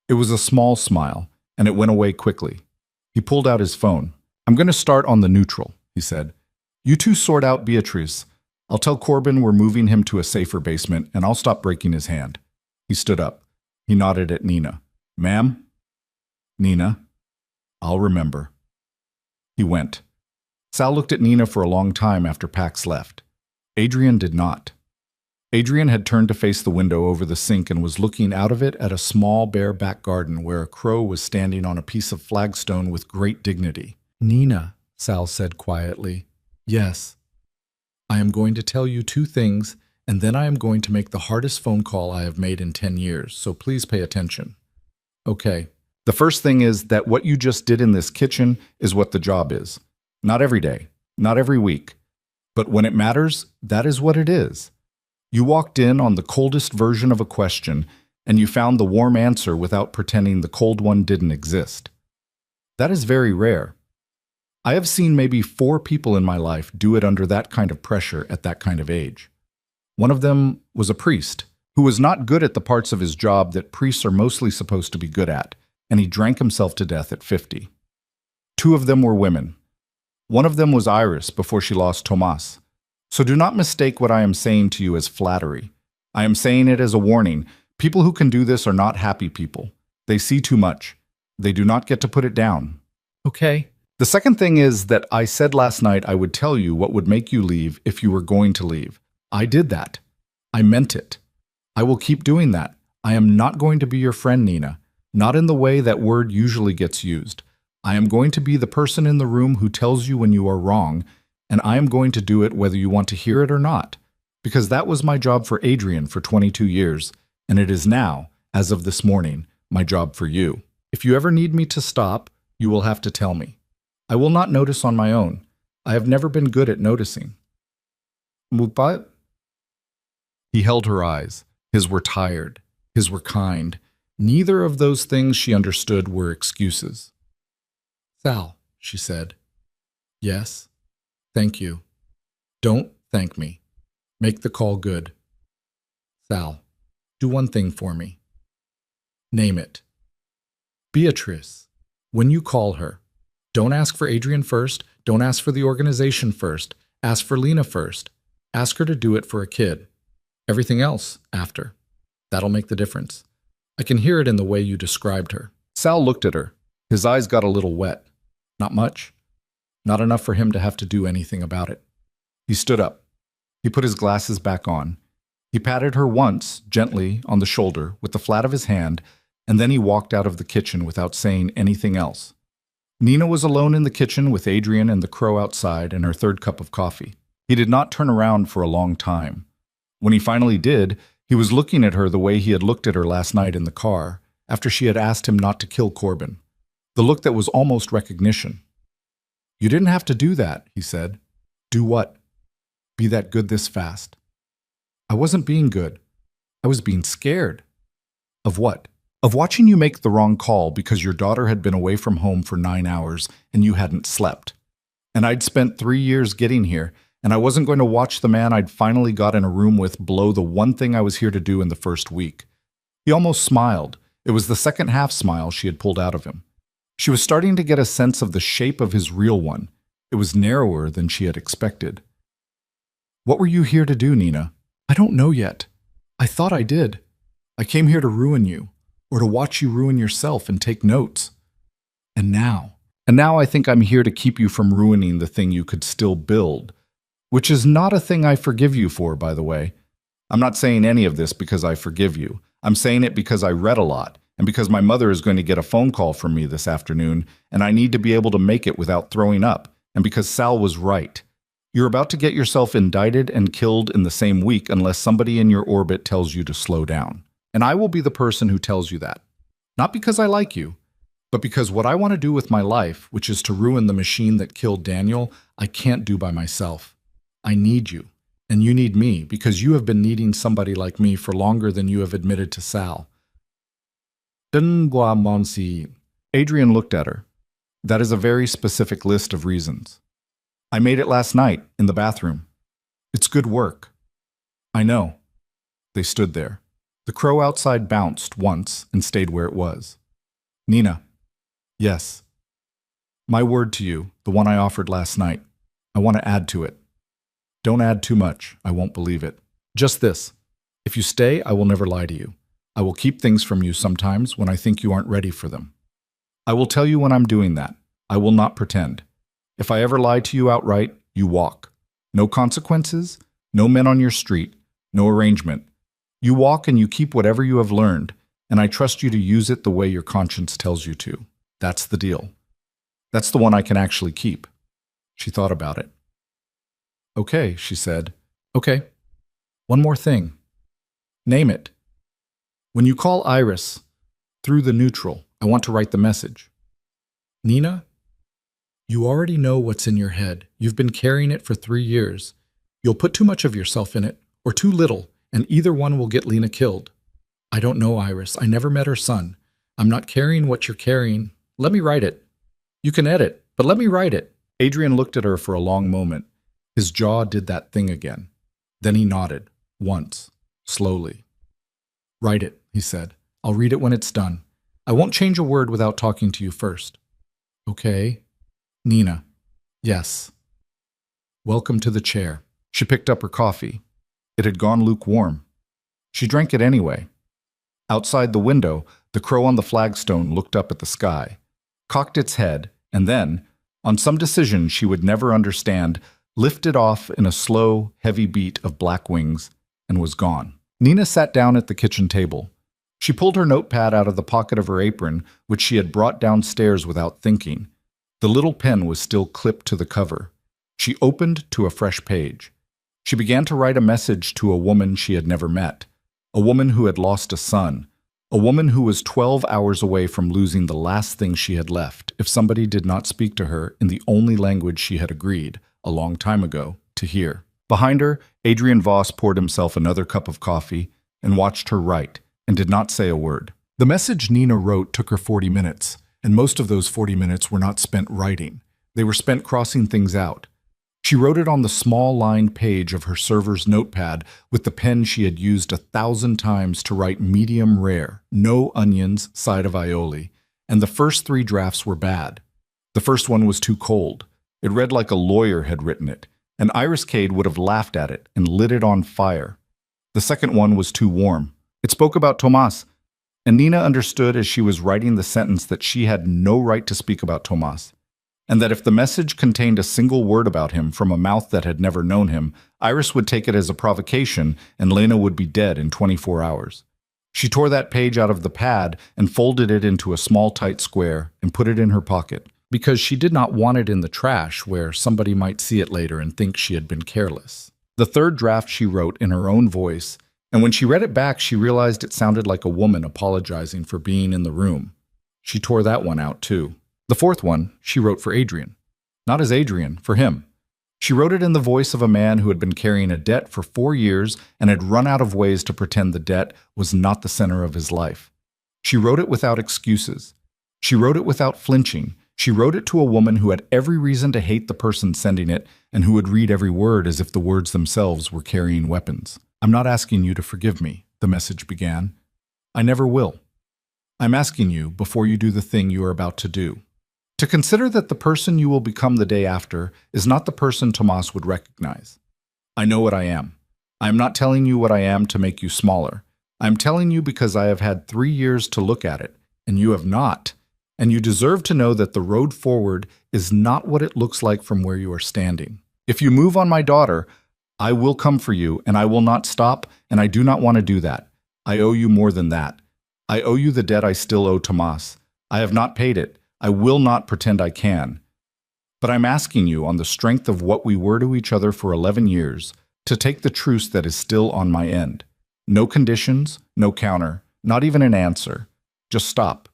It was a small smile, and it went away quickly. He pulled out his phone. I'm going to start on the neutral, he said. You two sort out Beatrice. I'll tell Corbin we're moving him to a safer basement, and I'll stop breaking his hand. He stood up. He nodded at Nina. Ma'am? Nina? I'll remember. He went. Sal looked at Nina for a long time after Pax left. Adrian did not. Adrian had turned to face the window over the sink and was looking out of it at a small bare back garden where a crow was standing on a piece of flagstone with great dignity. Nina, Sal said quietly. Yes. I am going to tell you 2 things, and then I am going to make the hardest phone call I have made in 10 years, so please pay attention. Okay. The first thing is that what you just did in this kitchen is what the job is. Not every day, not every week. But when it matters, that is what it is. You walked in on the coldest version of a question, and you found the warm answer without pretending the cold one didn't exist. That is very rare. I have seen maybe 4 people in my life do it under that kind of pressure at that kind of age. One of them was a priest, who was not good at the parts of his job that priests are mostly supposed to be good at, and he drank himself to death at 50. 2 of them were women. One of them was Iris before she lost Tomas. So do not mistake what I am saying to you as flattery. I am saying it as a warning. People who can do this are not happy people. They see too much. They do not get to put it down. Okay. The second thing is that I said last night I would tell you what would make you leave if you were going to leave. I did that. I meant it. I will keep doing that. I am not going to be your friend, Nina. Not in the way that word usually gets used. I am going to be the person in the room who tells you when you are wrong, and I am going to do it whether you want to hear it or not, because that was my job for Adrian for 22 years, and it is now, as of this morning, my job for you. If you ever need me to stop, you will have to tell me. I will not notice on my own. I have never been good at noticing. But he held her eyes. His were tired. His were kind. Neither of those things she understood were excuses. Sal, she said. Yes. Thank you. Don't thank me. Make the call good. Sal, do one thing for me. Name it. Beatrice. When you call her, don't ask for Adrian first. Don't ask for the organization first. Ask for Lena first. Ask her to do it for a kid. Everything else after. That'll make the difference. I can hear it in the way you described her. Sal looked at her. His eyes got a little wet. Not much. Not enough for him to have to do anything about it. He stood up. He put his glasses back on. He patted her once, gently, on the shoulder with the flat of his hand, and then he walked out of the kitchen without saying anything else. Nina was alone in the kitchen with Adrian and the crow outside and her 3rd cup of coffee. He did not turn around for a long time. When he finally did, he was looking at her the way he had looked at her last night in the car, after she had asked him not to kill Corbin. The look that was almost recognition. "You didn't have to do that," he said. "Do what?" "Be that good this fast." "I wasn't being good. I was being scared." "Of what?" "Of watching you make the wrong call because your daughter had been away from home for 9 hours and you hadn't slept. And I'd spent 3 years getting here, and I wasn't going to watch the man I'd finally got in a room with blow the one thing I was here to do in the first week." He almost smiled. It was the second half smile she had pulled out of him. She was starting to get a sense of the shape of his real one. It was narrower than she had expected. "What were you here to do, Nina?" "I don't know yet. I thought I did. I came here to ruin you, or to watch you ruin yourself and take notes. And now I think I'm here to keep you from ruining the thing you could still build, which is not a thing I forgive you for, by the way. I'm not saying any of this because I forgive you. I'm saying it because I read a lot, and because my mother is going to get a phone call from me this afternoon, and I need to be able to make it without throwing up, and because Sal was right. You're about to get yourself indicted and killed in the same week unless somebody in your orbit tells you to slow down. And I will be the person who tells you that. Not because I like you, but because what I want to do with my life, which is to ruin the machine that killed Daniel, I can't do by myself. I need you, and you need me, because you have been needing somebody like me for longer than you have admitted to Sal." Adrian looked at her. "That is a very specific list of reasons. I made it last night, in the bathroom. It's good work." "I know." They stood there. The crow outside bounced once and stayed where it was. "Nina." "Yes." "My word to you, the one I offered last night. I want to add to it." "Don't add too much. I won't believe it. Just this. If you stay, I will never lie to you. I will keep things from you sometimes when I think you aren't ready for them. I will tell you when I'm doing that. I will not pretend. If I ever lie to you outright, you walk. No consequences, no men on your street, no arrangement. You walk and you keep whatever you have learned, and I trust you to use it the way your conscience tells you to. That's the deal. That's the one I can actually keep." She thought about it. "Okay," she said. "Okay. One more thing. Name it. When you call Iris, through the neutral, I want to write the message. Nina, you already know what's in your head. You've been carrying it for 3 years. You'll put too much of yourself in it, or too little, and either one will get Lena killed. I don't know Iris. I never met her son. I'm not carrying what you're carrying. Let me write it. You can edit, but let me write it." Adrian looked at her for a long moment. His jaw did that thing again. Then he nodded, once, slowly. "Write it," he said. "I'll read it when it's done. I won't change a word without talking to you first." "Okay." "Nina." "Yes." "Welcome to the chair." She picked up her coffee. It had gone lukewarm. She drank it anyway. Outside the window, the crow on the flagstone looked up at the sky, cocked its head, and then, on some decision she would never understand, lifted off in a slow, heavy beat of black wings, and was gone. Nina sat down at the kitchen table. She pulled her notepad out of the pocket of her apron, which she had brought downstairs without thinking. The little pen was still clipped to the cover. She opened to a fresh page. She began to write a message to a woman she had never met, a woman who had lost a son, a woman who was 12 hours away from losing the last thing she had left if somebody did not speak to her in the only language she had agreed, a long time ago, to hear. Behind her, Adrian Voss poured himself another cup of coffee and watched her write, and did not say a word. The message Nina wrote took her 40 minutes, and most of those 40 minutes were not spent writing. They were spent crossing things out. She wrote it on the small lined page of her server's notepad with the pen she had used 1,000 times to write medium rare, no onions, side of aioli, and the first 3 drafts were bad. The first one was too cold. It read like a lawyer had written it, and Iris Cade would have laughed at it and lit it on fire. The second one was too warm. It spoke about Tomas, and Nina understood as she was writing the sentence that she had no right to speak about Tomas, and that if the message contained a single word about him from a mouth that had never known him, Iris would take it as a provocation and Lena would be dead in 24 hours. She tore that page out of the pad and folded it into a small tight square and put it in her pocket. because she did not want it in the trash where somebody might see it later and think she had been careless. The third draft she wrote in her own voice, and when she read it back, she realized it sounded like a woman apologizing for being in the room. She tore that one out too. The fourth one she wrote for Adrian. Not as Adrian, for him. She wrote it in the voice of a man who had been carrying a debt for 4 years and had run out of ways to pretend the debt was not the center of his life. She wrote it without excuses. She wrote it without flinching. She wrote it to a woman who had every reason to hate the person sending it and who would read every word as if the words themselves were carrying weapons. "I'm not asking you to forgive me," the message began. "I never will. I'm asking you, before you do the thing you are about to do, to consider that the person you will become the day after is not the person Tomas would recognize. I know what I am. I am not telling you what I am to make you smaller. I am telling you because I have had 3 years to look at it, and you have not. And you deserve to know that the road forward is not what it looks like from where you are standing. If you move on my daughter, I will come for you, and I will not stop, and I do not want to do that. I owe you more than that. I owe you the debt I still owe Tomas. I have not paid it. I will not pretend I can. But I'm asking you, on the strength of what we were to each other for 11 years, to take the truce that is still on my end. No conditions, no counter, not even an answer. Just stop.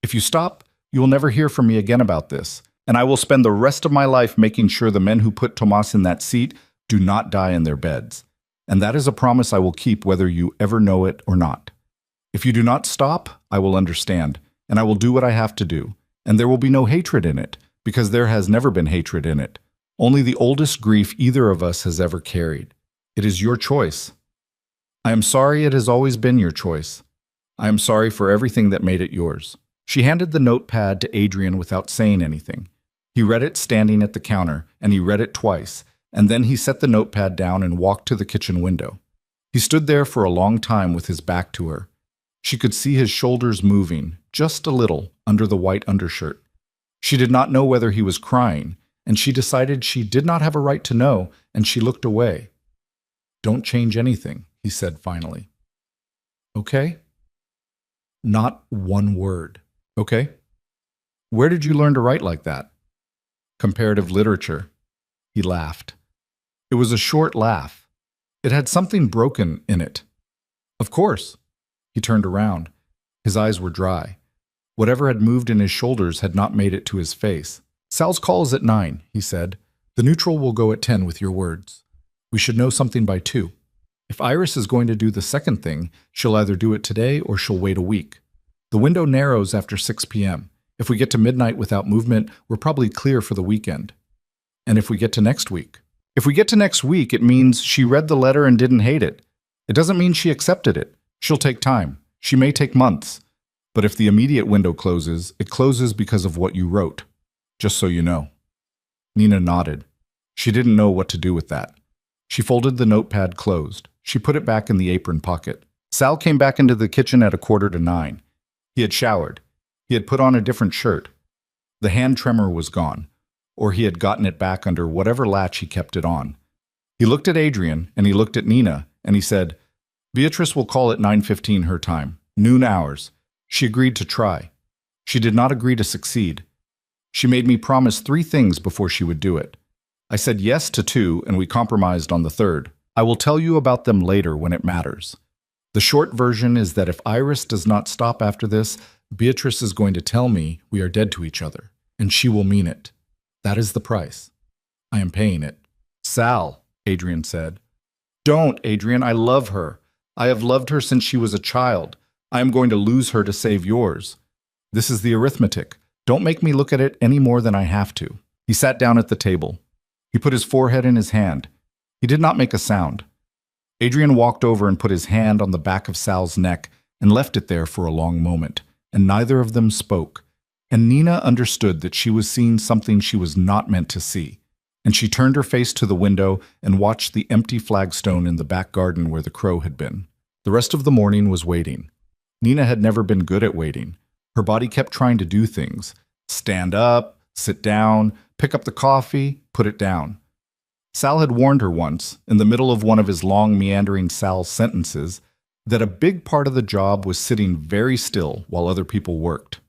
If you stop, you will never hear from me again about this, and I will spend the rest of my life making sure the men who put Tomas in that seat do not die in their beds. And that is a promise I will keep whether you ever know it or not. If you do not stop, I will understand, and I will do what I have to do, and there will be no hatred in it, because there has never been hatred in it. Only the oldest grief either of us has ever carried. It is your choice. I am sorry it has always been your choice. I am sorry for everything that made it yours." She handed the notepad to Adrian without saying anything. He read it standing at the counter, and he read it twice, and then he set the notepad down and walked to the kitchen window. He stood there for a long time with his back to her. She could see his shoulders moving, just a little, under the white undershirt. She did not know whether he was crying, and she decided she did not have a right to know, and she looked away. "Don't change anything," he said finally. "Okay?" "Not one word." "Okay. Where did you learn to write like that?" "Comparative literature." He laughed. It was a short laugh. It had something broken in it. "Of course." He turned around. His eyes were dry. Whatever had moved in his shoulders had not made it to his face. "Sal's call is at 9, he said. "The neutral will go at 10 with your words. We should know something by 2. If Iris is going to do the second thing, she'll either do it today or she'll wait a week. The window narrows after 6 p.m. If we get to midnight without movement, we're probably clear for the weekend. And if we get to next week? If we get to next week, it means she read the letter and didn't hate it. It doesn't mean she accepted it. She'll take time. She may take months. But if the immediate window closes, it closes because of what you wrote. Just so you know." Nina nodded. She didn't know what to do with that. She folded the notepad closed. She put it back in the apron pocket. Sal came back into the kitchen at 8:45. He had showered. He had put on a different shirt. The hand tremor was gone, or he had gotten it back under whatever latch he kept it on. He looked at Adrian, and he looked at Nina, and he said, "Beatrice will call at 9:15 her time, noon ours." She agreed to try. She did not agree to succeed. She made me promise 3 things before she would do it. I said yes to 2, and we compromised on the third. I will tell you about them later when it matters. The short version is that if Iris does not stop after this, Beatrice is going to tell me we are dead to each other, and she will mean it. That is the price. I am paying it. "Sal," Adrian said. "Don't, Adrian, I love her. I have loved her since she was a child. I am going to lose her to save yours. This is the arithmetic. Don't make me look at it any more than I have to." He sat down at the table. He put his forehead in his hand. He did not make a sound. Adrian walked over and put his hand on the back of Sal's neck and left it there for a long moment, and neither of them spoke. And Nina understood that she was seeing something she was not meant to see, and she turned her face to the window and watched the empty flagstone in the back garden where the crow had been. The rest of the morning was waiting. Nina had never been good at waiting. Her body kept trying to do things. Stand up, sit down, pick up the coffee, put it down. Sal had warned her once, in the middle of one of his long meandering Sal sentences, that a big part of the job was sitting very still while other people worked.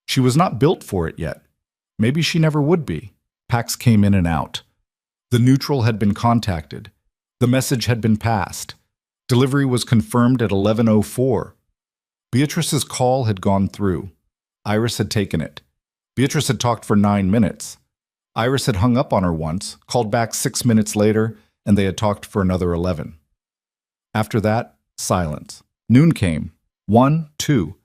She was not built for it yet. Maybe she never would be. Pax came in and out. The neutral had been contacted. The message had been passed. Delivery was confirmed at 11:04. Beatrice's call had gone through. Iris had taken it. Beatrice had talked for 9 minutes. Iris had hung up on her once, called back 6 minutes later, and they had talked for another 11. After that, silence. Noon came. 1, 2.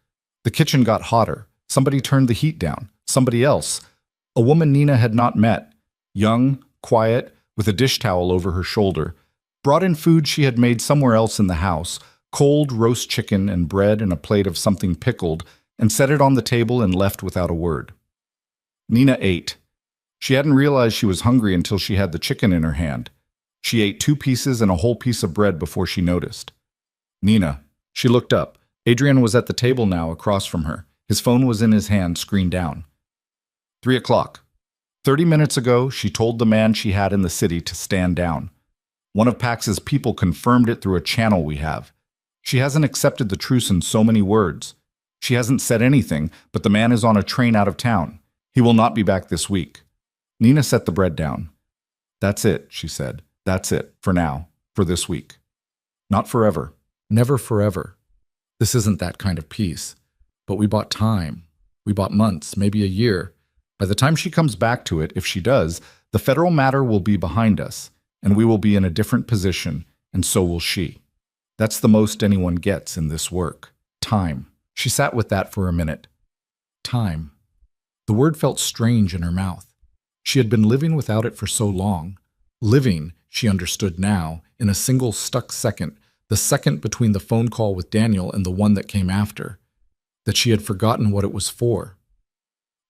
The kitchen got hotter. Somebody turned the heat down. Somebody else. A woman Nina had not met. Young, quiet, with a dish towel over her shoulder. Brought in food she had made somewhere else in the house. Cold roast chicken and bread and a plate of something pickled, and set it on the table and left without a word. Nina ate. She hadn't realized she was hungry until she had the chicken in her hand. She ate 2 pieces and a whole piece of bread before she noticed. Nina. She looked up. Adrian was at the table now, across from her. His phone was in his hand, screen down. 3 o'clock. 30 minutes ago, she told the man she had in the city to stand down. One of Pax's people confirmed it through a channel we have. She hasn't accepted the truce in so many words. She hasn't said anything, but the man is on a train out of town. He will not be back this week. Nina set the bread down. That's it, she said. That's it, for now, for this week. Not forever. Never forever. This isn't that kind of peace. But we bought time. We bought months, maybe a year. By the time she comes back to it, if she does, the federal matter will be behind us, and we will be in a different position, and so will she. That's the most anyone gets in this work. Time. She sat with that for a minute. Time. The word felt strange in her mouth. She had been living without it for so long. Living, she understood now, in a single stuck second, the second between the phone call with Daniel and the one that came after, that she had forgotten what it was for.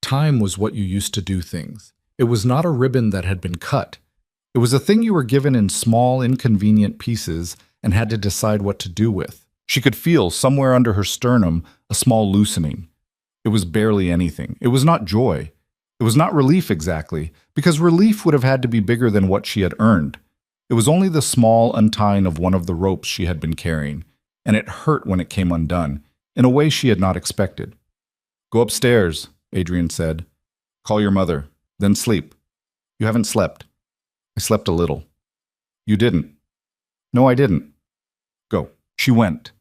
Time was what you used to do things. It was not a ribbon that had been cut. It was a thing you were given in small, inconvenient pieces and had to decide what to do with. She could feel, somewhere under her sternum, a small loosening. It was barely anything. It was not joy. It was not relief exactly, because relief would have had to be bigger than what she had earned. It was only the small untying of one of the ropes she had been carrying, and it hurt when it came undone, in a way she had not expected. Go upstairs, Adrian said. Call your mother, then sleep. You haven't slept. I slept a little. You didn't. No, I didn't. Go. She went.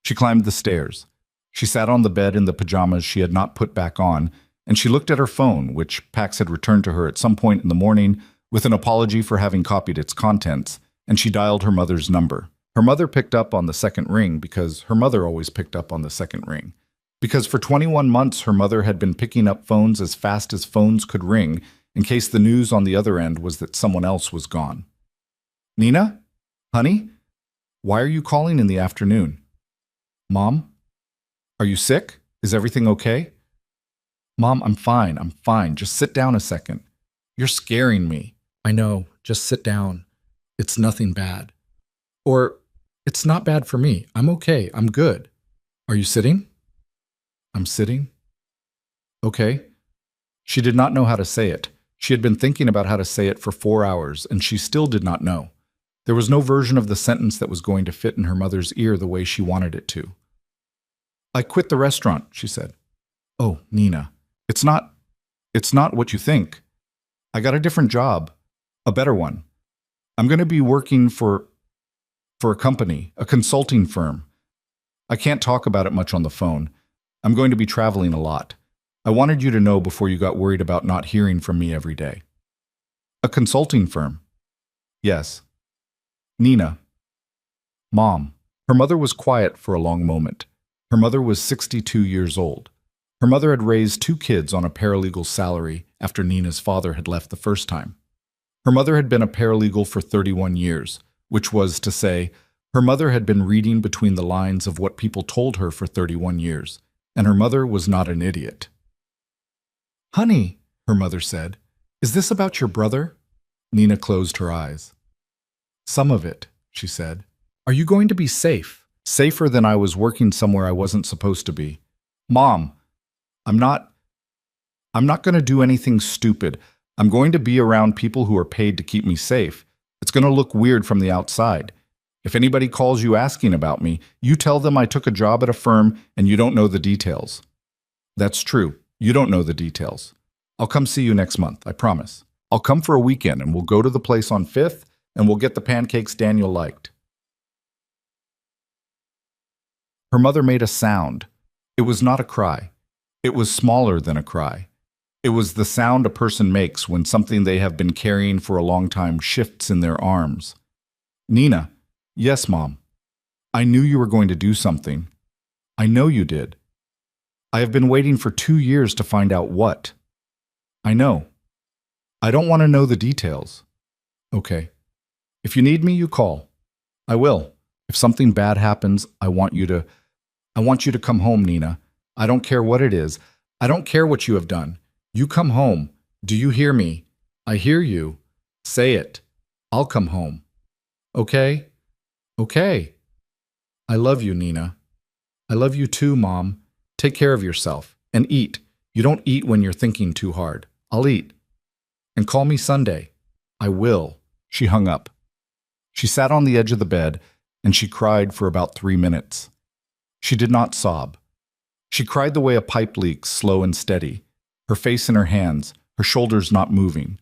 She climbed the stairs. She sat on the bed in the pajamas she had not put back on, and she looked at her phone, which Pax had returned to her at some point in the morning with an apology for having copied its contents, and she dialed her mother's number. Her mother picked up on the second ring because her mother always picked up on the second ring. Because for 21 months her mother had been picking up phones as fast as phones could ring in case the news on the other end was that someone else was gone. Nina? Honey? Why are you calling in the afternoon? Mom? Are you sick? Is everything okay? Mom, I'm fine. Just sit down a second. You're scaring me. I know, just sit down. It's nothing bad. Or, it's not bad for me. I'm okay, I'm good. Are you sitting? I'm sitting. Okay. She did not know how to say it. She had been thinking about how to say it for 4 hours, and she still did not know. There was no version of the sentence that was going to fit in her mother's ear the way she wanted it to. I quit the restaurant, she said. Oh, Nina, it's not what you think. I got a different job, a better one. I'm going to be working for a company, a consulting firm. I can't talk about it much on the phone. I'm going to be traveling a lot. I wanted you to know before you got worried about not hearing from me every day. A consulting firm. Yes. Nina. Mom. Her mother was quiet for a long moment. Her mother was 62 years old. Her mother had raised 2 kids on a paralegal salary after Nina's father had left the first time. Her mother had been a paralegal for 31 years, which was to say, her mother had been reading between the lines of what people told her for 31 years, and her mother was not an idiot. Honey, her mother said, is this about your brother? Nina closed her eyes. Some of it, she said. Are you going to be safe? Safer than I was working somewhere I wasn't supposed to be. Mom, I'm not going to do anything stupid. I'm going to be around people who are paid to keep me safe. It's going to look weird from the outside. If anybody calls you asking about me, you tell them I took a job at a firm and you don't know the details. That's true. You don't know the details. I'll come see you next month, I promise. I'll come for a weekend and we'll go to the place on 5th and we'll get the pancakes Daniel liked. Her mother made a sound. It was not a cry. It was smaller than a cry. It was the sound a person makes when something they have been carrying for a long time shifts in their arms. Nina. Yes, Mom. I knew you were going to do something. I know you did. I have been waiting for 2 years to find out what. I know. I don't want to know the details. Okay. If you need me, you call. I will. If something bad happens, I want you to come home, Nina. I don't care what it is. I don't care what you have done. You come home. Do you hear me? I hear you. Say it. I'll come home. Okay? Okay. I love you, Nina. I love you too, Mom. Take care of yourself. And eat. You don't eat when you're thinking too hard. I'll eat. And call me Sunday. I will. She hung up. She sat on the edge of the bed, and she cried for about 3 minutes. She did not sob. She cried the way a pipe leaks, slow and steady, her face in her hands, her shoulders not moving.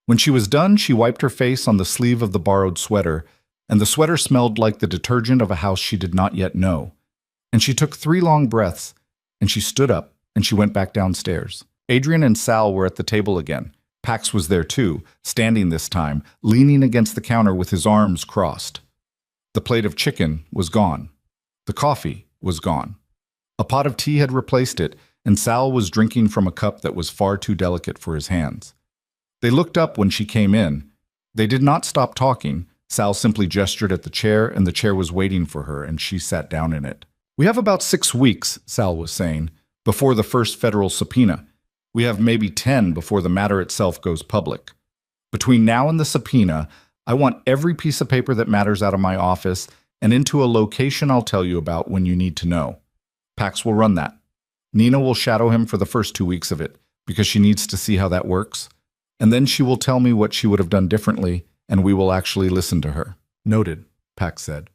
When she was done, she wiped her face on the sleeve of the borrowed sweater, and the sweater smelled like the detergent of a house she did not yet know. And she took 3 long breaths, and she stood up, and she went back downstairs. Adrian and Sal were at the table again. Pax was there too, standing this time, leaning against the counter with his arms crossed. The plate of chicken was gone. The coffee was gone. A pot of tea had replaced it, and Sal was drinking from a cup that was far too delicate for his hands. They looked up when she came in. They did not stop talking. Sal simply gestured at the chair, and the chair was waiting for her, and she sat down in it. We have about 6 weeks, Sal was saying, before the first federal subpoena. We have maybe 10 before the matter itself goes public. Between now and the subpoena, I want every piece of paper that matters out of my office and into a location I'll tell you about when you need to know. Pax will run that. Nina will shadow him for the first 2 weeks of it, because she needs to see how that works. And then she will tell me what she would have done differently, and we will actually listen to her. Noted, Pax said.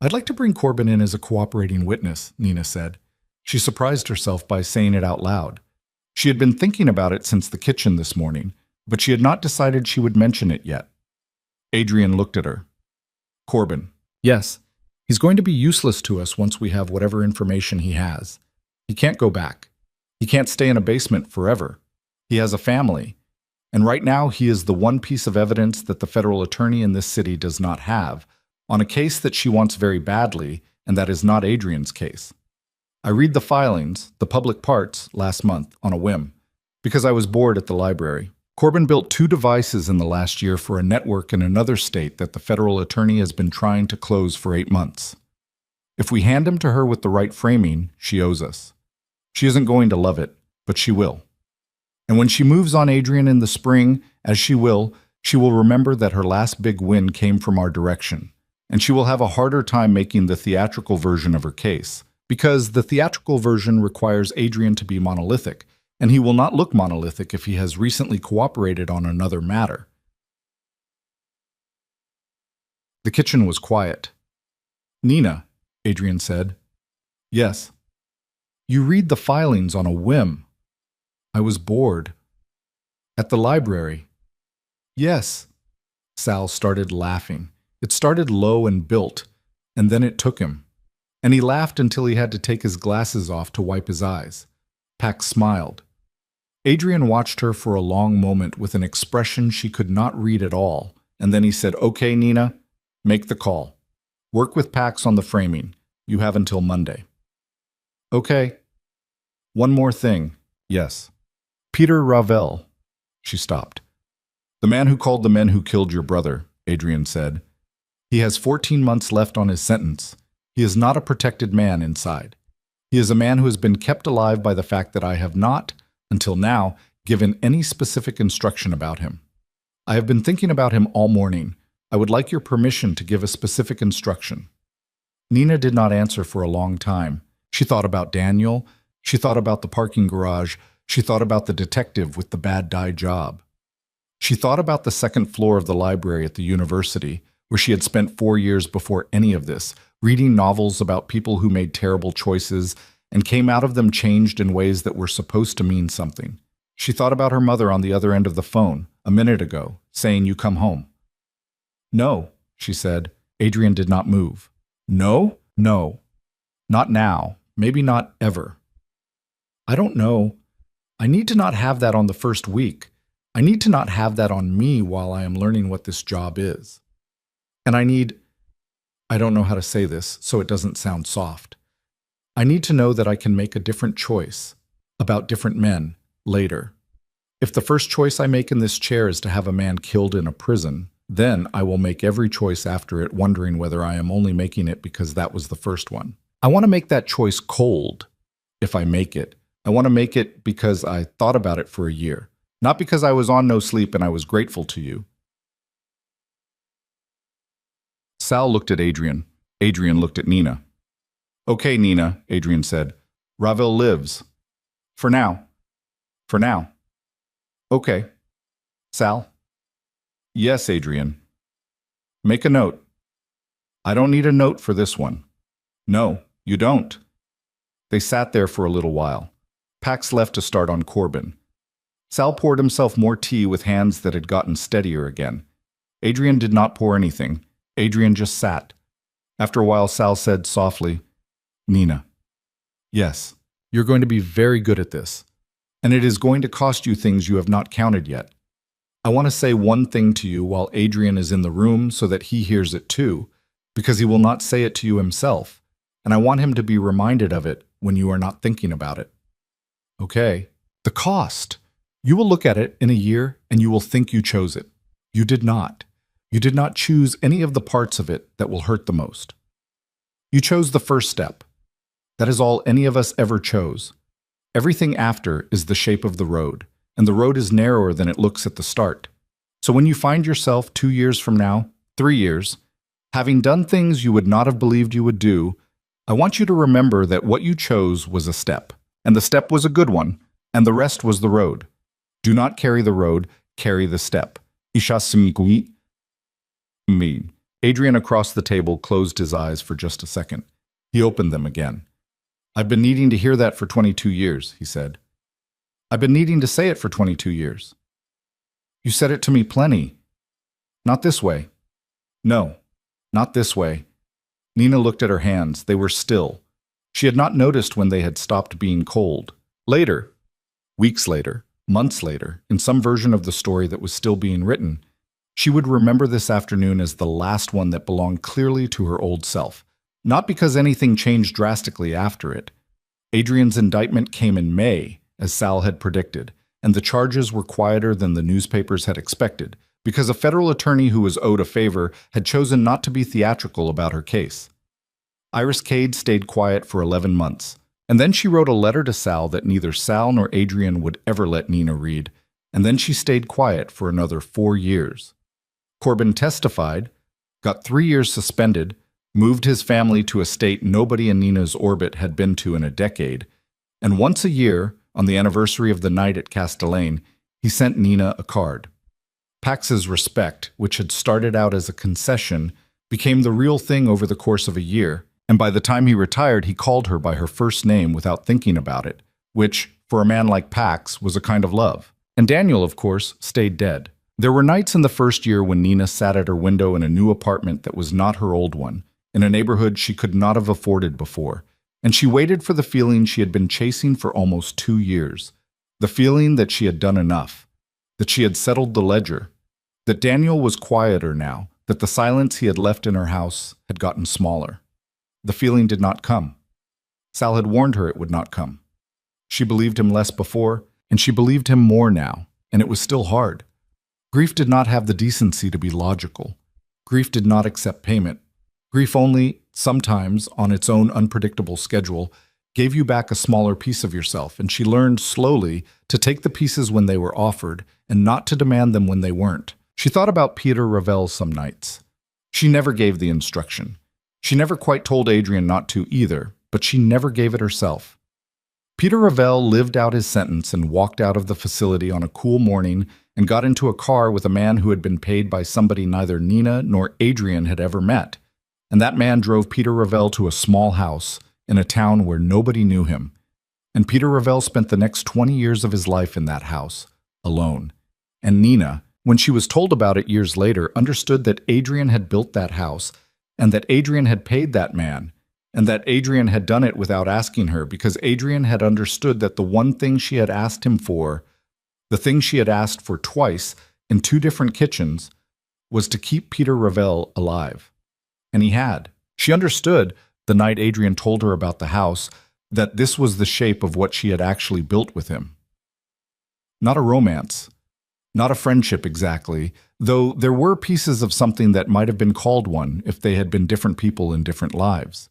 I'd like to bring Corbin in as a cooperating witness, Nina said. She surprised herself by saying it out loud. She had been thinking about it since the kitchen this morning, but she had not decided she would mention it yet. Adrian looked at her. Corbin. Yes, he's going to be useless to us once we have whatever information he has. He can't go back. He can't stay in a basement forever. He has a family. And right now he is the one piece of evidence that the federal attorney in this city does not have, on a case that she wants very badly, and that is not Adrian's case. I read the filings, the public parts, last month on a whim, because I was bored at the library. Corbin built 2 devices in the last year for a network in another state that the federal attorney has been trying to close for 8 months. If we hand him to her with the right framing, she owes us. She isn't going to love it, but she will. And when she moves on Adrian in the spring, as she will remember that her last big win came from our direction, and she will have a harder time making the theatrical version of her case, because the theatrical version requires Adrian to be monolithic, and he will not look monolithic if he has recently cooperated on another matter. The kitchen was quiet. Nina, Adrian said. Yes. You read the filings on a whim. I was bored. At the library. Yes. Sal started laughing. It started low and built, and then it took him. And he laughed until he had to take his glasses off to wipe his eyes. Pax smiled. Adrian watched her for a long moment with an expression she could not read at all, and then he said, Okay, Nina, make the call. Work with Pax on the framing. You have until Monday. Okay. One more thing. Yes. Peter Ravel. She stopped. The man who called the men who killed your brother, Adrian said. He has 14 months left on his sentence. He is not a protected man inside. He is a man who has been kept alive by the fact that I have not, until now, given any specific instruction about him. I have been thinking about him all morning. I would like your permission to give a specific instruction. Nina did not answer for a long time. She thought about Daniel. She thought about the parking garage. She thought about the detective with the bad dye job. She thought about the second floor of the library at the university, where she had spent 4 years before any of this, reading novels about people who made terrible choices and came out of them changed in ways that were supposed to mean something. She thought about her mother on the other end of the phone, a minute ago, saying, "You come home." "No," she said. Adrian did not move. "No? No. Not now. Maybe not ever." "I don't know. I need to not have that on the first week. I need to not have that on me while I am learning what this job is. And I don't know how to say this so it doesn't sound soft. I need to know that I can make a different choice about different men later. If the first choice I make in this chair is to have a man killed in a prison, then I will make every choice after it wondering whether I am only making it because that was the first one. I want to make that choice cold if I make it. I want to make it because I thought about it for a year, not because I was on no sleep and I was grateful to you." Sal looked at Adrian. Adrian looked at Nina. "Okay, Nina," Adrian said. "Ravel lives. For now. For now." "Okay. Sal?" "Yes, Adrian." "Make a note." "I don't need a note for this one." "No, you don't." They sat there for a little while. Pax left to start on Corbin. Sal poured himself more tea with hands that had gotten steadier again. Adrian did not pour anything. Adrian just sat. After a while, Sal said softly, "Nina, yes, you're going to be very good at this, and it is going to cost you things you have not counted yet. I want to say one thing to you while Adrian is in the room so that he hears it too, because he will not say it to you himself, and I want him to be reminded of it when you are not thinking about it. Okay, the cost. You will look at it in a year and you will think you chose it. You did not. You did not choose any of the parts of it that will hurt the most. You chose the first step. That is all any of us ever chose. Everything after is the shape of the road, and the road is narrower than it looks at the start. So when you find yourself 2 years from now, 3 years, having done things you would not have believed you would do, I want you to remember that what you chose was a step, and the step was a good one, and the rest was the road. Do not carry the road, carry the step. Adrian across the table closed his eyes for just a second. He opened them again. "I've been needing to hear that for 22 years, he said. "I've been needing to say it for 22 years. "You said it to me plenty." "Not this way." "No, not this way." Nina looked at her hands. They were still. She had not noticed when they had stopped being cold. Later, weeks later, months later, in some version of the story that was still being written, she would remember this afternoon as the last one that belonged clearly to her old self. Not because anything changed drastically after it. Adrian's indictment came in May, as Sal had predicted, and the charges were quieter than the newspapers had expected, because a federal attorney who was owed a favor had chosen not to be theatrical about her case. Iris Cade stayed quiet for 11 months, and then she wrote a letter to Sal that neither Sal nor Adrian would ever let Nina read, and then she stayed quiet for another 4 years. Corbin testified, got 3 years suspended, moved his family to a state nobody in Nina's orbit had been to in a decade, and once a year, on the anniversary of the night at Castellane, he sent Nina a card. Pax's respect, which had started out as a concession, became the real thing over the course of a year, and by the time he retired, he called her by her first name without thinking about it, which, for a man like Pax, was a kind of love. And Daniel, of course, stayed dead. There were nights in the first year when Nina sat at her window in a new apartment that was not her old one, in a neighborhood she could not have afforded before, and she waited for the feeling she had been chasing for almost 2 years, the feeling that she had done enough, that she had settled the ledger, that Daniel was quieter now, that the silence he had left in her house had gotten smaller. The feeling did not come. Sal had warned her it would not come. She believed him less before, and she believed him more now, and it was still hard. Grief did not have the decency to be logical. Grief did not accept payment. Grief only, sometimes, on its own unpredictable schedule, gave you back a smaller piece of yourself, and she learned slowly to take the pieces when they were offered and not to demand them when they weren't. She thought about Peter Ravel some nights. She never gave the instruction. She never quite told Adrian not to either, but she never gave it herself. Peter Ravel lived out his sentence and walked out of the facility on a cool morning and got into a car with a man who had been paid by somebody neither Nina nor Adrian had ever met. And that man drove Peter Ravel to a small house in a town where nobody knew him. And Peter Ravel spent the next 20 years of his life in that house, alone. And Nina, when she was told about it years later, understood that Adrian had built that house, and that Adrian had paid that man, and that Adrian had done it without asking her, because Adrian had understood that the one thing she had asked him for, the thing she had asked for twice in 2 different kitchens, was to keep Peter Ravel alive. And he had. She understood, the night Adrian told her about the house, that this was the shape of what she had actually built with him. Not a romance, not a friendship exactly, though there were pieces of something that might have been called one if they had been different people in different lives.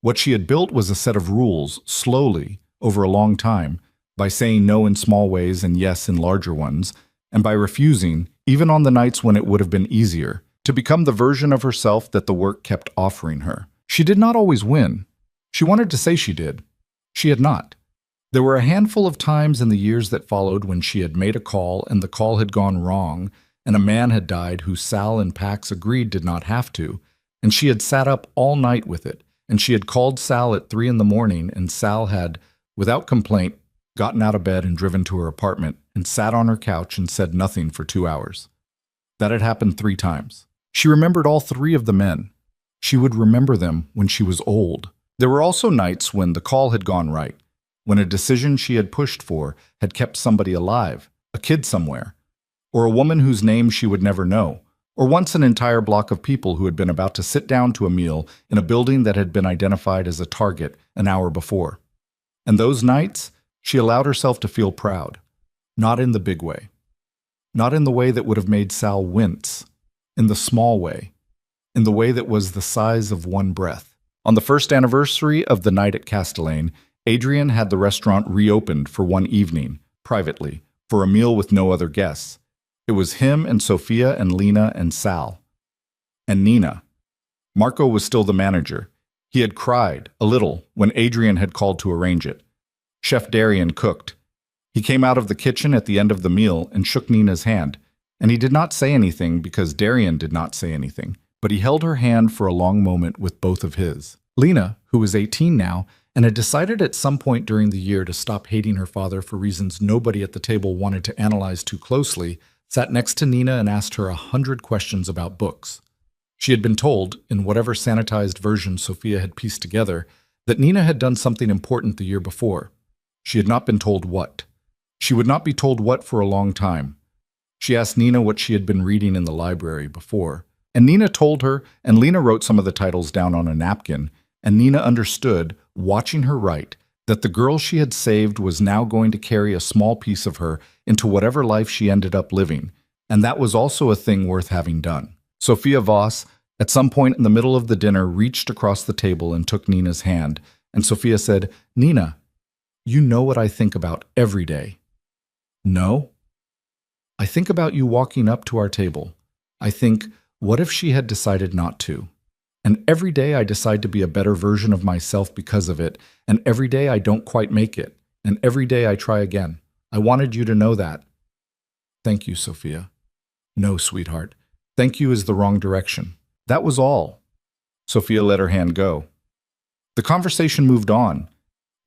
What she had built was a set of rules, slowly, over a long time, by saying no in small ways and yes in larger ones, and by refusing, even on the nights when it would have been easier, to become the version of herself that the work kept offering her. She did not always win. She wanted to say she did. She had not. There were a handful of times in the years that followed when she had made a call and the call had gone wrong, and a man had died who Sal and Pax agreed did not have to, and she had sat up all night with it, and she had called Sal at 3 in the morning, and Sal had, without complaint, gotten out of bed and driven to her apartment and sat on her couch and said nothing for 2 hours. That had happened 3 times. She remembered all 3 of the men. She would remember them when she was old. There were also nights when the call had gone right, when a decision she had pushed for had kept somebody alive, a kid somewhere, or a woman whose name she would never know, or once an entire block of people who had been about to sit down to a meal in a building that had been identified as a target an hour before. And those nights, she allowed herself to feel proud, not in the big way, not in the way that would have made Sal wince, in the small way, in the way that was the size of one breath. On the first anniversary of the night at Castellane, Adrian had the restaurant reopened for one evening, privately, for a meal with no other guests. It was him and Sophia and Lena and Sal. And Nina. Marco was still the manager. He had cried, a little, when Adrian had called to arrange it. Chef Darian cooked. He came out of the kitchen at the end of the meal and shook Nina's hand, and he did not say anything because Darian did not say anything, but he held her hand for a long moment with both of his. Lena, who was 18 now, and had decided at some point during the year to stop hating her father for reasons nobody at the table wanted to analyze too closely, sat next to Nina and asked her 100 questions about books. She had been told, in whatever sanitized version Sophia had pieced together, that Nina had done something important the year before. She had not been told what. She would not be told what for a long time. She asked Nina what she had been reading in the library before, and Nina told her, and Lena wrote some of the titles down on a napkin, and Nina understood, watching her write, that the girl she had saved was now going to carry a small piece of her into whatever life she ended up living, and that was also a thing worth having done. Sophia Voss, at some point in the middle of the dinner, reached across the table and took Nina's hand, and Sophia said, "Nina, you know what I think about every day." "No?" "I think about you walking up to our table. I think, what if she had decided not to? And every day I decide to be a better version of myself because of it, and every day I don't quite make it, and every day I try again. I wanted you to know that." "Thank you, Sophia." "No, sweetheart. Thank you is the wrong direction." That was all. Sophia let her hand go. The conversation moved on.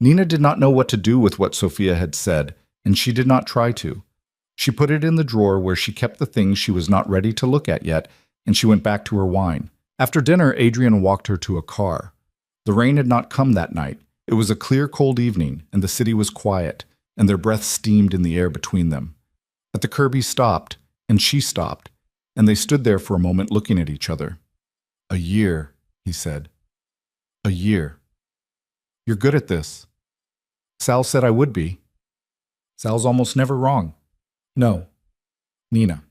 Nina did not know what to do with what Sophia had said, and she did not try to. She put it in the drawer where she kept the things she was not ready to look at yet, and she went back to her wine. After dinner, Adrian walked her to a car. The rain had not come that night. It was a clear, cold evening, and the city was quiet, and their breaths steamed in the air between them. At the curb he stopped, and she stopped, and they stood there for a moment looking at each other. "A year," he said. "A year. You're good at this." "Sal said I would be." "Sal's almost never wrong." "No." "Nina."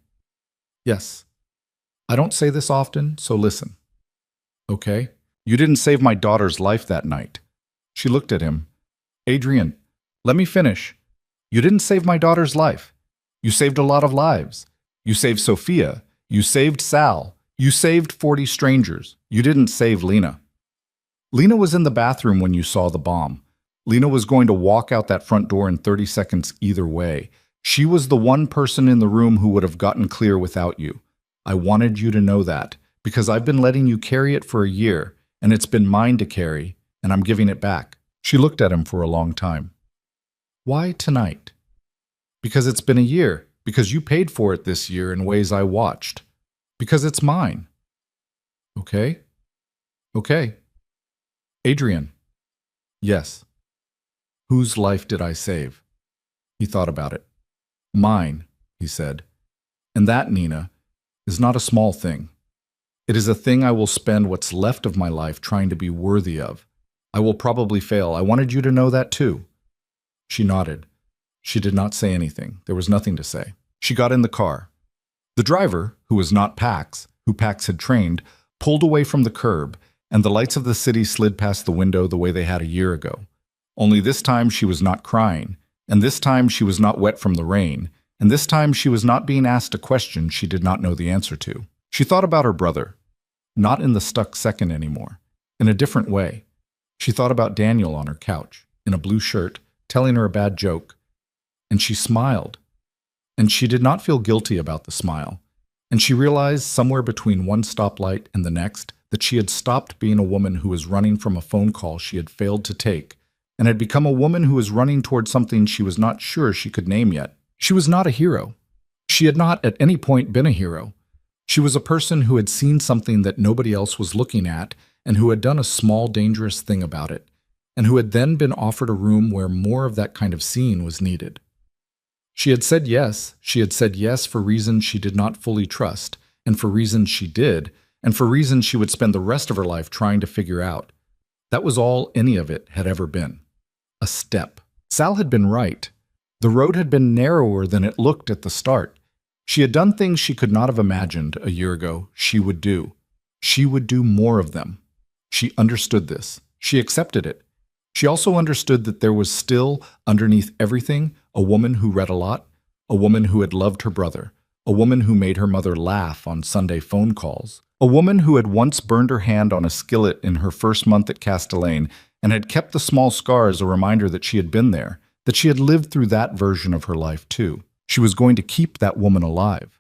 "Yes. I don't say this often, so listen." "Okay. You didn't save my daughter's life that night." She looked at him. "Adrian, let me finish. You didn't save my daughter's life. You saved a lot of lives. You saved Sophia. You saved Sal. You saved 40 strangers. You didn't save Lena." "Lena was in the bathroom when you saw the bomb. Lena was going to walk out that front door in 30 seconds either way. She was the one person in the room who would have gotten clear without you. I wanted you to know that, because I've been letting you carry it for a year, and it's been mine to carry, and I'm giving it back." She looked at him for a long time. Why tonight? Because it's been a year. Because you paid for it this year in ways I watched. Because it's mine. Okay? Okay. Adrian. Yes. Whose life did I save? He thought about it. Mine, he said. And that, Nina, is not a small thing. It is a thing I will spend what's left of my life trying to be worthy of. I will probably fail. I wanted you to know that too. She nodded. She did not say anything. There was nothing to say. She got in the car. The driver, who was not Pax, who Pax had trained, pulled away from the curb, and the lights of the city slid past the window the way they had a year ago. Only this time she was not crying, and this time she was not wet from the rain, and this time she was not being asked a question she did not know the answer to. She thought about her brother, not in the stuck second anymore, in a different way. She thought about Daniel on her couch, in a blue shirt, telling her a bad joke, and she smiled. And she did not feel guilty about the smile, and she realized somewhere between one stoplight and the next that she had stopped being a woman who was running from a phone call she had failed to take, and had become a woman who was running toward something she was not sure she could name yet. She was not a hero. She had not at any point been a hero. She was a person who had seen something that nobody else was looking at, and who had done a small, dangerous thing about it, and who had then been offered a room where more of that kind of seeing was needed. She had said yes. She had said yes for reasons she did not fully trust, and for reasons she did, and for reasons she would spend the rest of her life trying to figure out. That was all any of it had ever been. A step. Sal had been right. The road had been narrower than it looked at the start. She had done things she could not have imagined a year ago she would do. She would do more of them. She understood this. She accepted it. She also understood that there was still, underneath everything, a woman who read a lot, a woman who had loved her brother, a woman who made her mother laugh on Sunday phone calls, a woman who had once burned her hand on a skillet in her first month at Castellane and had kept the small scars a reminder that she had been there, that she had lived through that version of her life too. She was going to keep that woman alive.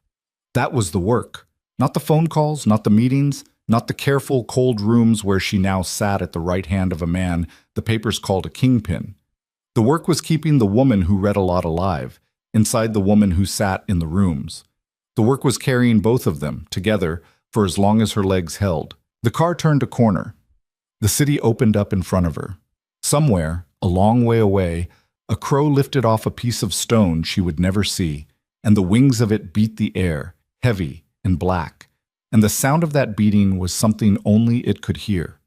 That was the work. Not the phone calls, not the meetings, not the careful, cold rooms where she now sat at the right hand of a man the papers called a kingpin. The work was keeping the woman who read a lot alive, inside the woman who sat in the rooms. The work was carrying both of them, together, for as long as her legs held. The car turned a corner. The city opened up in front of her. Somewhere, a long way away, a crow lifted off a piece of stone she would never see, and the wings of it beat the air, heavy and black, and the sound of that beating was something only it could hear.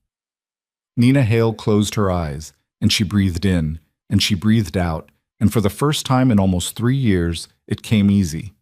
Nina Hale closed her eyes, and she breathed in, and she breathed out, and for the first time in almost 3 years, it came easy.